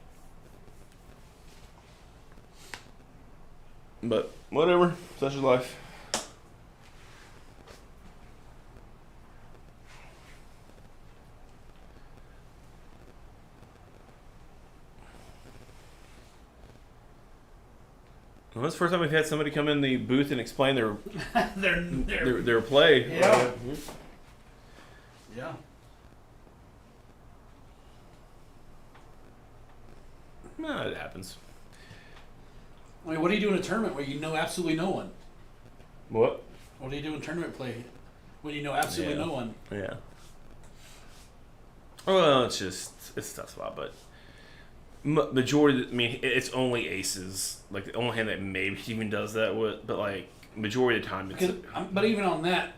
But whatever. Such is life. Well, that's the first time we've had somebody come in the booth and explain their their play. Yeah. Yeah. No, it happens. I mean, what do you do in a tournament where you know absolutely no one? What? What do you do in tournament play when you know absolutely no one? Yeah. Well, it's a tough spot, but majority. I mean, it's only aces. Like the only hand that maybe even does that with, but like majority of the time, But even on that,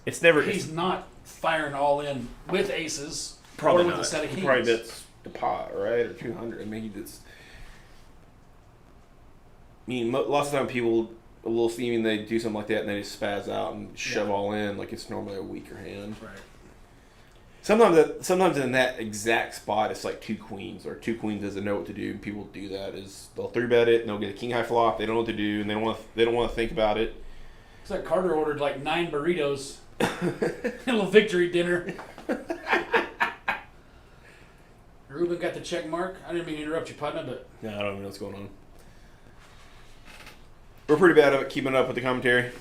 it's never. He's not firing all in with aces. Probably or with not. a set of He kings. probably bets the pot, right, or 200. I mean, he just. I mean, lots of time people a little steaming, they do something like that and they just spaz out and shove all in like it's normally a weaker hand. Right. Sometimes in that exact spot, it's like 2 queens or 2 queens doesn't know what to do. And people do that is they'll 3-bet it and they'll get a king high flop. They don't know what to do and they don't want to think about it. It's like Carter ordered like 9 burritos, a little victory dinner. Ruben got the check mark. I didn't mean to interrupt you, partner, but No, I don't even know what's going on. We're pretty bad at keeping up with the commentary.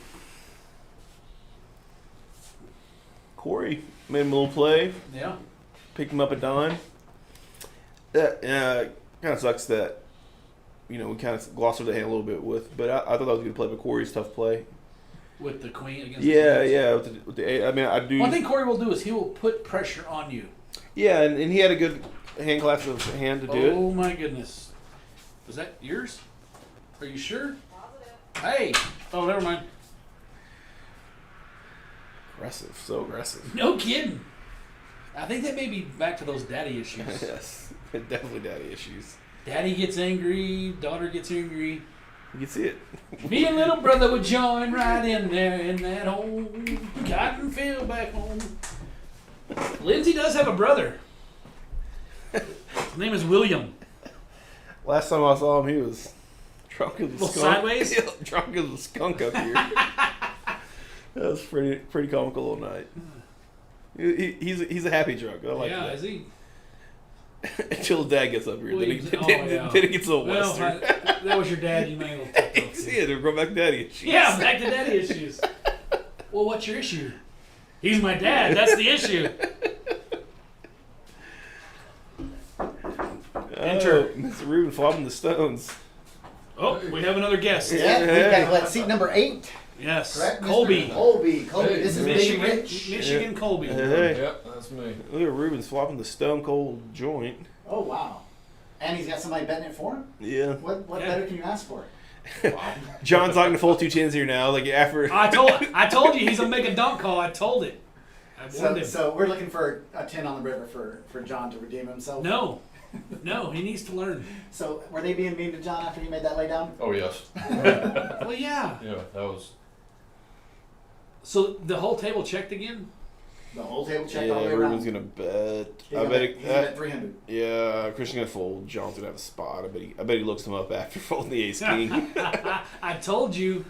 Corey made him a little play. yeah. Picked him up a dime. That kind of sucks that, we kind of glossed over the hand a little bit with, but I thought that was a good play, but Corey's tough play. With the queen against Yeah, the queens. yeah. With the eight, I mean, I do. One thing Corey will do is he will put pressure on you. Yeah, and he had a good hand class of hand to do it. Oh my goodness. Is that yours? Are you sure? Hey! Oh, never mind. Aggressive, so aggressive. No kidding. I think that may be back to those daddy issues. Yes, definitely daddy issues. Daddy gets angry, daughter gets angry. You can see it. Me and little brother would join right in there in that old cotton field back home. Lindsay does have a brother. His name is William. Last time I saw him, he was drunk as a Little skunk. sideways? Yeah, drunk as a skunk up here. That was pretty comical all night. He's a happy drunk. I like Yeah, that. is he? Until his dad gets up here, Well, then yeah. he gets a little Well, western. that was your dad. You may have You can see it. We're going back to daddy issues. Yeah, back to daddy issues. Well, what's your issue? He's my dad. That's the issue. Enter. Mr. Ruben flopping the stones. Oh, we have another guest. Yeah, we've got what, seat number 8, Yes, correct? Mr. Colby. Colby, Hey, this is Michigan, Big Rich. Michigan Colby. Hey. Yep, that's me. Look at Ruben's flopping the stone cold joint. Oh, wow. And he's got somebody betting it for him? Yeah. What Yeah. better can you ask for? John's not gonna fold 2 tens here now. Like after. I told you he's gonna make a dunk call. I told it. I warned him. So we're looking for a 10 on the river for John to redeem himself? No, he needs to learn. So were they being mean to John after he made that laydown? Oh yes. Well, yeah. Yeah, that was. So the whole table checked again. The whole table checked Yeah, all the way Ruben's around. gonna bet. He's I gonna bet. bet- he's gonna bet 300. Yeah, Christian's gonna fold. John's gonna have a spot. I bet he looks him up after folding the ace king. I told you.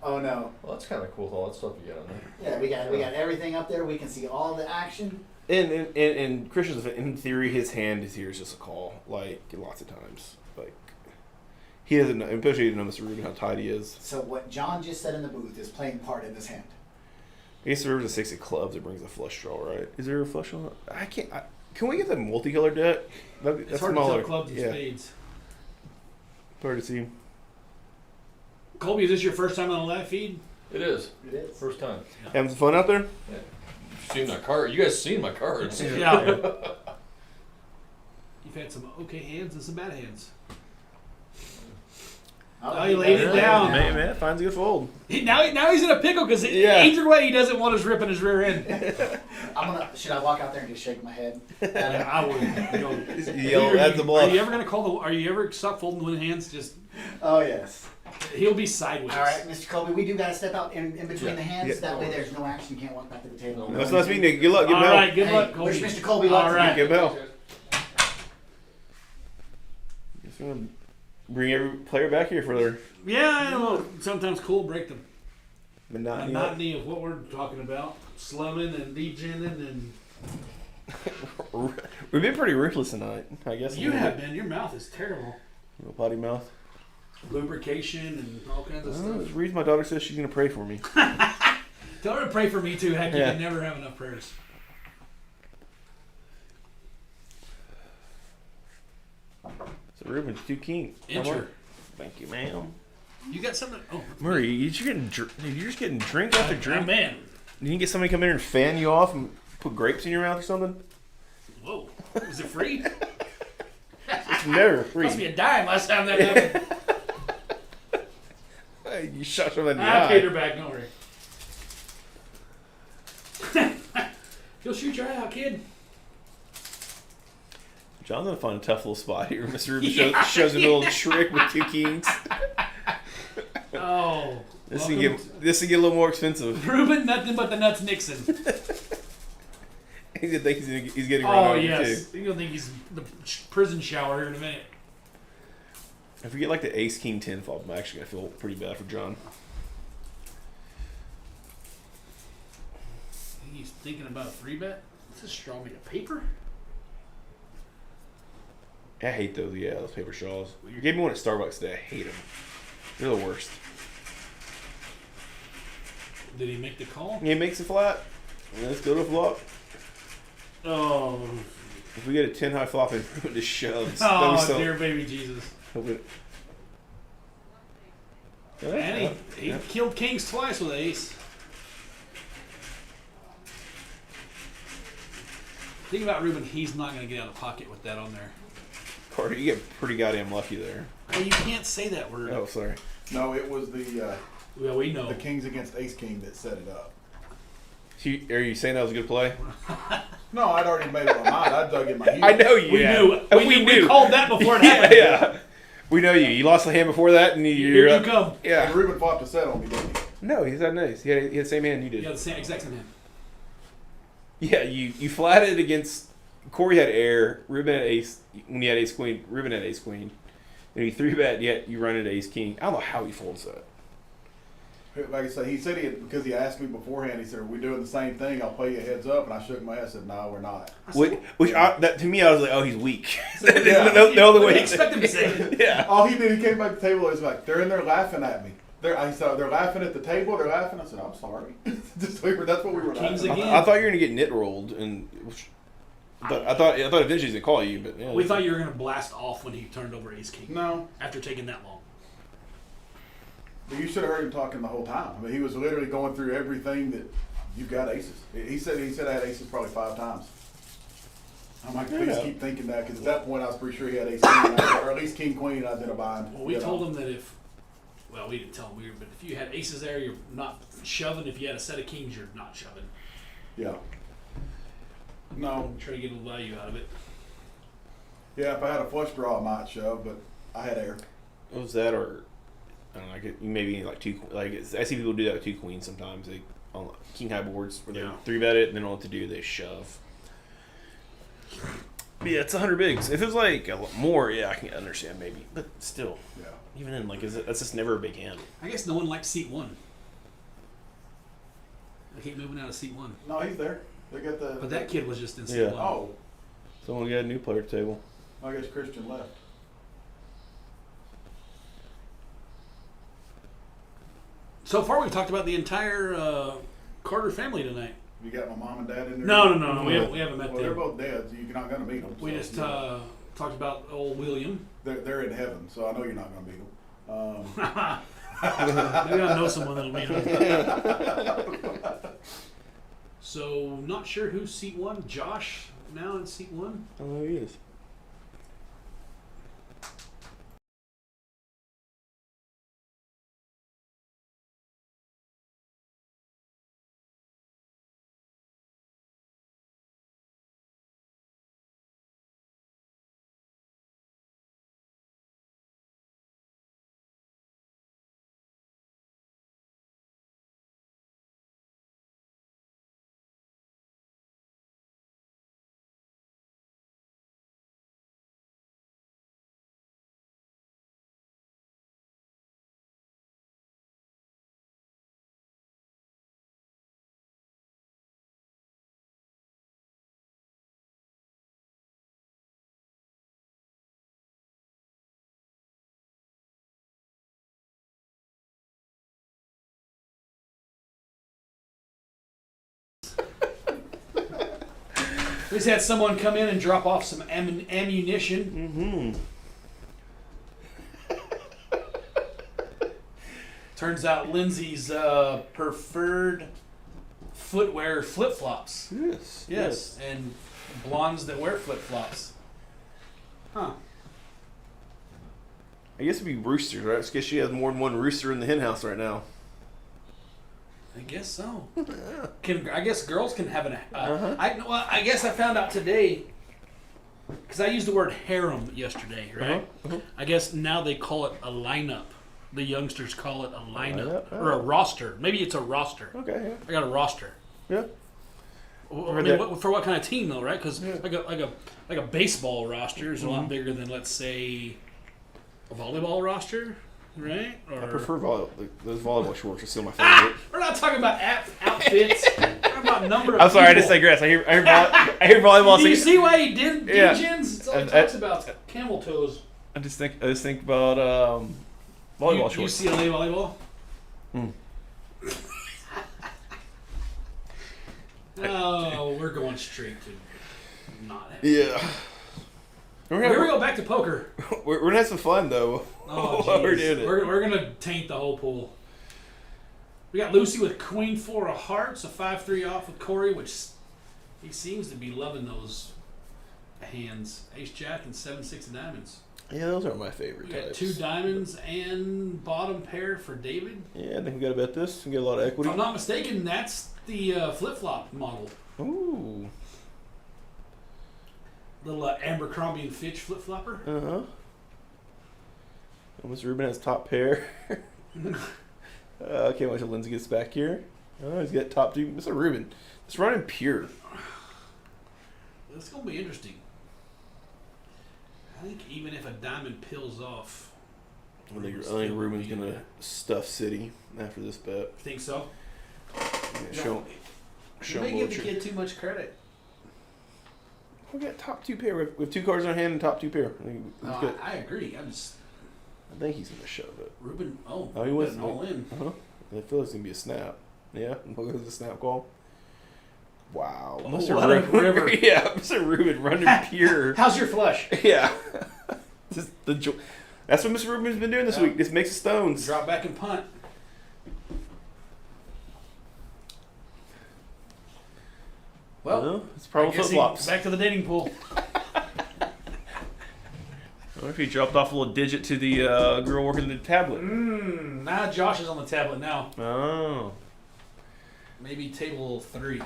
Oh no. Well, that's kind of cool with all that stuff you got on there. Yeah, we got everything up there. We can see all the action. And Christian's, in theory, his hand is here is just a call. Like lots of times, like he doesn't know. Especially he doesn't know Mr. Ruben how tight he is. So what John just said in the booth is playing part in this hand. I guess if there's a 6 of clubs, it brings a flush draw, right? Is there a flush draw? I can't. Can we get the multicolored deck? It's hard to tell clubs and spades. Hard to see. Colby, is this your first time on a live feed? It is. It is. First time. Having some fun out there? You've seen that card. You guys seen my cards. Yeah. You've had some okay hands and some bad hands. Oh, he laid it down. Man, finds a good fold. Now he's in a pickle because Yeah. either way he doesn't want us ripping his rear end. Should I walk out there and just shake my head? I would. Yell at the bluff. Are you ever gonna call the? Are you ever stuck folding with hands? Just Oh yes. he'll be sideways. All right, Mr. Colby, we do got to step out in between Yeah. the hands. Yeah. That way there's no action. You can't walk back to the table. That's nice meeting you. Good luck. Good All bell. right, good Hey, luck, Colby. wish Mr. Colby All luck. right. Good bell. Just gonna bring every player back here for their Yeah, I know. Sometimes cool break the monotony. monotony of what we're talking about. Slumming and degening and We've been pretty ruthless tonight, I guess. you have been. Your mouth is terrible. Little potty mouth. Lubrication and all kinds of Oh, stuff. the reason my daughter says she's gonna pray for me. Tell her to pray for me too. Heck, you Yeah. can never have enough prayers. So Ruben's 2 king. Enter. Thank you, ma'am. You got something? Oh, Murray, you're just getting drink after drink. man. You can get somebody to come in here and fan you off and put grapes in your mouth or something? Whoa. Was it free? It's never free. Must be a dime last time that happened. Hey, you shot someone in the I paid her eye. back, don't worry. He'll shoot your eye out, kid. John's gonna find a tough little spot here. Mr. Ruben Yeah. shows a little trick with 2 kings. Oh. This welcome can get a little more expensive. Ruben, nothing but the nuts Nixon. He's gonna think he's getting run Oh, over yes. too. You're going to think he's the prison shower here in a minute. If we get like the ace king 10 flop, I'm actually gonna feel pretty bad for John. I think he's thinking about a free bet. Is this straw made of paper? I hate those. Yeah, those paper straws. You gave me one at Starbucks today. I hate them. They're the worst. Did he make the call? He makes it flat. Let's go to a flop. Oh. If we get a 10 high flop and Ruben just shoves, that'd Oh, be so- dear baby Jesus. hope it- And he killed kings twice with ace. Think about Ruben, he's not going to get out of pocket with that on there. Carter, you get pretty goddamn lucky there. Hey, you can't say that word. Oh, sorry. No, it was the Well, we know. kings against ace king that set it up. Are you saying that was a good play? No, I'd already made up my mind. I dug in my heels. I know you. We have. knew. We knew. We called that before it Yeah, happened. yeah. We know you. You lost the hand before that, and Here you're you up. come. Yeah. And Ruben flopped a set on me, didn't he? No, he's not nice. He had the same hand you did. You got the same exact same hand. Yeah, you flatted against. Corey had air. Ruben had ace. When you had ace queen, Ruben had ace queen. And he 3-bet, yet you run into ace king. I don't know how he folds that. Like I said, he said because he asked me beforehand, he said, "Are we doing the same thing? I'll play you a heads up." And I shook my head and said, "No, we're not." To me, I was like, oh, he's weak. Yeah. the only What do way you expect him to say? Yeah. All he did, he came back to the table. He was like, "They're in there laughing at me." I said, "They're laughing at the table. They're laughing." I said, "I'm sorry." That's what we were Kings laughing at. again. I thought you were gonna get knit rolled, and I thought eventually he's gonna call you, but yeah. We thought you were gonna blast off when he turned over Ace King No, after taking that long. but you should have heard him talking the whole time. I mean, he was literally going through everything that you've got aces. He said I had aces probably 5 times. I'm like, please Yeah. keep thinking that, because at that point I was pretty sure he had ace king, or at least king queen, and I was in a bind. Well, we told him that we didn't tell him but if you had aces there, you're not shoving. If you had a set of kings, you're not shoving. Yeah. No. Try to get a little value out of it. Yeah, if I had a flush draw, I might shove, but I had air. What was that, or I don't know, like maybe like 2. Like I see people do that with 2 queens sometimes. They on king high boards where they Yeah. 3-bet it, and then all what to do they shove. But yeah, it's 100 bigs. If it was like a lot more, yeah, I can understand maybe, but still, Yeah. even then, like that's just never a big hand. I guess no one likes seat 1. I keep moving out of seat 1. No, he's there. They got the. But that kid was just in seat Yeah. 1. Oh, Someone got a new player table. I guess Christian left. So far, we've talked about the entire Carter family tonight. You got my mom and dad in there? No. We haven't met Well, they're them. both dead, so you're not going to meet them. We so, just yeah. talked about old William. They're in heaven, so I know you're not going to meet them. Maybe I know someone that'll meet him. So, not sure who's seat 1. Josh now in seat 1. I don't know who he is. We just had someone come in and drop off some ammunition. Turns out Lindsay's preferred footwear flip-flops. Yes. And blondes that wear flip-flops. Huh. I guess it'd be roosters, right? I guess she has more than one rooster in the hen house right now. I guess so. I guess girls can have an. I guess I found out today because I used the word harem yesterday, right? I guess now they call it a lineup. The youngsters call it a lineup or a roster. Maybe it's a roster. Okay. I got a roster. Yeah. Well, I mean, for what kind of team though, right? Because like a baseball roster is a lot bigger than, let's say, a volleyball roster. Right? Or, I prefer volleyball. Those volleyball shorts are still my favorite. We're not talking about outfits. We're talking about number of I'm sorry, I people. just digress. I hear volleyball. Do you see why he did Yeah. gens? It's all he I- talks about camel toes. I just think about volleyball shorts. UCLA volleyball? Oh, we're going straight to not having. Yeah. Here we go back to poker. We're gonna have some fun though. Oh, While we're jeez. doing it. We're gonna taint the whole pool. We got Lucy with Queen 4 of Hearts, a 5-3 off with Corey, which he seems to be loving those hands. Ace Jack and 7-6 of diamonds. Yeah, those are my favorite We got types. 2 diamonds and bottom pair for David. Yeah, I think we got to bet this and get a lot of If equity. I'm not mistaken, that's the flip-flop model. Ooh. Little Abercrombie and Fitch flip-flopper. Uh-huh. Almost Ruben has top pair. Okay, wait till Lindsay gets back here. Oh, he's got top 2. Mr. Ruben. It's running pure. It's going to be interesting. I think even if a diamond peels off. I think Ruben's going to stuff City after this bet. Think so? Yeah, show You may him give the Wiltshire. kid too much credit. We got top 2 pair. We have 2 cards in our hand and top 2 pair. I think, he's No, good. I agree. I'm just I think he's going to shove it. Ruben. Oh, He wasn't all in. Uh-huh. I feel it's going to be a snap. Yeah, we'll go to the snap call. Wow. What a river. Yeah, Mr. Rubin running pure. How's your flush? Yeah. Just that's what Mr. Rubin's been doing this Yeah. week. Just makes stones. Drop back and punt. Well, It's I probably guess flip flops. back to the dating pool. I wonder if he dropped off a little digit to the girl working the tablet. Now Josh is on the tablet now. Oh. Maybe table 3.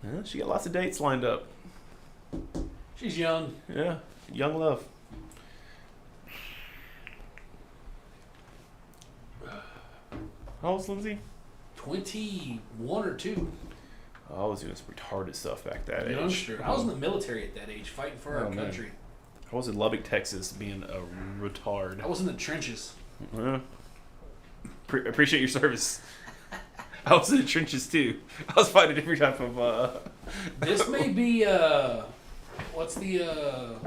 Well, she got lots of dates lined up. She's young. Yeah. Young love. How old's Lindsay? 21 or 2. I was doing some retarded stuff back that age. Youngster. I was in the military at that age, fighting for our Oh, man. country. I was in Lubbock, Texas, being a retard. I was in the trenches. Appreciate your service. I was in the trenches too. I was fighting every type of. This may be what's the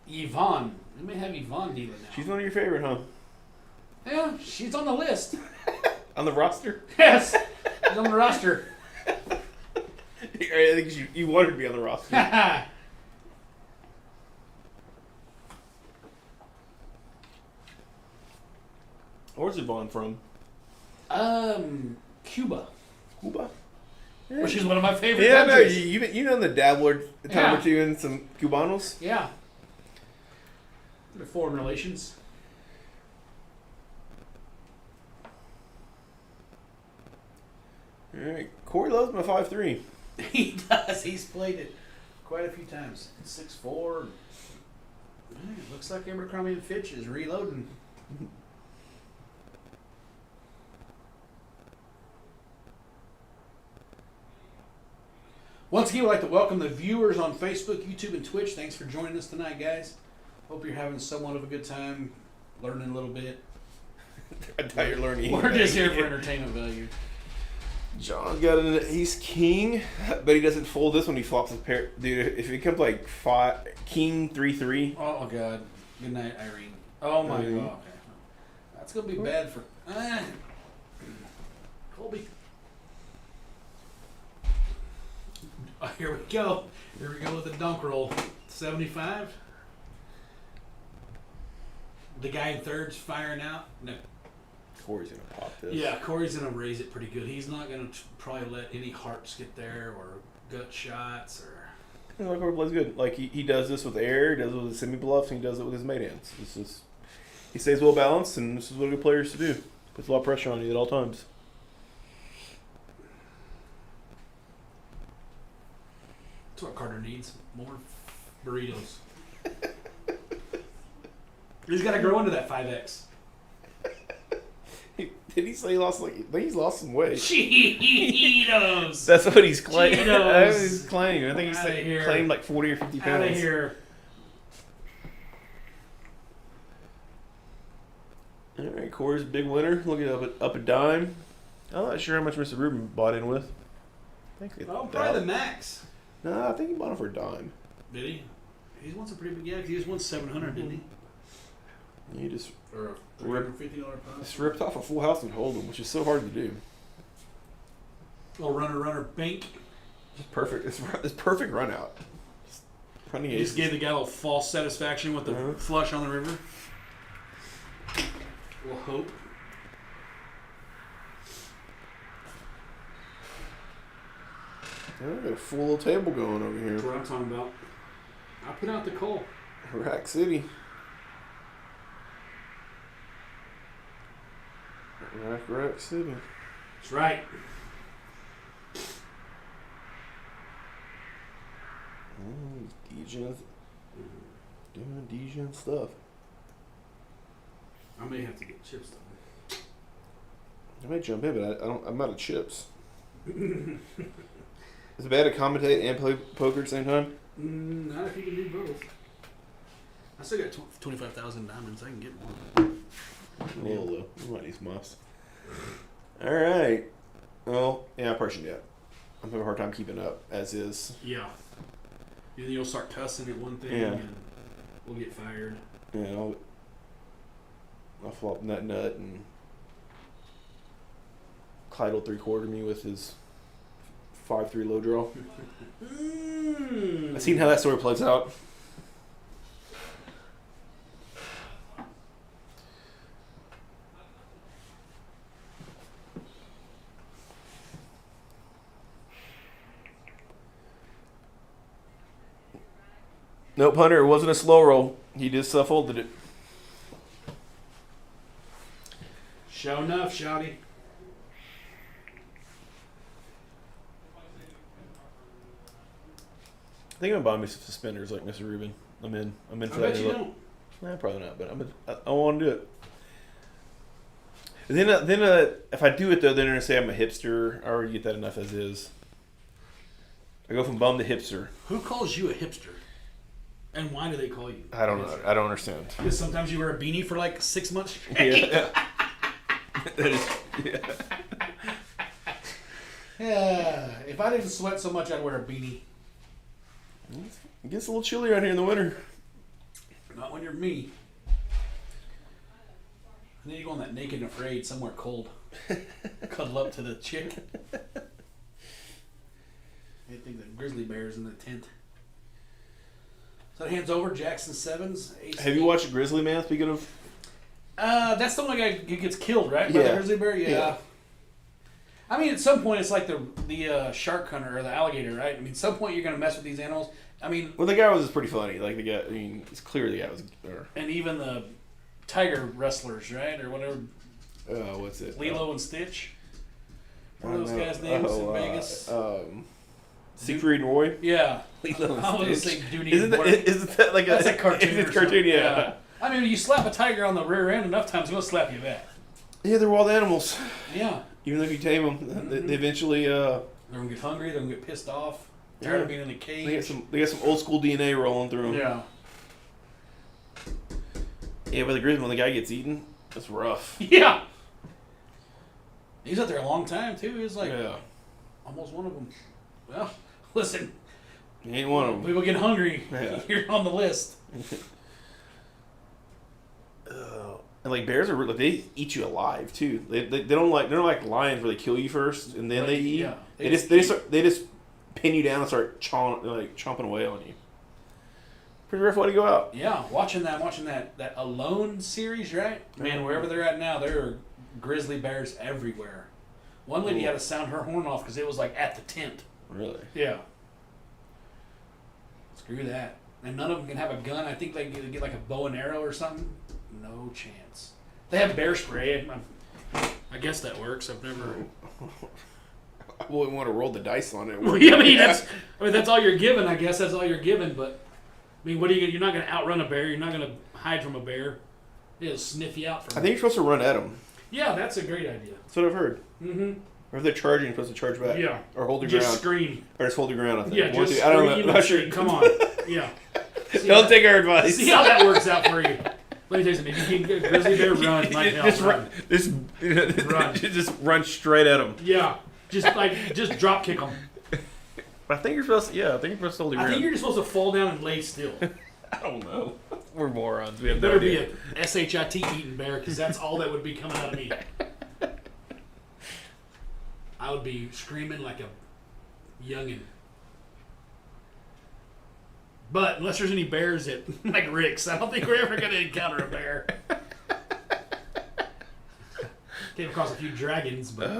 Yvonne? We may have Yvonne dealing now. She's one of your favorite, huh? Yeah, she's on the list. On the roster? Yes, she's on the roster. I think you wanted to be on the roster. Where's Yvonne from? Cuba, Cuba. which is one of my favorite Yeah, no, countries. you know the dabbler a time Yeah. or two in some Cubanos. Yeah. The foreign relations. All right, Corey loves my 5'3". He does. He's played it quite a few times. 6'4". Man, it looks like Abercrombie and Fitch is reloading. Once again, we'd like to welcome the viewers on Facebook, YouTube, and Twitch. Thanks for joining us tonight, guys. Hope you're having somewhat of a good time, learning a little bit. I doubt you're learning. We're just here for entertainment value. John's got an ace king, but he doesn't fold this when he flops his pair. Dude, if it comes like king 3-3, Oh, God. Good night, Irene. Oh, my Irene. God. Okay. That's going to be bad for... Colby. Oh, here we go. Here we go with the dunk roll. 75. The guy in third's firing out. No. Corey's gonna pop this. Yeah, Corey's going to raise it pretty good. He's not going to probably let any hearts get there or gut shots or... Yeah, like Corey plays good. Like he does this with air, he does it with his semi bluffs, and he does it with his mate hands. This is he stays well balanced, and this is what good players to do. Puts a lot of pressure on you at all times. That's what Carter needs. More burritos. He's got to grow into that 5X. Did he say he lost I think he's lost some weight. Cheetos! That's what he's claiming. Cheetos. That's what he's claiming. I think he Outta said he here. claimed like 40 or 50 Out pounds. of here. All right, Corey's a big winner. Looking up a dime. I'm not sure how much Mr. Rubin bought in with. I think Oh, probably the max. No, I think he bought it for a dime. Did he? He won some pretty big, yeah, 'cause he just won 700, didn't he? He just Or a $350 prize. ripped off a full house with Hold'em, which is so hard to do. Little runner, bank. It's perfect. It's perfect run out. Running He just aces. gave the guy a little false satisfaction with the Uh-huh. flush on the river. A little hope. Oh, we got a full little table going over That's here. what I'm talking about. I put out the coal. Rack City. Rack City. That's right. Degen doing Degen stuff. I may have to get chips though. I might jump in, but I'm out of chips. Is it bad to commentate and play poker at the same time? Not if you can do both. I still got 25,000 diamonds. I can get one. A little low. We might need some muffs. All right. Well, yeah, I probably should do that. I'm having a hard time keeping up as is. Yeah. Then you'll start cussing at one thing Yeah. and we'll get fired. Yeah, I'll flop nut and Clyde will 3/4 me with his 5-3 low draw. Mm. I've seen how that story plays out. Nope, Hunter, it wasn't a slow roll. He just folded it. Show enough, shouty. I think I'm buying me some suspenders like Mr. Rubin. I'm in I for bet that. you don't. Nah, probably not, but I want to do it. And then if I do it though, then they're gonna say I'm a hipster. I already get that enough as is. I go from bum to hipster. Who calls you a hipster? And why do they call you? I don't know. I don't understand. Because sometimes you wear a beanie for like 6 months. Yeah. That is. Yeah. Yeah. If I didn't sweat so much, I'd wear a beanie. It gets a little chilly out here in the winter. Not when you're me. And then you go on that Naked and Afraid somewhere cold. Cuddle up to the chick. I think the grizzly bear's in the tent. So that hands over Jackson Sevens. Have you watched Grizzly Man? Speaking of, That's the one guy who gets killed, right? By the Yeah. grizzly bear? Yeah. I mean, at some point, it's like the shark hunter or the alligator, right? I mean, at some point, you're going to mess with these animals. I mean, well, the guy was pretty funny. Like the guy, I mean, it's clear the guy was. and even the tiger wrestlers, right? Or whatever. What's it? Lilo and Stitch. What are those guys' names in Vegas? Siegfried and Roy. Yeah. Lilo I was and going to Stitch. say Duty Isn't and Work. that like That's a cartoon. It's or a cartoon, something. yeah. I mean, you slap a tiger on the rear end enough times, it's going to slap you back. Yeah, they're wild animals. Yeah. Even if you tame them, they eventually. They're going to get hungry. They're going to get pissed off. Tired of being in a cage. They got some old school DNA rolling through them. Yeah. Yeah, but the grizzly when the guy gets eaten, that's rough. Yeah. He's out there a long time, too. He was like Yeah, almost one of them. Well, listen. he ain't one of them. People get hungry. Yeah. You're on the list. And like bears are like they eat you alive too. They don't like they're not like lions where they kill you first and then Right, they eat. yeah. They just pin you down and start chomping away on you. Pretty rough way to go out. Yeah, watching that Alone series, right? Man, wherever they're at now, there are grizzly bears everywhere. One lady had to sound her horn off because it was like at the tent. Really? Yeah. Screw that. And none of them can have a gun. I think they get like a bow and arrow or something. No chance. They have bear spray. I guess that works. I've never. I wouldn't want to roll the dice on it. Yeah, I mean that's all you're given. I guess that's all you're given. But I mean, what are you? You're not going to outrun a bear. You're not going to hide from a bear. It'll sniff you out from. I think you're supposed to run at them. Yeah, that's a great idea. That's what I've heard. Mm-hmm. Or if they're charging, you're supposed to charge back. Yeah. Or hold your Just ground. scream. Or just hold your ground. I think. Yeah, One, just two. I don't know. scream I'm not and sure. scream. Come on. Yeah. See Don't how- take our advice. See how that works out for you. Let me tell you something. If you can get a grizzly bear run, like hell, just run. run. Just run straight at them. Yeah. Just drop kick them. I think you're supposed to. Yeah, I think you're supposed to hold your I think ground. you're just supposed to fall down and lay still. I don't know. We're morons. We have It no better be idea. a SHIT eating bear because that's all that would be coming out of me. I would be screaming like a youngin'. But unless there's any bears at like Rick's, I don't think we're ever going to encounter a bear. Came across a few dragons, but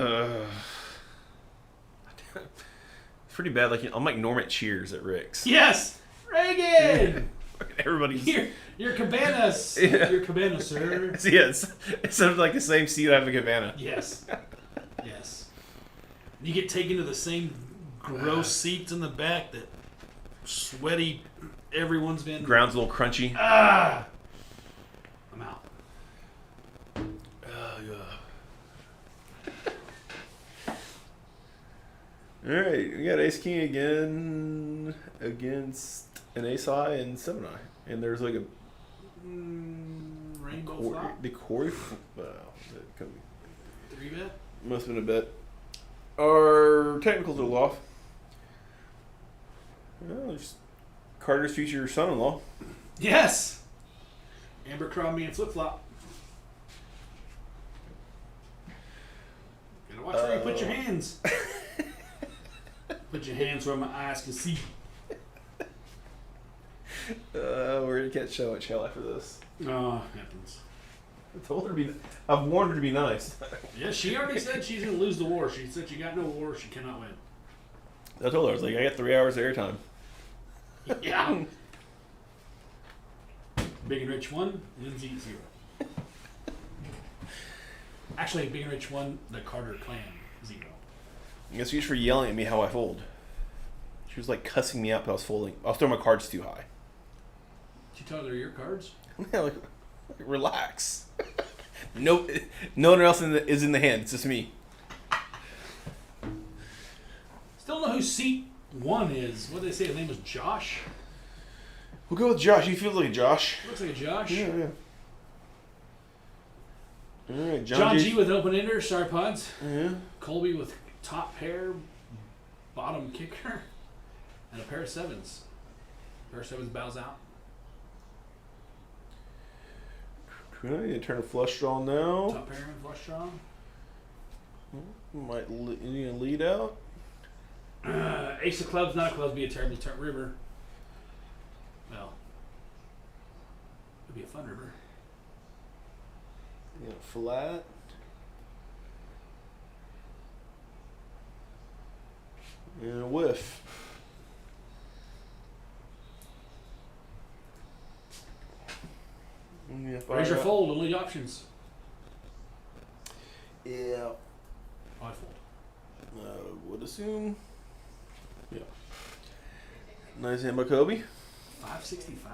It's pretty bad. Like I'm like Norm at Cheers at Rick's. yes, Reagan. Everybody's. Your cabanas. Yeah. Your cabana, sir. Yes, it's sort of like the same seat I have a cabana. Yes. Yes. You get taken to the same gross seats in the back that sweaty everyone's been. Ground's a little crunchy. Ah! I'm out. All right, we got Ace King again against an Ace High and 7 High, and there's like a Rainbow flop. the Corey. Wow, that could be. 3-bet. Must have been a bet. Our technicals are a little off. Well, there's Carter's future son-in-law. Yes. Abercrombie and flip flop. Gotta watch where you put your hands. Put your hands where my eyes can see. We're gonna catch so much hell after this. Oh, happens. I told her to be. I've warned her to be nice. Yeah, she already said she's gonna lose the war. She said she got no war. She cannot win. I told her I was like, I got 3 hours of airtime. Yeah. Big and Rich 1, Lindsay 0. Actually, Big and Rich 1, the Carter clan 0. I guess she's for yelling at me how I fold. She was like cussing me out, but I was folding. I was throwing my cards too high. Did you tell her they're your cards? Yeah, like, relax. No one else is in the hand. It's just me. Still don't know who seat 1 is. What did they say? His name was Josh? We'll go with Josh. He feels like Josh. Looks like a Josh. Yeah. All right, John G with open ender, star pods. Yeah. Colby with top pair, bottom kicker, and a pair of 7s. Pair of 7s bows out. Okay, you turn a flush draw now. Top pair and flush draw. Might you gonna lead out? Ace of clubs, not a clubs, be a terrible river. Well, it'd be a fun river. Yeah, flat. And a whiff. Yeah, Raise or fold, only options. Yeah. I fold. Would assume. Yeah. Nice hand by Kobe. 565.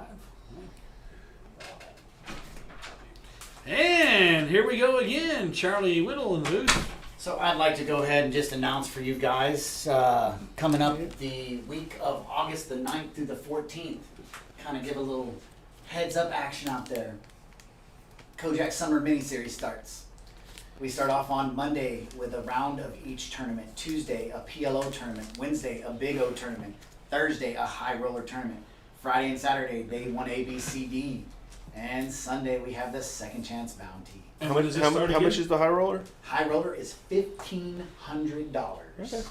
And here we go again. Charlie Whittle in the booth. So I'd like to go ahead and just announce for you guys, coming up the week of August the 9th through the 14th, kind of give a little heads up action out there. Kojak Summer Mini-Series starts. We start off on Monday with a round of each tournament. Tuesday, a PLO tournament. Wednesday, a Big O tournament. Thursday, a High Roller tournament. Friday and Saturday, day 1 ABCD. And Sunday, we have the Second Chance Bounty. And How when much? does it start How again? much is the high roller? High Roller is $1,500. Okay.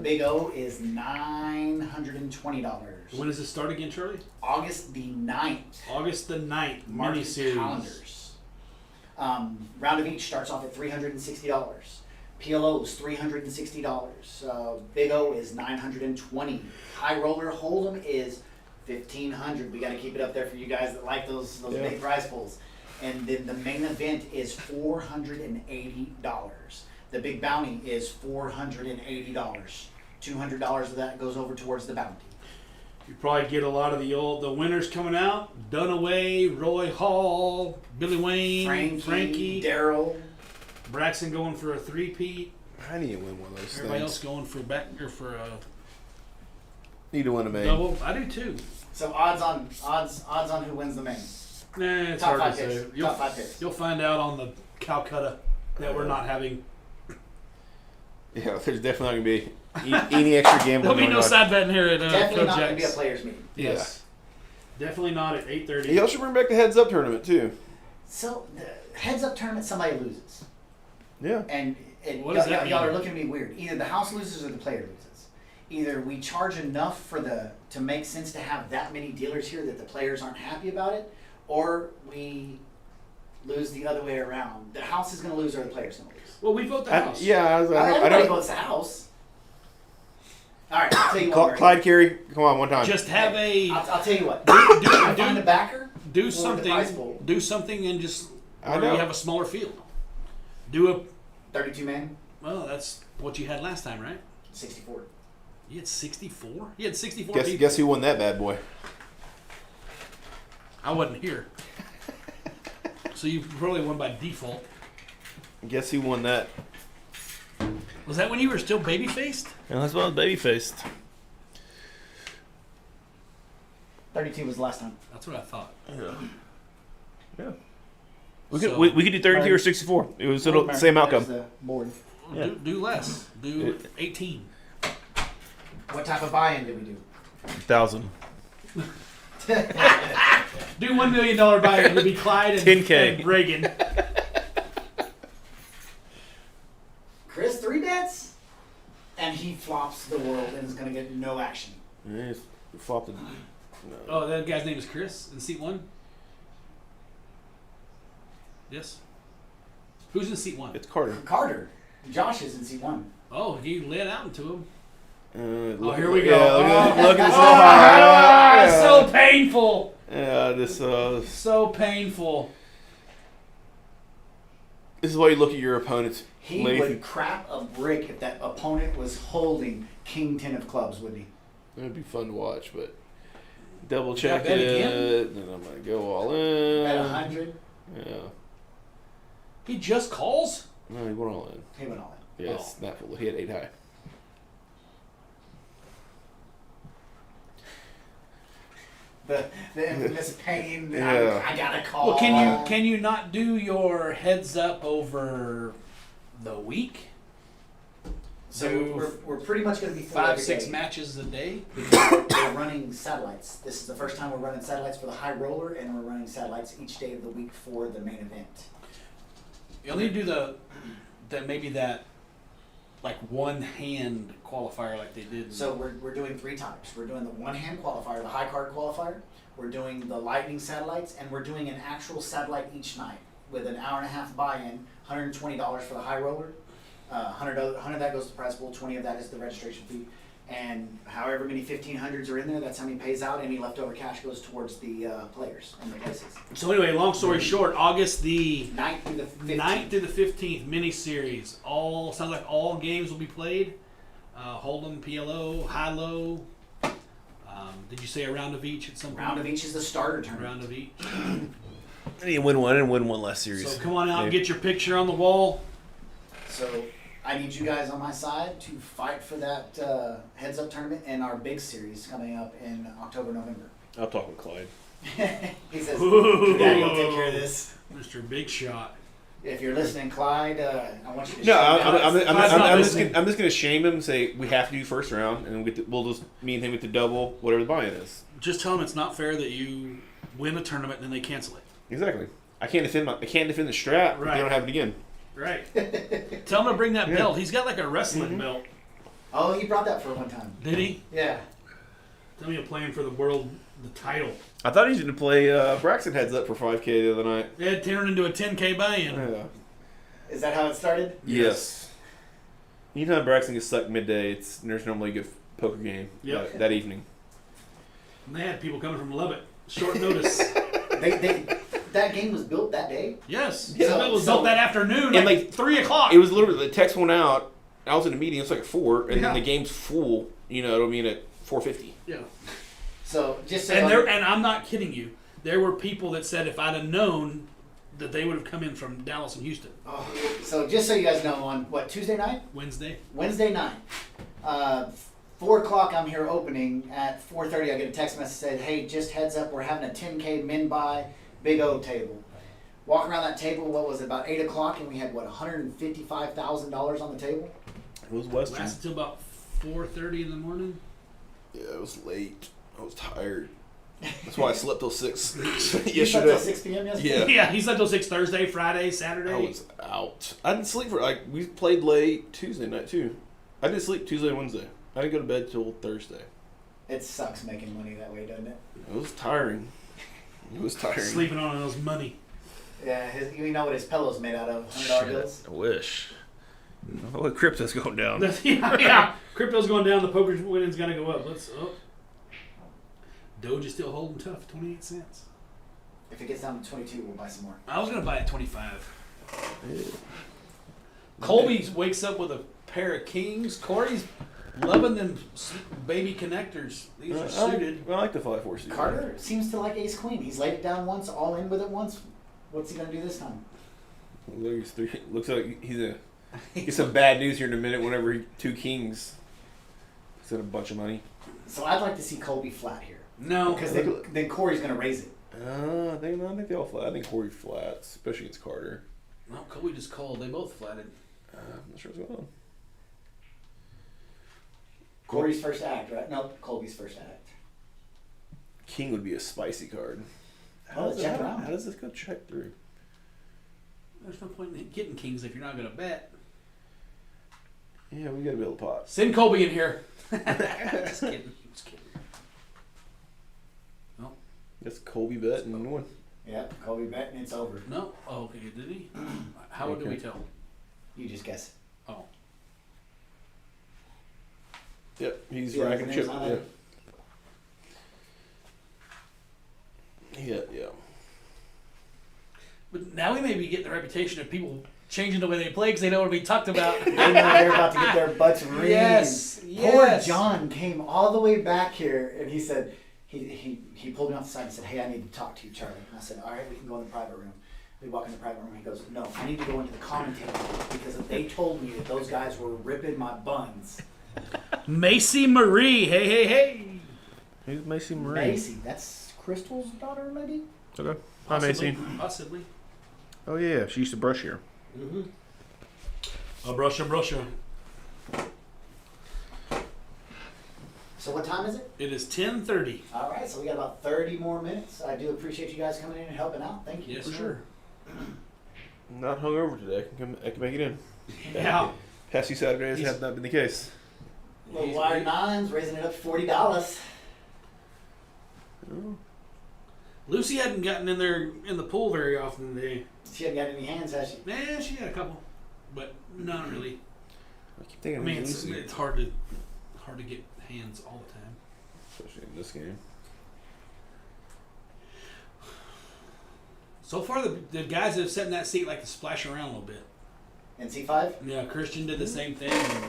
Big O is $920. When does it start again, Charlie? August the 9th. August the 9th, Mark your mini-series. calendars. Round of each starts off at $360. PLO is $360. Big O is $920. High Roller Hold'em is $1,500. We got to keep it up there for you guys that like those Yeah. big prize pools. And then the main event is $480. The big bounty is $480. $200 of that goes over towards the bounty. You probably get a lot of the winners coming out. Dunaway, Roy Hall, Billy Wayne, Frankie, Daryl. Braxton going for a 3-peat. I need to win one of those Everybody things. else going for for a Need to win a main. double. I do too. So odds on who wins the main. Nah, it's Top hard 5 to picks. say. You'll, Top 5 picks. you'll find out on the Calcutta that we're not having. Yeah, there's definitely not gonna be any extra gambling. There'll be going no on. side betting here at Definitely not going to be a Kojak's. players meeting. Yes. Definitely not at 8:30. Y'all should bring back the heads up tournament too. So the heads up tournament, somebody loses, Yeah. and What does y'all, that y'all mean? are looking at me weird. Either the house loses or the player loses. Either we charge enough to make sense to have that many dealers here that the players aren't happy about it, or we lose the other way around. The house is going to lose or the player's going to lose. Well, we vote the house. Yeah, I Everybody don't. votes the house. All right, I'll tell you what. Clyde Carey, come on, one time. Just have a I'll tell you what. do I find do, a backer. do for the prize something. pool. Do something and just I where know. you have a smaller field. Do a 32 men, well. That's what you had last time, right? 64. You had 64. You had 64 Guess people. guess who won that bad boy? I wasn't here, so you probably won by default. Guess who won that? Was that when you were still baby faced? And that's why I was baby faced. 32 was the last time. That's what I thought. Yeah. We So- could we could do 32 or 64. It was the same outcome. There's the board. Yeah. Do less. Do 18. What type of buy-in did we do? 1,000. Do $1 million buy-in. It'll be Clyde and 10K. and Reagan. Chris, 3 bets? and he flops the world and is going to get no action. Yeah, he's flopped it. No. Oh, that guy's name is Chris in seat 1? Yes? Who's in seat 1? It's Carter. Carter, Josh is in seat 1. Oh, he laid out into him. Look here at- we go. Yeah, look at this. Ah, Yeah. so painful. Yeah, this So painful. this is why you look at your opponent's He length. would crap a brick if that opponent was holding King 10 of clubs, wouldn't he? It would be fun to watch, but double check bet it. again? Then I'm gonna go all in. At 100, Yeah. He just calls? No, he went all in. he went all in. Yes, that full. He had 8 high. The infamous pain. Yeah. I got a call. Well, can you not do your heads up over the week? So do we're pretty much going to be full 5, every 6 day. matches a day? We're running satellites. This is the first time we're running satellites for the high roller, and we're running satellites each day of the week for the main event. You'll need to do maybe that like one hand qualifier like they did. So we're doing 3 types. We're doing the one-hand qualifier, the high card qualifier. We're doing the lightning satellites, and we're doing an actual satellite each night with an hour and a half buy-in, $120 for the high roller. 100 of that goes to the prize pool, 20 of that is the registration fee. And however many 1500s are in there, that's how many pays out. Any leftover cash goes towards the players and the places. So anyway, long story short, August the 9th through the 15th. 9th through the 15th mini-series. Sounds like all games will be played. Hold'em, PLO, high-low. Did you say a round of each at some point? Round of each is the starter A tournament. round of each. I need to win one and win one last series. So come on out and Yeah. get your picture on the wall. So I need you guys on my side to fight for that heads-up tournament and our big series coming up in October, November. I'll talk with Clyde. He says, Ooh. Daddy will take care of this. Mr. Big Shot. If you're listening, Clyde, I want you to No, shut down. I'm just listening. gonna shame him and say we have to do first round, and we'll just me and him get to double whatever the buy-in is. Just tell them it's not fair that you win a tournament and then they cancel it. Exactly. I can't defend the strap. If Right. they don't have it again. Right. Tell him to bring that Yeah. belt. He's got like a wrestling belt. Oh, he brought that for one time. Did he? Yeah. Tell me you're playing for the world, the title. I thought he was gonna play Braxton heads up for 5K the other night. It turned into a 10K buy-in. Yeah. Is that how it started? Yes. Anytime Braxton gets stuck midday, there's normally a good poker game Yep. that evening. And they had people coming from Lubbock. Short notice. That game was built that day. Yes. Yeah. It was So- built that afternoon, And, like 3 o'clock. It was literally the text went out. I was in a meeting. It's like 4, and Yeah. then the game's full. It'll mean at 4:50. Yeah. So just so And y'all- and I'm not kidding you. There were people that said if I'd have known that they would have come in from Dallas and Houston Oh, so just so you guys know, on Tuesday night? Wednesday. Wednesday night, 4 o'clock. I'm here opening. At 4:30, I get a text message that said, "Hey, just heads up, we're having a 10K min buy, Big O table." Walk around that table. What was it? About 8 o'clock, and we had $155,000 on the table. It was Western. Lasted till about 4:30 in the morning. Yeah, it was late. I was tired. That's why I slept till 6 You slept till yesterday. 6 p.m. yesterday. Yeah. Yeah, he slept till 6 Thursday, Friday, I Saturday. was out. I didn't sleep for we played late Tuesday night too. I didn't sleep Tuesday and Wednesday. I didn't go to bed till Thursday. It sucks making money that way, doesn't it? It was tiring. It was tiring. Sleeping on those money. Yeah, you know what his pillow's made out of? $100 bills. I wish. Oh, crypto's going down. Yeah. Crypto's going down. The poker winning's gonna go up. Let's up. Doge is still holding tough. 28 cents. If it gets down to 22, we'll buy some more. I was gonna buy at 25. Colby wakes up with a pair of kings. Corey's loving them baby connectors. These are suited. I like the 5-4 suit. Carter seems to like ace queen. He's laid it down once, all in with it once. What's he gonna do this time? Looks like he's a. Get some bad news here in a minute. Whenever 2 kings. Is that a bunch of money? So I'd like to see Colby flat here No. because then Corey's gonna raise it. I think they all flat. I think Corey flats, especially against Carter. No, Colby just called. They both flatted. I'm not sure what's going on. Corey's first act, right? No, Colby's first act. King would be a spicy card. Oh, check around. How does this go check through? There's no point in getting kings if you're not gonna bet. Yeah, we got to build a pot. Send Colby in here. Just kidding. Just kidding. That's Colby bet and one. Yep, Colby bet and it's over. No. Oh, okay. Did he? How do we tell? You just guess. Oh. Yep, he's Yeah, racking his chip. name's on Yeah. it. Yeah. But now we may be getting the reputation of people changing the way they play because they don't want to be talked about. They know they're about to get their butts reamed. Yes, Poor yes. John came all the way back here and he said, he pulled me off the side and said, hey, I need to talk to you, Charlie. And I said, all right, we can go in the private room. We walk in the private room. He goes, no, I need to go into the commentating room because they told me that those guys were ripping my buns. Macy Marie. Hey, hey, hey. Who's Macy Marie? Macy, that's Crystal's daughter, maybe? Okay. Hi, Macy. Possibly. Oh, yeah. She used to brush here. Mm-hmm. A brusher. So what time is it? It is 10:30. All right, so we got about 30 more minutes. I do appreciate you guys coming in and helping out. Thank you. Yes, sir. Not hungover today. I can make it in. Yeah. Past few Saturdays have not been the case. Little wire nines, raising it up to $40. Oh. Lucy hadn't gotten in there in the pool very often today. She hasn't got any hands, has she? Yeah, she had a couple, but not really. I keep I thinking mean, of it's Lucy, hard to get hands all the time. especially in this game. So far, the guys that have sat in that seat like to splash around a little bit. And C5? Yeah, Christian did the same thing. And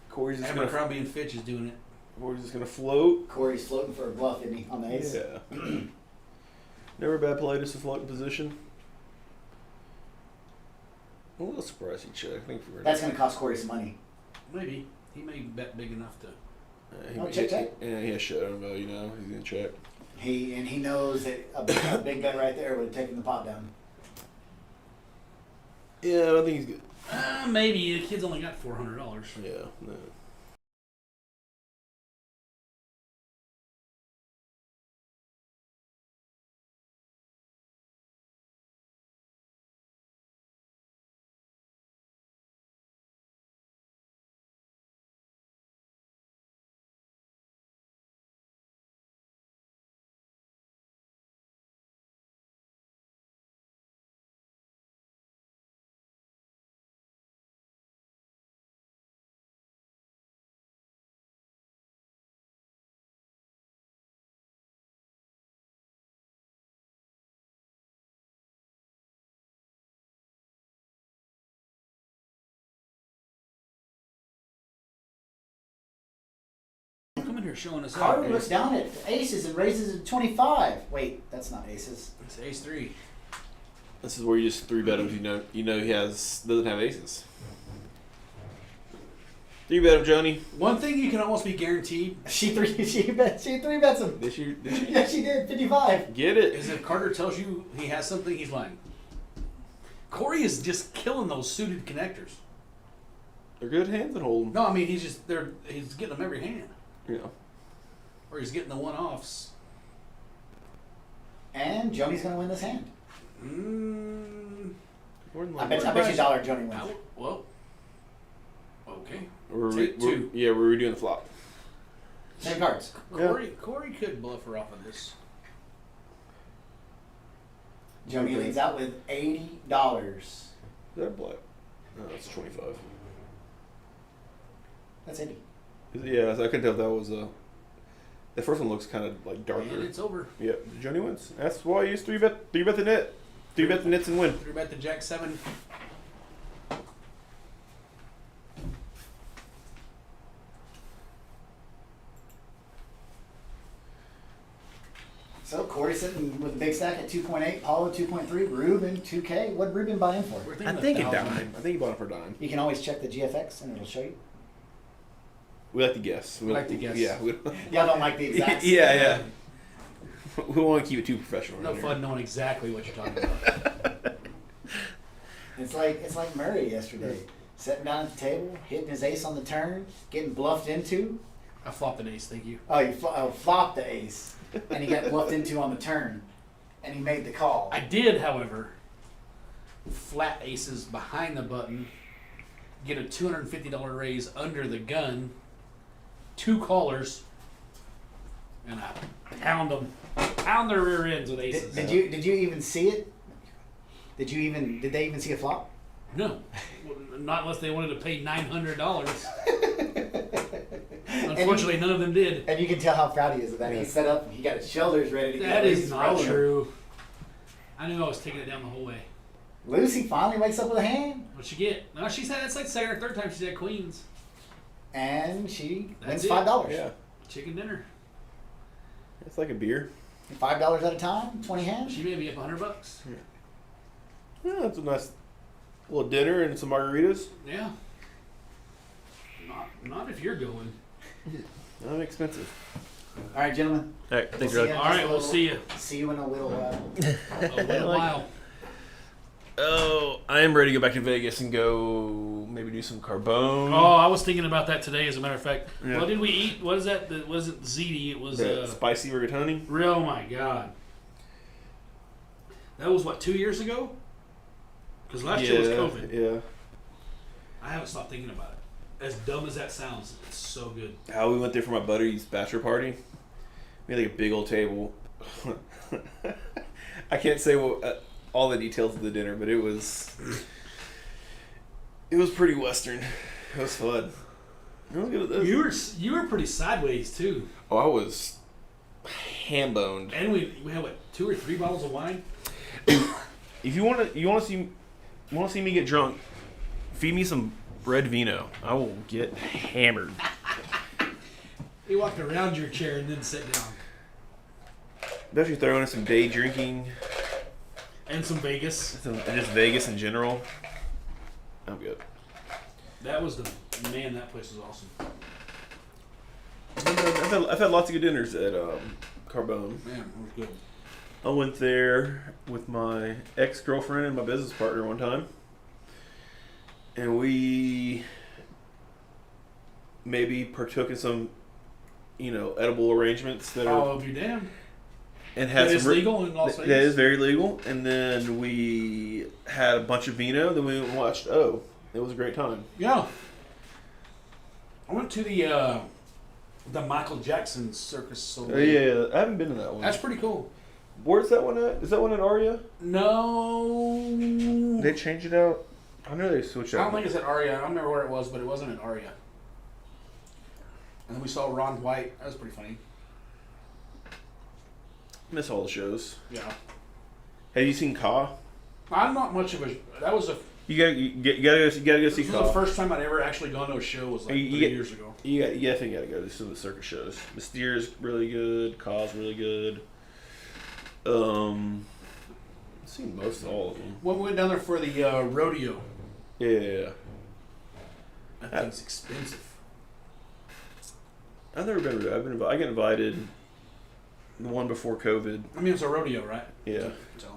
Corey's just gonna Abercrombie and Fitch is doing it. Corey's just gonna float. Corey's floating for a bluff, isn't he, on the ace? Yeah. Never a bad play, just a floating position. I'm a little surprised he checked. I think if we were That's going to cost Corey some money. Maybe he may bet big enough to. Oh, check. Yeah, he has showdown value now. He's gonna check. He knows that a big bet right there would have taken the pot down. Yeah, I don't think he's good. Maybe the kid's only got $400. Yeah, no. Come in here showing us Carter out. looks down at aces and raises it to 25. Wait, that's not aces. It's ace 3. This is where you just 3-bet him if you know he doesn't have aces. 3-bet him, Joni. One thing you can almost be guaranteed She three bets him. Did she? Yeah, she did. 55. Get it? is if Carter tells you he has something, he's lying. Corey is just killing those suited connectors. They're good hands at holding. No, I mean he's getting them every hand, Yeah. or he's getting the one-offs. And Joni's going to win this hand. More than I bet you $1 Joni wins. Well, okay. We're Take two. we're redoing the flop. Same cards. Corey could bluff her off of this. Joni leads out with $80. Is that a black? No, that's 25. That's $80. Yeah, so I couldn't tell if that was a. The first one looks kind of like darker. And it's over. Yep, Joni wins. That's why I use 3-bet the net. 3-bet the nets and win. 3-bet the Jack 7. So Corey's sitting with a big stack at 2.8, Paulo 2.3, Ruben 2K. What did Ruben buy in for? We're I thinking think a 1,000. dime. I think he bought it for a dime. You can always check the GFX and it'll show you. We like to guess. We like to guess. Yeah. Y'all don't like the exacts. yeah. We want to keep it too professional. No around fun knowing exactly what you're talking about. It's like Murray yesterday, sitting down at the table, hitting his ace on the turn, getting bluffed into. I flopped an ace, thank you. Oh, you flopped the ace, and he got bluffed into on the turn, and he made the call. I did, however, flat aces behind the button, get a $250 raise under the gun, 2 callers, and I pound their rear ends with aces. Did you even see it? Did they even see a flop? No, not unless they wanted to pay $900. Unfortunately, none of them did. And you can tell how proud he is of that. He's set up. He got his shoulders ready to go. That is He's not rolling. true. I knew I was taking it down the whole way. Lucy finally wakes up with a hand, What'd she get? No, she's had that's like second or third time she's had queens. and she That's wins it. $5. Yeah, Chicken dinner. it's like a beer. $5 at a time, 20 hands. She may be up $100. Yeah, that's a nice little dinner and some margaritas. Yeah. Not if you're going. Not expensive. All right, gentlemen. All right, thanks, We'll Rod. see All right, we'll see you See you in a little while. a little while. Oh, I am ready to go back to Vegas and go maybe do some Carbone. Oh, I was thinking about that today. As a matter of fact, Yeah. what did we eat? What is that? What is it? Ziti. It was. The spicy rigatoni. Oh my god. That was what 2 years ago? Because last year was COVID. Yeah. I haven't stopped thinking about it. As dumb as that sounds, it's so good. How we went there for my buddy's bachelor party. We had like a big old table. I can't say all the details of the dinner, but it was pretty Western. It was fun. It was good. You were pretty sideways too. Oh, I was ham boned. And we had what 2 or 3 bottles of wine. If you want to see me get drunk, feed me some red vino. I will get hammered. He walked around your chair and then sat down. Especially throwing in some day drinking. And some Vegas. And just Vegas in general. I'm good. That was man. That place was awesome. I've had lots of good dinners at Carbone. Man, it was good. I went there with my ex-girlfriend and my business partner one time. And we maybe partook in some, edible arrangements that are... Oh, be damned. And had That is some legal in Las Vegas? That is very legal. And then we had a bunch of vino. Then we went and watched O. It was a great time. Yeah. I went to the Michael Jackson Circus Soleil. Oh, yeah, I haven't been to that one. That's pretty cool. Where's that one at? Is that one at Aria? No. They changed it out. I know they switched I out. don't think it's at Aria. I don't remember where it was, but it wasn't at Aria. And then we saw Ron White. That was pretty funny. Miss all the shows. Yeah. Have you seen Ka? I'm not much of a. That was a. You gotta go see This was the Ka. first time I'd ever actually gone to a show. Was like 3 years ago. You definitely gotta go to some of the circus shows. Mysterio's really good. Ka's really good. I've seen most of all of them. When we went down there for the rodeo, Yeah. that thing's expensive. I've never been. I got invited. The one before COVID. I mean, it's a rodeo, right? Yeah. So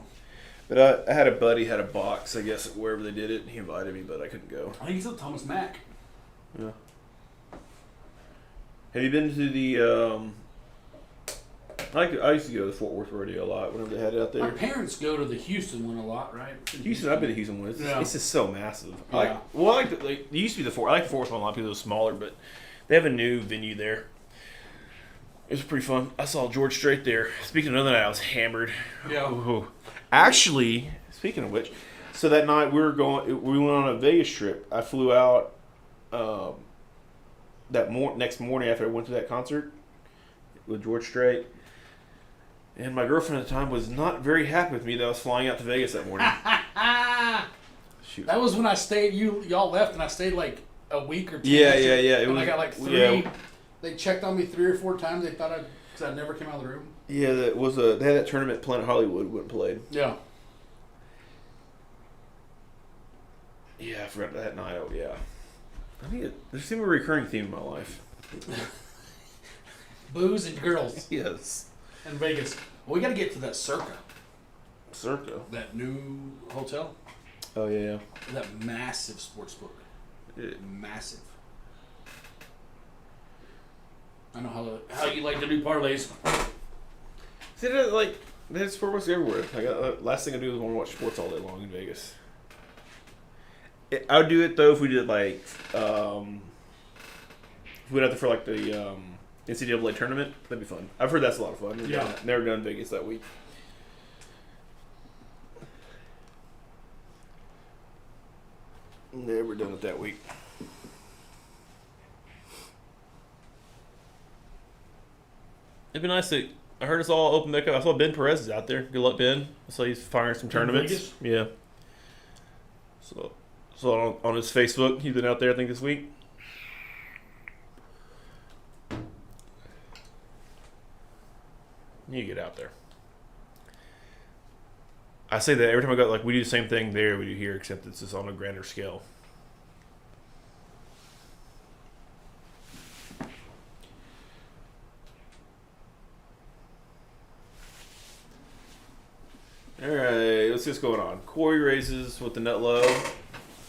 But I had a buddy had a box, I guess, wherever they did it, and he invited me, but I couldn't go. I think it's at Thomas Mack. Yeah. Have you been to the? I used to go to the Fort Worth Rodeo a lot whenever they had it out My there. parents go to the Houston one a lot, right? Houston, I've been to Houston one. It's just so massive. Yeah. It used to be I like the Fort Worth one a lot because it was smaller, but they have a new venue there. It was pretty fun. I saw George Strait there. Speaking of another night, I was hammered. Yeah. Ooh. Actually, speaking of which, so that night we went on a Vegas trip. I flew out next morning after I went to that concert with George Strait. And my girlfriend at the time was not very happy with me that I was flying out to Vegas that morning. Shoot. That was when I stayed. Y'all left, and I stayed like a week or 2. Yeah. It And was, I got like 3. Yeah, They checked on me 3 or 4 times. They thought because I never came out of the room. yeah, they had that tournament Planet Hollywood went and played. Yeah. Yeah, I forgot that night. Oh, yeah. There seems a recurring theme in my life. Booze and girls Yes. in Vegas. Well, we got to get to that Circa, Circa. that new hotel, Oh, yeah. that massive sports book. Yeah. Massive. I know how you like to do parlays. See, they had sport books everywhere. Last thing I do is want to watch sports all day long in Vegas. I would do it though if we did like if we went out there for like the NCAA tournament. That'd be fun. I've heard that's a lot of fun. Yeah. Never done Vegas that week. Never done it that week. It'd be nice to. I heard it's all open back up. I saw Ben Perez is out there. Good luck, Ben. I saw he's firing some tournaments. Vegas? Yeah. So on his Facebook, he's been out there. I think this week. You get out there. I say that every time I go. Like we do the same thing there we do here, except it's just on a grander scale. All right, let's see what's going on. Corey raises with the nut low.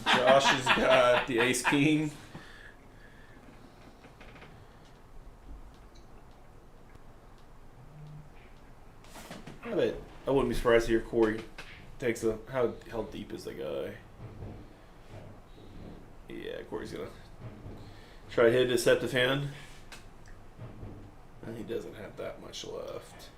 Josh has got the ace king. I bet I wouldn't be surprised to hear Corey takes a how deep is the guy? Yeah, Corey's gonna try to hit a deceptive hand. And he doesn't have that much left.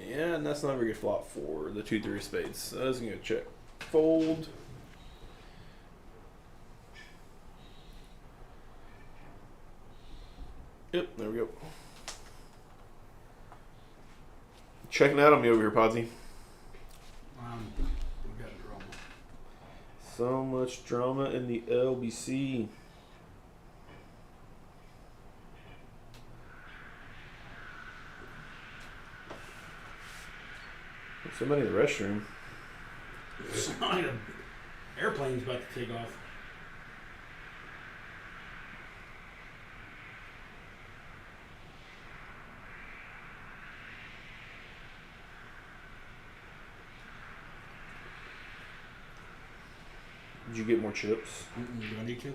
Yeah, and that's not a very good flop for the 2-3 of spades. So that's gonna check. Fold. Yep, there we go. Checking out on me over here, Podsy. We got drama. So much drama in the LBC. Somebody in the restroom. It's not like an airplane's about to take off. Did you get more chips? Do I need to?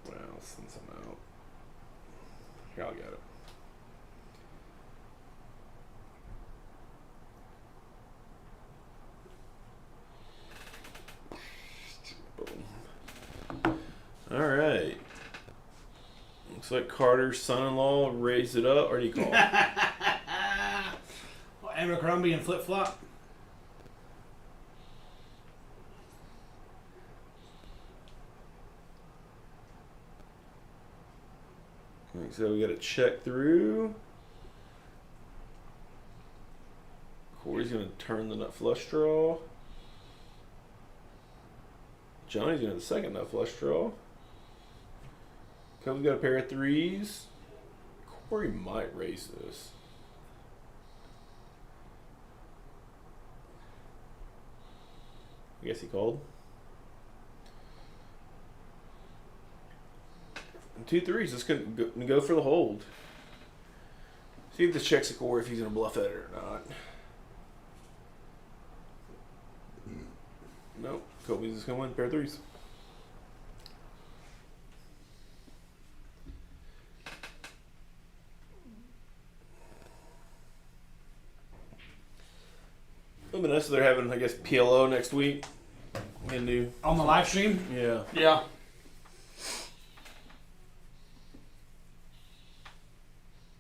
Well, I'll send some out. Here, I'll get it. Boom. All right. Looks like Carter's son-in-law raised it up. Or do you call? Abercrombie and flip flop. So we got to check through. Corey's going to turn the nut flush draw. Johnny's going to the second nut flush draw. Cubs got a pair of threes. Corey might raise this. I guess he called. And 2 3s. Just gonna go for the hold. See if this checks a Corey if he's gonna bluff at it or not. Nope. Kobe's just gonna win pair of threes. It'll be nice if they're having, I guess, PLO next week. And do. On the live stream? Yeah. Yeah.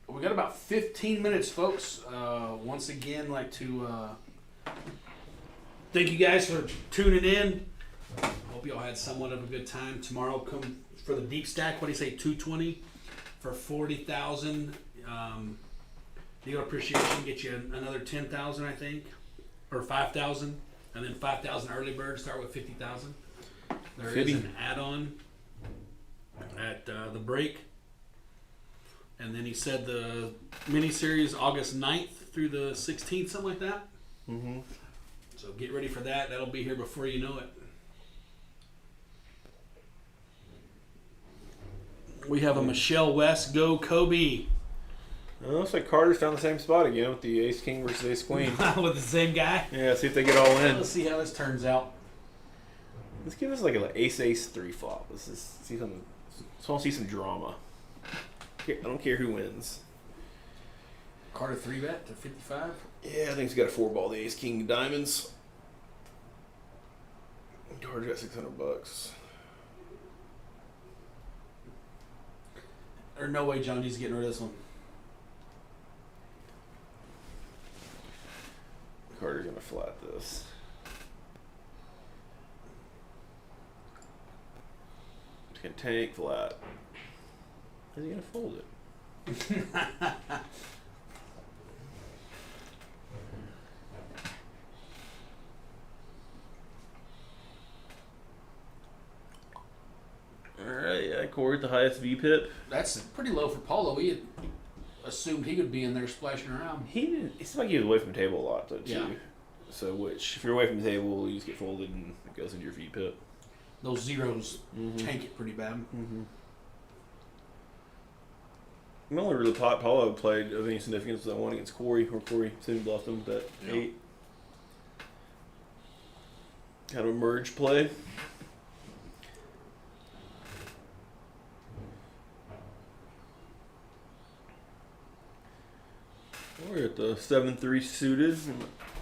We got about 15 minutes, folks. Once again, like to thank you guys for tuning in. Hope you all had somewhat of a good time. Tomorrow, come for the deep stack. What do you say, 220 for 40,000? Dealer appreciation get you another 10,000, I think, or 5,000, and then 5,000 early bird. Start with 50,000. There is 50. an add-on at the break. And then he said the mini-series August 9th through the 16th, something like that. Mm-hmm. So get ready for that. That'll be here before you know it. We have a Michelle West Go Kobe Well, looks like Carter's found the same spot again with the ace king versus ace queen. with the same guy. Yeah, see if they get all in. Let's see how this turns out. Let's give us like an ace 3 flop. Let's just see some. Just want to see some drama. I don't care who wins. Carter 3-bet to 55. Yeah, I think he's got a 4 ball. The ace king diamonds. Corey's got $600. There's no way John D's getting rid of this one. Carter's gonna flat this. He's gonna take flat. Is he gonna fold it? Alright, yeah, Corey at the highest V pip. That's pretty low for Paulo. We had assumed he would be in there splashing around. He didn't. It's like he was away from the table a lot though too. Yeah. So which, if you're away from the table, you just get folded and it goes into your V pip. Those zeros Mm-hmm. tank it pretty bad. Mm-hmm. The only really Paulo played of any significance was that one against Corey, where Corey soon bluffed him with that Yeah. 8. Kind of a merge play. We're at the 7-3 suited.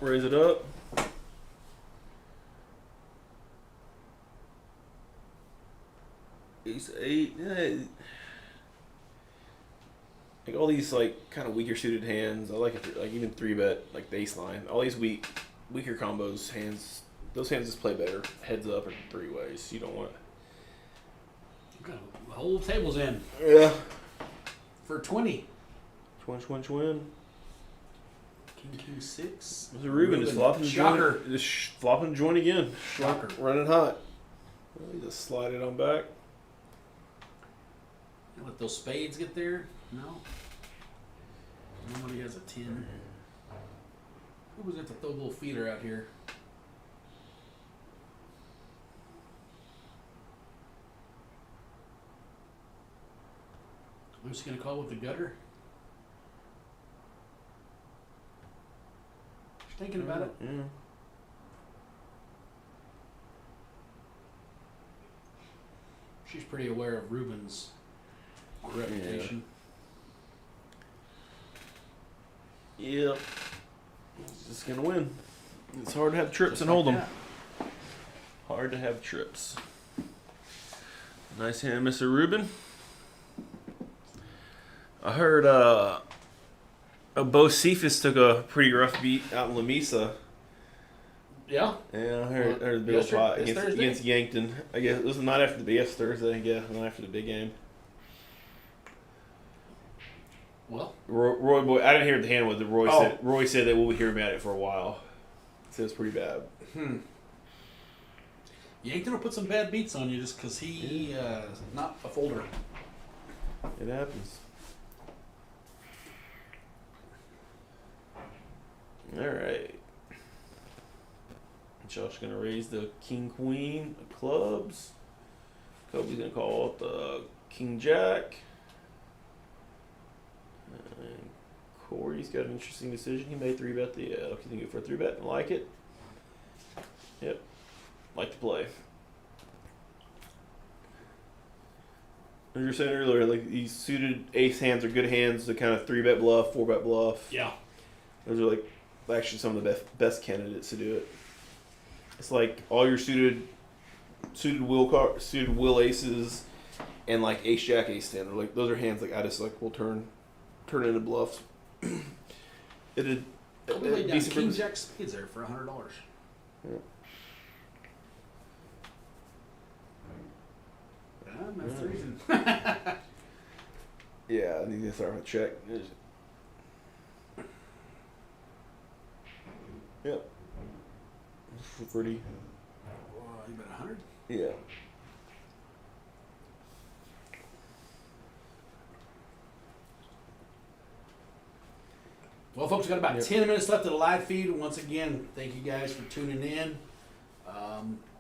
Raise it up. Ace 8. Yeah. Like all these like kind of weaker suited hands. I like it. Like even 3-bet, like the ace line. All these weaker combos hands. Those hands just play better heads up or 3 ways. You don't want. The whole table's in Yeah. for 20. Twin. King 6. There's a Ruben just flopping the Shocker. joint. Just flopping the joint again. Shocker. Running hot. Well, he just slide it on back. Let those spades get there. No. Nobody has a 10. Who was it to throw a little feeder out here? I'm just gonna call with the gutter. Just thinking about it. Yeah. She's pretty aware of Ruben's reputation. Yep. He's just gonna win. It's hard to have trips and hold them. Hard to have trips. Nice hand, Mr. Ruben. I heard Bo Cephas took a pretty rough beat out in La Mesa. Yeah. Yeah, I heard the big old Yesterday? pot This Thursday? against Yankton. I guess it was the night after the Thursday. Yeah, the night after the big game. Well, Roy boy, I didn't hear what the hand was. Roy Oh. said. Roy said that we'll be hearing about it for a while. Said it's pretty bad. Yankton will put some bad beats on you just because he is not a folder. It happens. All right. Josh gonna raise the king queen of clubs. Kobe's gonna call it the king jack. And Corey's got an interesting decision. He may 3-bet the. Can you go for a 3-bet? I like it. Yep. Like to play. As you were saying earlier, like these suited ace hands are good hands to kind of 3-bet bluff, 4-bet bluff. Yeah. Those are like actually some of the best candidates to do it. It's like all your suited will aces and like ace jack ace 10 are like those are hands like I just like will turn into bluffs. It'd We laid down decent King purpose. Jack spades there for $100. Yeah. I'm not freezing. Yeah, I need to start with a check. Yep. Pretty. You bet 100? Yeah. Well, folks, we've got about 10 minutes left of the live feed. Once again, thank you guys for tuning in.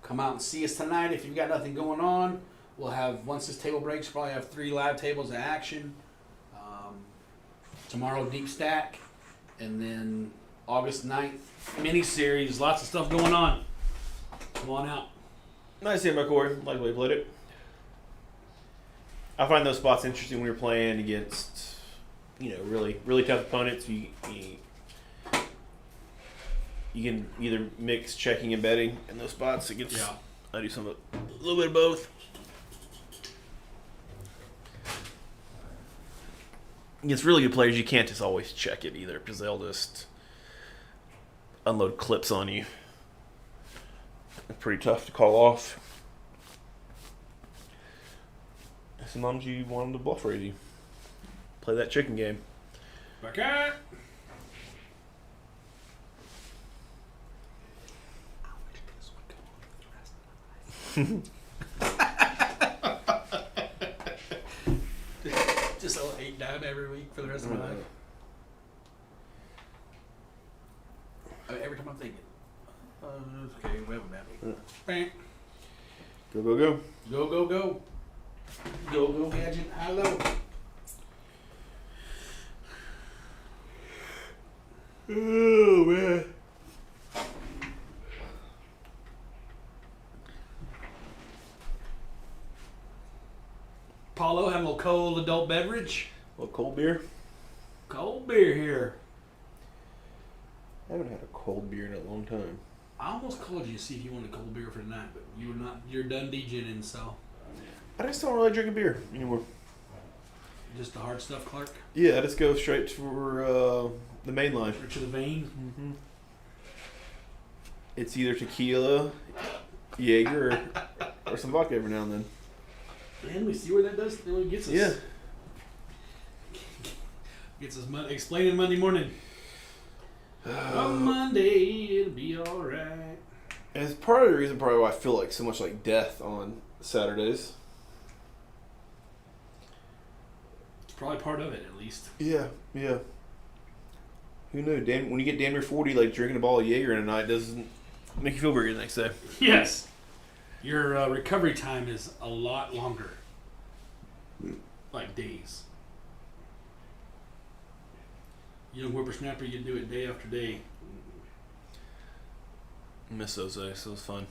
Come out and see us tonight if you've got nothing going on. We'll have, once this table breaks, probably have 3 live tables of action. Tomorrow, Deep Stack. And then August 9th, mini-series. Lots of stuff going on. Come on out. Nice hit by Corey. Like the way he played it. I find those spots interesting when you're playing against, really tough opponents. You can either mix checking and betting in those spots against I do some of a little bit of both. Against really good players, you can't just always check it either because they'll just unload clips on you. It's pretty tough to call off. Sometimes you want them to bluff raise you. Play that chicken game. Back at. Just a little 8 dime every week for the rest of my life. I mean, every time I'm thinking, okay, we have a bad week. Bam. Go, go, go. Go, go, go. Go, go, gadget, hello. Oh, man. Paulo, having a little cold adult beverage. A little cold beer. Cold beer here. I haven't had a cold beer in a long time. I almost called you to see if you wanted a cold beer for tonight, but you were not. You're done DJing, so I just don't really drink a beer anymore. just the hard stuff, Clark. Yeah, I just go straight for the main line. Straight to the vein. Mm-hmm. It's either tequila, Jaeger, or some vodka every now and then. And we see where that does. It gets us. Yeah. Gets us explaining Monday morning. On Monday, it'll be all right. And it's part of the reason probably why I feel like so much like death on Saturdays. It's probably part of it, at least. Yeah, yeah. Who knew? When you get damn near 40, like drinking a bottle of Jaeger in a night doesn't make you feel very good the next day. Yes. Your recovery time is a lot longer. Like days. Young whippersnapper, you do it day after day. I miss those days. It was fun.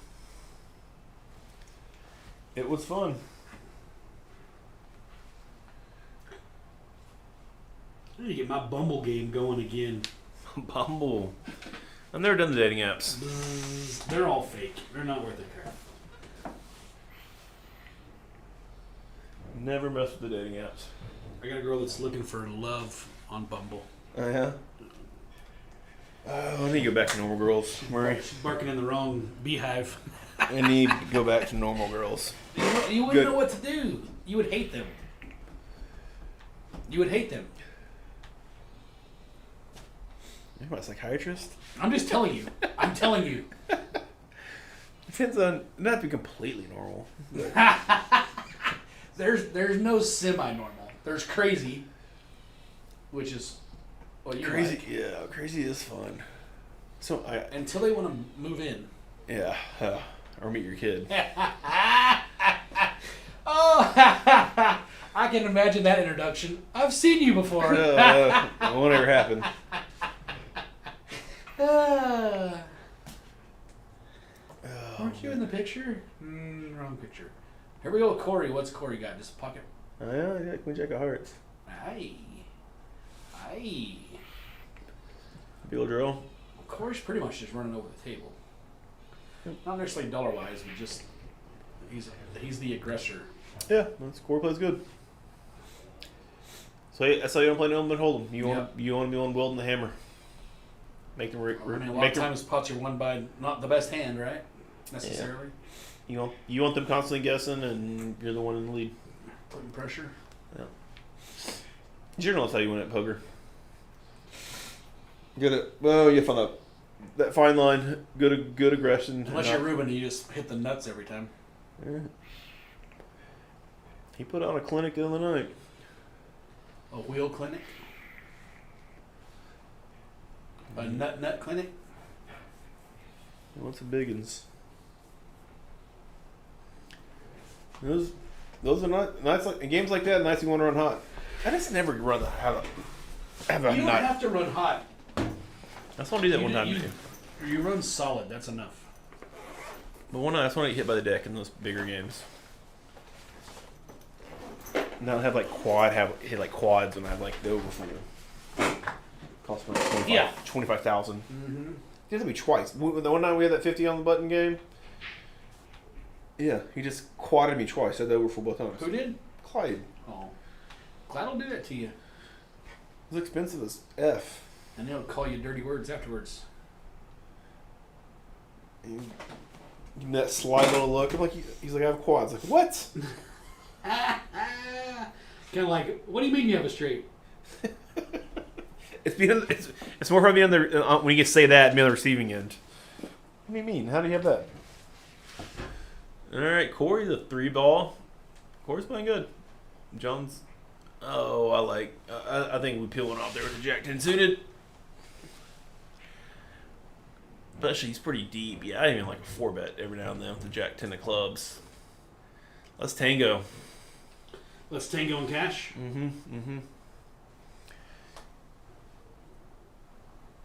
It was fun. I need to get my Bumble game going again. Bumble. I've never done the dating apps. Buzz. They're all fake. They're not worth a crap. Never messed with the dating apps. I got a girl that's looking for love on Bumble. Oh, yeah? I need to go back to normal girls, Murray. She's barking in the wrong beehive. I need to go back to normal girls. You wouldn't Good. know what to do. You would hate them. You would hate them. Am I a psychiatrist? I'm just telling you. I'm telling you. Depends on, not to be completely normal. There's no semi-normal. There's crazy, which is what you Crazy, like. yeah, crazy is fun. So, Until they want to move in. yeah, or meet your kid. Oh, I can imagine that introduction. I've seen you before. It won't ever happen. Aren't you in the picture? Wrong picture. Here we go with Corey. What's Corey got? Just a pocket. Oh, yeah, Queen Jack of Hearts. Aye. Aye. Bill Drill. Corey's pretty much just running over the table. Not necessarily dollar-wise, but just he's the aggressor. Yeah, that's Corey plays good. So that's how you don't play no one hold 'em. You want to be on wielding the hammer. Make them. I mean, a lot of times pots are won by not the best hand, right? Necessarily. You want them constantly guessing, and you're the one in the lead. Putting pressure. Yeah. Generally, that's how you win at poker. Good at you find that fine line. Good aggression. Unless you're Ruben, you just hit the nuts every time. Yeah. He put on a clinic the other night. A wheel clinic. A nut clinic. What's the biggins? Those are not nights like games like that. Nights you want to run hot. I just never run have a You don't night. have to run hot. I just want to do that one time. You run solid. That's enough. But one night I just want to get hit by the deck in those bigger games. Not have like hit like quads when I have like the overfull. Cost me like 25,000. Mm-hmm. It has to be twice. The one night we had that 50 on the button game. Yeah, he just quadded me twice. Said over for both times. Who did? Clyde. Oh, glad I'll do that to you. It was expensive as F. And he'll call you dirty words afterwards. Give him that sly little look. I'm like, he's like, I have quads. Like, what? Kind of like, what do you mean you have a straight? It's more from being on the when you say that, be on the receiving end. What do you mean? How do you have that? All right, Corey, the 3-ball. Corey's playing good. John's. Oh, I think we peel one off there with the Jack 10 suited. Especially, he's pretty deep. Yeah, I even like a 4-bet every now and then with the Jack 10 of clubs. Let's tango. Let's tango and cash.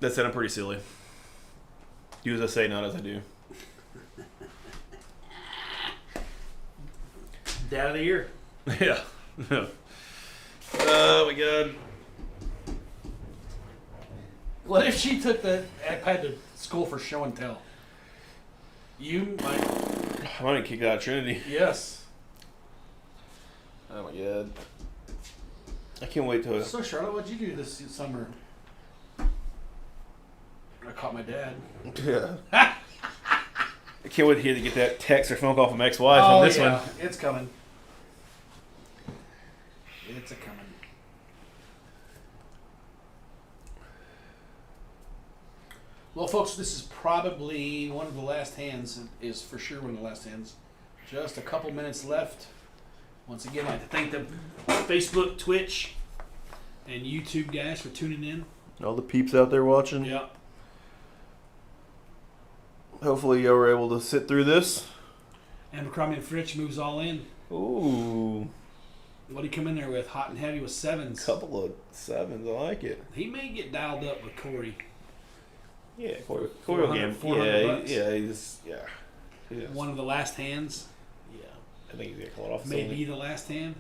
That said, I'm pretty silly. Do as I say, not as I do. Dad of the year. Yeah. Oh my god. What if she took the iPad to school for show and tell? You might. I might get kicked out of Trinity. Yes. Oh my god. I can't wait to. So Charlotte, what'd you do this summer? I caught my dad. Yeah. I can't wait to hear to get that text or phone call from ex-wife on this one. It's coming. It's a coming. Well, folks, this is probably one of the last hands. It is for sure one of the last hands. Just a couple minutes left. Once again, I'd like to thank the Facebook, Twitch, and YouTube guys for tuning in. All the peeps out there watching. Yeah. Hopefully you were able to sit through this. Abercrombie and Fitch moves all in. Ooh. What did he come in there with? Hot and heavy with 7s. Couple of 7s. I like it. He may get dialed up with Corey. Yeah, Corey will game. 400 bucks. He's One of the last hands. Yeah. I think he's going to call it off. Maybe the last hand.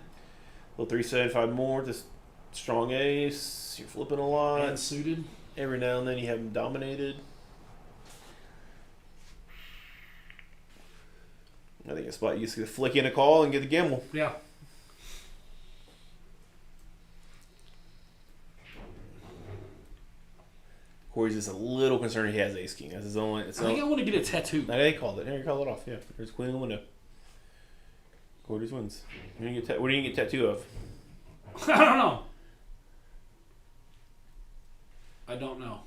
Little 375 more. Just strong ace. You're flipping a lot. And suited. Every now and then you have him dominated. I think it's spot you just flick in a call and get the gamble. Yeah. Corey's just a little concerned he has ace king. That's his only. I think I want to get a tattoo. They called it. Here, you call it off. Yeah, there's queen in the window. Corey just wins. What do you get tattoo of? I don't know. I don't know.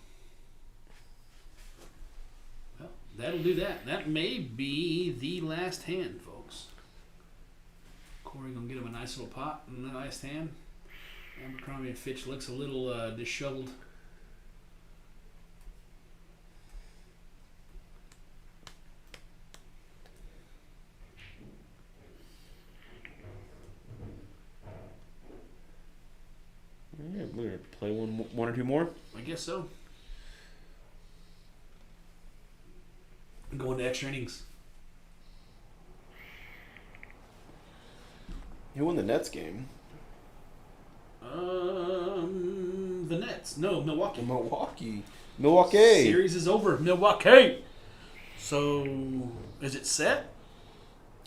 Well, that'll do that. That may be the last hand, folks. Corey gonna get him a nice little pot in the last hand. Abercrombie and Fitch looks a little disheveled. Yeah, we're gonna play one or two more. I guess so. Going to extra innings. Who won the Nets game? The Nets. No, Milwaukee. Milwaukee. Series is over. Milwaukee. So, is it set?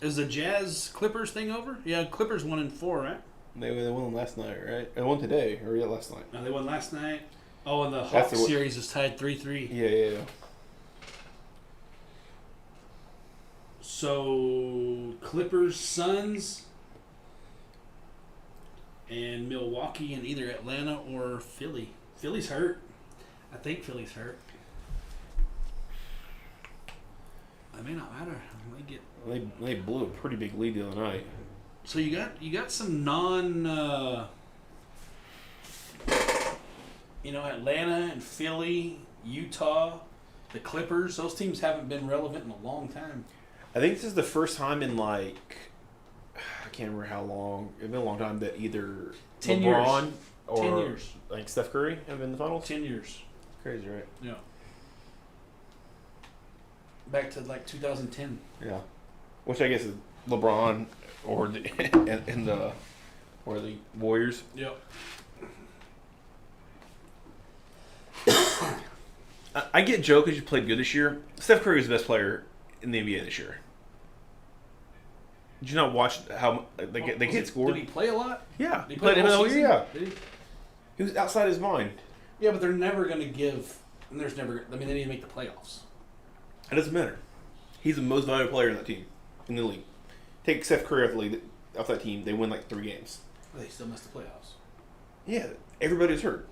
Is the Jazz Clippers thing over? Yeah, Clippers 1-4, right? They won last night, right? They won today, or last night. No, they won last night. Oh, and the That's Hawks the series is tied 3-3. Yeah. So, Clippers, Suns, and Milwaukee in either Atlanta or Philly. Philly's hurt. I think Philly's hurt. That may not matter. They get. They blew a pretty big lead the other night. So you got some non. Atlanta and Philly, Utah, the Clippers. Those teams haven't been relevant in a long time. I think this is the first time in I can't remember how long. It's been a long time that either 10 LeBron years. or 10 years. like Steph Curry have been in the finals. 10 years. Crazy, right? Yeah. Back to 2010. Yeah. Which I guess is LeBron or the Warriors. Yep. I get Joe because you played good this year. Steph Curry is the best player in the NBA this year. Did you not watch how they get scored? Did he play a lot? Yeah, Did he played play him the the whole whole season? year. Yeah, Did he? he was outside his mind. Yeah, but they're never going to give. And there's never. I mean, they need to make the playoffs. It doesn't matter. He's the most valuable player in that team, in the league. Take Steph Curry off that team, they win like 3 games. They still missed the playoffs. Yeah, everybody's hurt.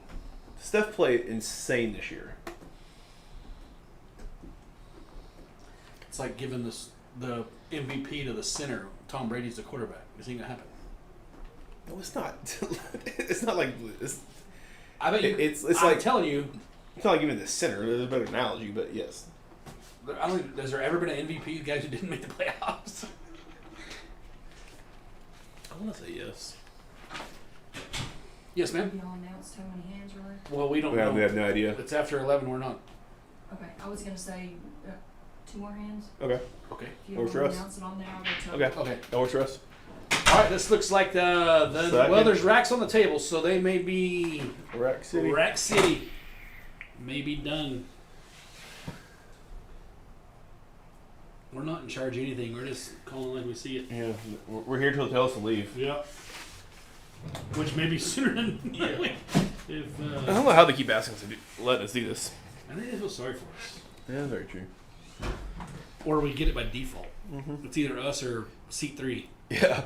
Steph played insane this year. It's like giving the MVP to the center. Tom Brady's the quarterback. Is it going to happen? No, it's not. It's not like it's. I bet you. It's I'm like telling you. It's not like giving the center. There's a better analogy, but yes. I don't. Has there ever been an MVP guys who didn't make the playoffs? I want to say yes. Yes, ma'am. Y'all announced how many hands were? Well, we don't We know. have no idea. It's after 11. We're not. Okay, I was gonna say 2 more hands. Okay. Okay. If you Works want for to us. announce it on there, I'll go tell Okay. Okay. That works for us. All right. This looks like the Second. well. There's racks on the table, so they may be Rack City. Rack City. May be done. We're not in charge of anything. We're just calling like we see it. Yeah, we're here till they tell us to leave. Yeah. Which may be sooner than if. I don't know how they keep asking us to let us do this. I think they feel sorry for us, Yeah, very true. or we get it by default. Mm-hmm. It's either us or seat 3. Yeah.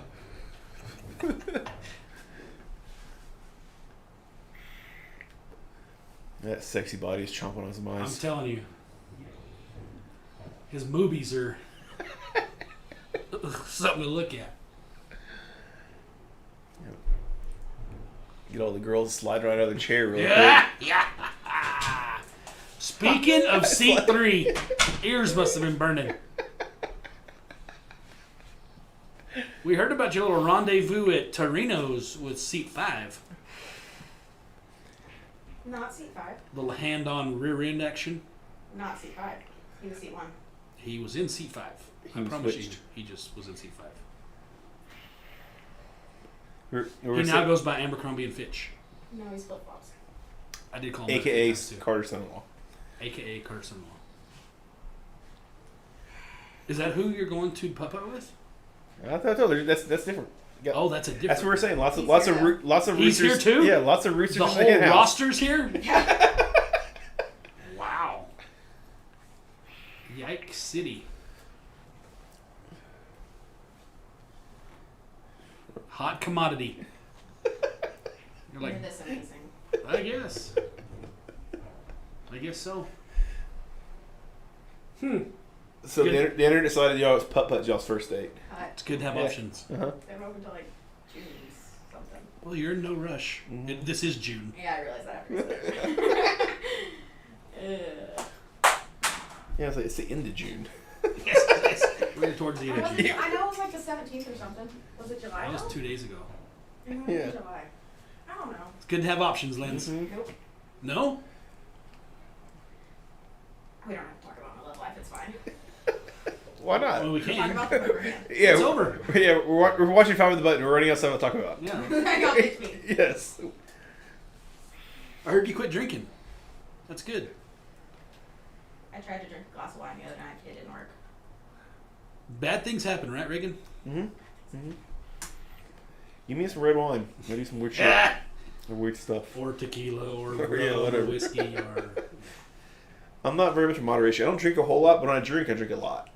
That sexy body is chomping on his I'm minds. telling you, his movies are something to look at. Get all the girls sliding right out of the chair real Yeah, yeah. Speaking of seat 3, ears must have been burning. We heard about your little rendezvous at Torino's with seat 5. Not seat 5. Little hand-on rear end action. Not seat 5. He was seat 1. He was in seat 5. He I was promise switched. you, he just was in seat 5. quick. He now goes by Abercrombie and Fitch. No, he's flip-flops. I did call him AKA that too. Carter's son-in-law. AKA Carter Son-in-law. Is that who you're going to putt-putt with? I told her that's different. Yeah. Oh, that's a different. That's what we're saying. Lots of He's lots here of now. lots of He's roosters. here too? Yeah, lots of roosters. The in whole hen house. roster's here? Wow. Yike City. Hot commodity. You're You're like, this amazing. I guess. I guess so. So Good. the internet decided y'all was putt y'all's first date. It's good to have Yeah. options. Uh huh. They're open until like June something. Well, you're in no rush. Mhm. This is June. Yeah, I realized that after you said it. Yeah, it's the end of June. Yes. We're towards the end of June. I know it was like the 17th or something. Was it July? That was though? 2 days ago. I know it Yeah. was July. I don't know. It's good to have options, Linz. Nope. No? We don't have to talk about my love life. It's fine. Why not? Well, we Talk can. about the program. Yeah, It's over. Yeah, we're watching Five with the Button. We're running out of something to talk about. Yeah. Hang on, it's me. Yes. I heard you quit drinking. That's good. I tried to drink a glass of wine the other night. It didn't work. Bad things happen, right, Reagan? Give me some red wine. Maybe do some weird shit. Yeah. Or weird stuff. Or tequila, or Or, rum, yeah, or whatever. whiskey, or I'm not very much in moderation. I don't drink a whole lot, but when I drink a lot.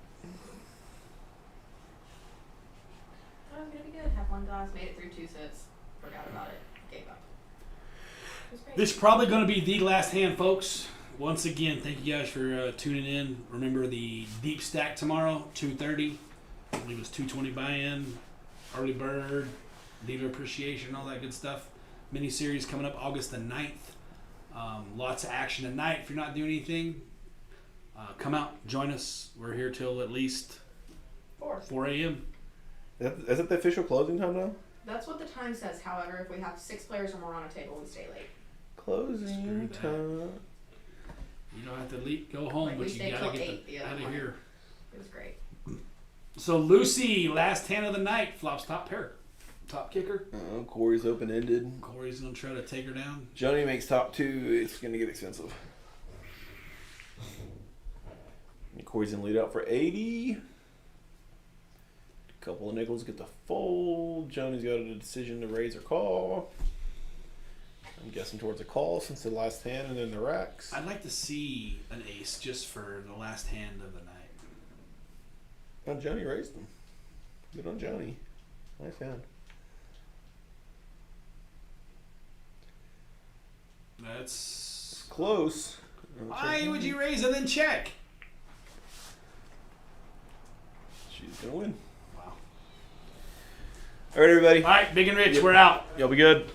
Thought it was gonna be good. Had one glass, made it through 2 sips, forgot about it, gave up. It was great. This is probably going to be the last hand, folks. Once again, thank you guys for tuning in. Remember the deep stack tomorrow, 2:30. I believe it's 2:20 buy-in, early bird, dealer appreciation, all that good stuff. Mini series coming up August the 9th. Lots of action tonight. If you're not doing anything, come out, join us. We're here till at least 4 a.m. Is that the official closing time now? That's what the time says. However, if we have 6 players or more on a table, we stay late. Closing that. time. You don't have to go home, Like, we but you stayed gotta till get 8 the out other of morning. here. It was great. So Lucy, last hand of the night, flops top pair, top kicker. Corey's open ended. Corey's gonna try to take her down. Johnny makes top 2. It's gonna get expensive. And Corey's in lead out for 80. Couple of nickels get the fold. Joni's got a decision to raise or call. I'm guessing towards a call since the last hand and then the racks. I'd like to see an ace just for the last hand of the night. Oh, Joni raised them. Good on Joni. Nice hand. That's Close. why would you raise and then check? She's gonna win. Wow. All right, everybody. All right, Big and Rich, we're out. Y'all be good.